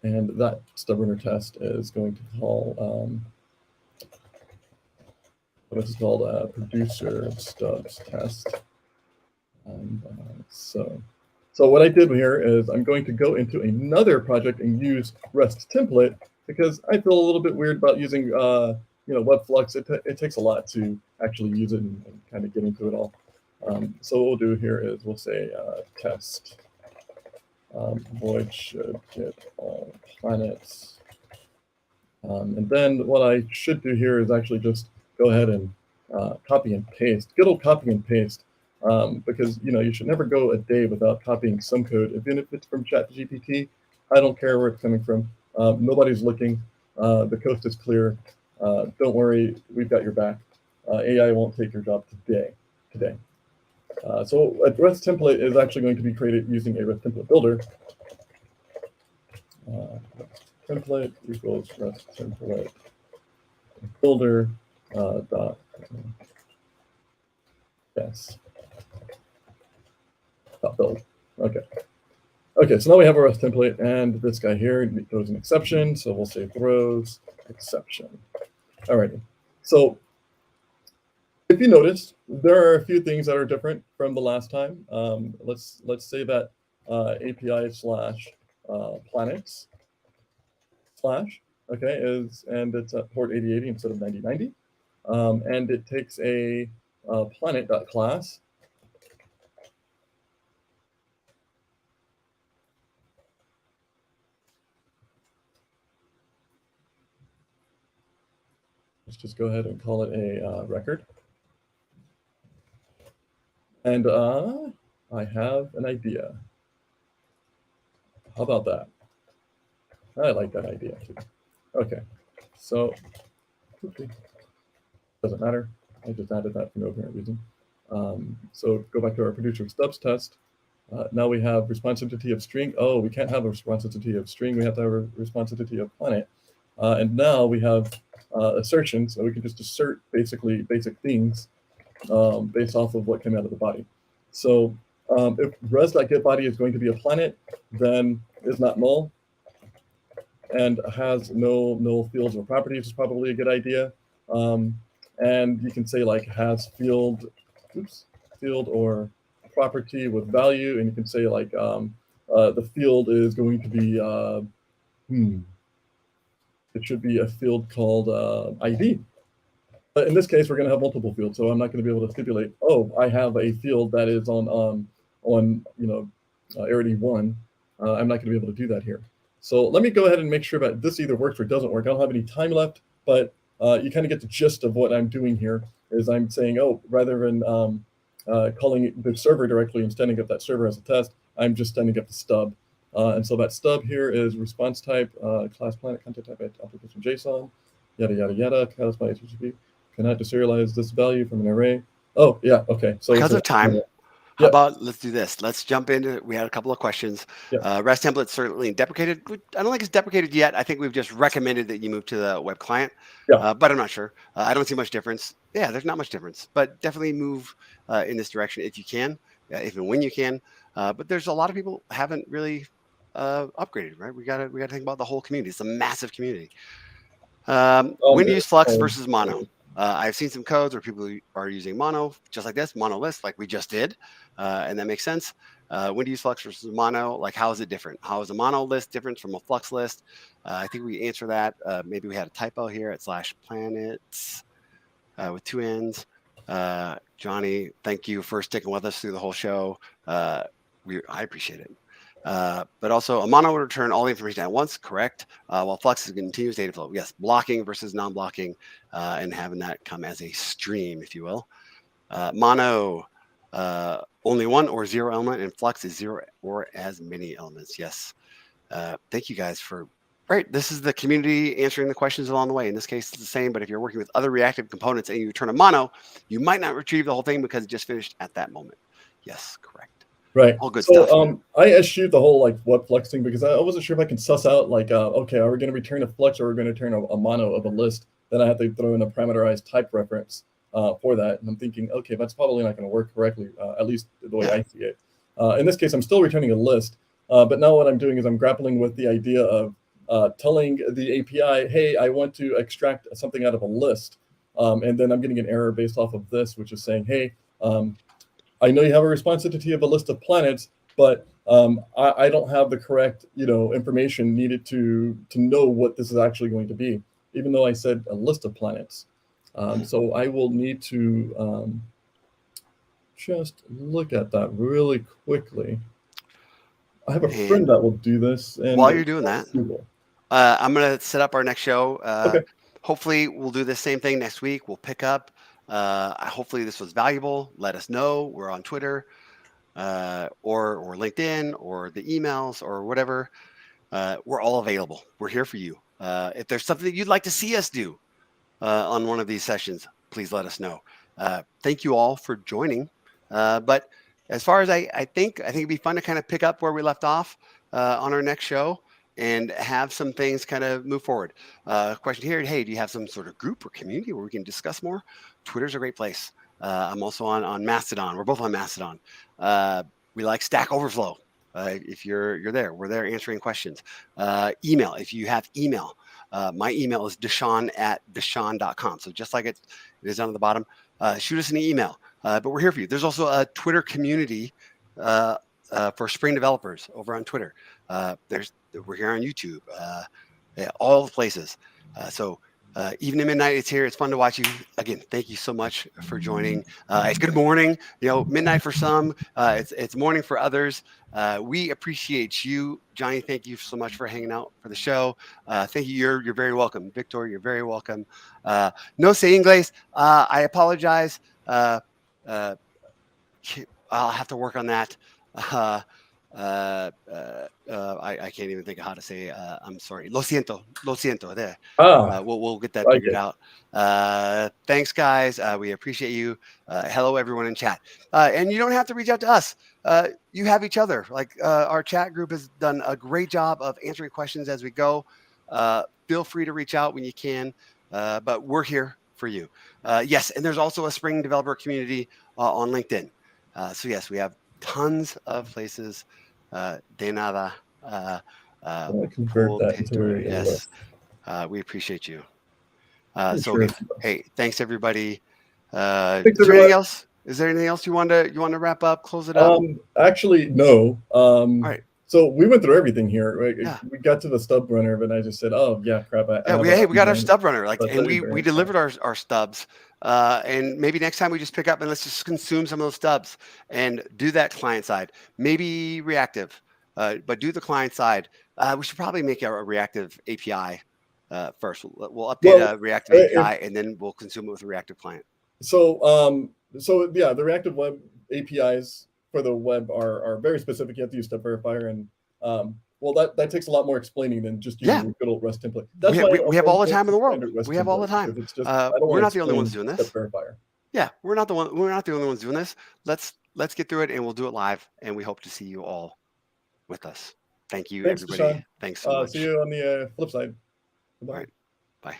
Speaker 2: And that stub runner test is going to call, this is called producer stubs test. And so what I did here is I'm going to go into another project and use REST template because I feel a little bit weird about using Webflux. It takes a lot to actually use it and kind of get into it all. So what we'll do here is we'll say test void should get all planets. And then what I should do here is actually just go ahead and copy and paste, good old copy and paste. Because you should never go a day without copying some code, even if it's from ChatGPT. I don't care where it's coming from. Nobody's looking. The coast is clear. Don't worry, we've got your back. AI won't take your job today. So a REST template is actually going to be created using a REST template builder. REST template equals REST template builder dot yes. Build. Okay, so now we have a REST template, and this guy here throws an exception, so we'll say throws exception. Alrighty, so if you notice, there are a few things that are different from the last time. Let's say that API / planets / is, and it's at port 8080 instead of 9090, and it takes a planet.class. let's just go ahead and call it a record. And I have an idea. How about that? I like that idea too. Okay, so doesn't matter. I just added that for no apparent reason. So go back to our producer stubs test. Now we have response entity of string. Oh, we can't have a response entity of string. We have to have a response entity of planet. And now we have assertion, so we can just assert basically basic things based off of what came out of the body. So if res.getBody is going to be a planet, then is not null and has no null fields or properties is probably a good idea. And you can say like has field or property with value, and you can say like the field is going to be it should be a field called ID. But in this case, we're going to have multiple fields, so I'm not going to be able to stipulate, oh, I have a field that is on arity 1. I'm not going to be able to do that here. So let me go ahead and make sure that this either works or doesn't work. I don't have any time left, but you kind of get the gist of what I'm doing here. Is I'm saying, oh, rather than calling the server directly and standing up that server as a test, I'm just standing up the stub. And so that stub here is response type, class planet, content type, application JSON, yada, yada, yada, class by HTTP. Cannot deserialize this value from an array. Oh, yeah, okay. So
Speaker 1: because of time, how about let's do this? Let's jump into, we had a couple of questions. REST templates certainly deprecated. I don't think it's deprecated yet. I think we've just recommended that you move to the web client, but I'm not sure. I don't see much difference. Yeah, there's not much difference, but definitely move in this direction if you can, if and when you can. But there's a lot of people haven't really upgraded, right? We gotta think about the whole community. It's a massive community. When to use Flux versus Mono? I've seen some codes where people are using Mono, just like this, Mono list, like we just did, and that makes sense. When to use Flux versus Mono? Like, how is it different? How is a Mono list different from a Flux list? I think we answer that. Maybe we had a typo here at /planets with 2 N's. Johnny, thank you for sticking with us through the whole show. I appreciate it. But also a mono would return all the information at once, correct? While Flux is continuous data flow. Yes, blocking versus non-blocking, and having that come as a stream, if you will. Mono, only 1 or 0 element, and Flux is 0 or as many elements. Yes. Thank you guys for, right. This is the community answering the questions along the way. In this case, it's the same, but if you're working with other reactive components and you return a mono, you might not retrieve the whole thing because it just finished at that moment. Yes, correct.
Speaker 2: Right.
Speaker 1: All good stuff.
Speaker 2: I eschewed the whole like what Flux thing because I wasn't sure if I can suss out like, okay, are we going to return a Flux or are we going to return a mono of a list? Then I have to throw in a parameterized type reference for that. And I'm thinking, okay, that's probably not going to work correctly, at least the way I see it. In this case, I'm still returning a list. But now what I'm doing is I'm grappling with the idea of telling the API, hey, I want to extract something out of a list. And then I'm getting an error based off of this, which is saying, hey, I know you have a response entity of a list of planets, but I don't have the correct, information needed to know what this is actually going to be, even though I said a list of planets. So I will need to just look at that really quickly. I have a friend that will do this. And
Speaker 1: while you're doing that, I'm going to set up our next show.
Speaker 2: Okay.
Speaker 1: Hopefully we'll do the same thing next week. We'll pick up. Hopefully this was valuable. Let us know. We're on Twitter or LinkedIn or the emails or whatever. We're all available. We're here for you. If there's something that you'd like to see us do on one of these sessions, please let us know. Thank you all for joining. But as far as I think it'd be fun to kind of pick up where we left off on our next show and have some things kind of move forward. Question here, hey, do you have some sort of group or community where we can discuss more? Twitter's a great place. I'm also on Mastodon. We're both on Mastodon. We like Stack Overflow. If you're there, we're there answering questions. Email, if you have email. My email is DaShaun@DaShaun.com. So just like it is down at the bottom, shoot us an email. But we're here for you. There's also a Twitter community for Spring developers over on Twitter. We're here on YouTube, all the places. So Evening midnight, it's here. It's fun to watch you again. Thank you so much for joining. It's good morning. Midnight for some. It's morning for others. We appreciate you, Johnny. Thank you so much for hanging out for the show. Thank you. You're very welcome, Victor. You're very welcome. No sé inglés. I apologize. I'll have to work on that. I can't even think of how to say I'm sorry. Lo siento. There. We'll get that figured out. Thanks, guys. We appreciate you. Hello, everyone in chat. And you don't have to reach out to us. You have each other. Like our chat group has done a great job of answering questions as we go. Feel free to reach out when you can. But we're here for you. Yes, and there's also a Spring developer community on LinkedIn. So yes, we have tons of places. De nada.
Speaker 2: Convert that into a
Speaker 1: yes. We appreciate you. Okay. Hey, thanks everybody. Is there anything else? Is there anything else you want to wrap up? Close it up?
Speaker 2: Actually, no.
Speaker 1: All right.
Speaker 2: So we went through everything here. Right?
Speaker 1: Yeah.
Speaker 2: We got to the stub runner, but I just said, "Oh yeah, crap."
Speaker 1: We got our stub runner, and we delivered our stubs. And maybe next time we just pick up and let's just consume some of those stubs and do that client side. Maybe reactive, but do the client side. We should probably make a reactive API first. We'll update a reactive API and then we'll consume it with a reactive client.
Speaker 2: So yeah, the reactive web APIs for the web are very specific. You have to use step verifier, and well, that takes a lot more explaining than just using a good old REST template. That's
Speaker 1: we have all the time in the world. We have all the time.
Speaker 2: It's just,
Speaker 1: we're not the only ones doing this.
Speaker 2: Step verifier.
Speaker 1: Yeah, we're not the only ones doing this. Let's get through it, and we'll do it live. And we hope to see you all with us. Thank you, everybody.
Speaker 2: DaShaun.
Speaker 1: Thanks so much.
Speaker 2: See you on the flip side.
Speaker 1: All right. Bye.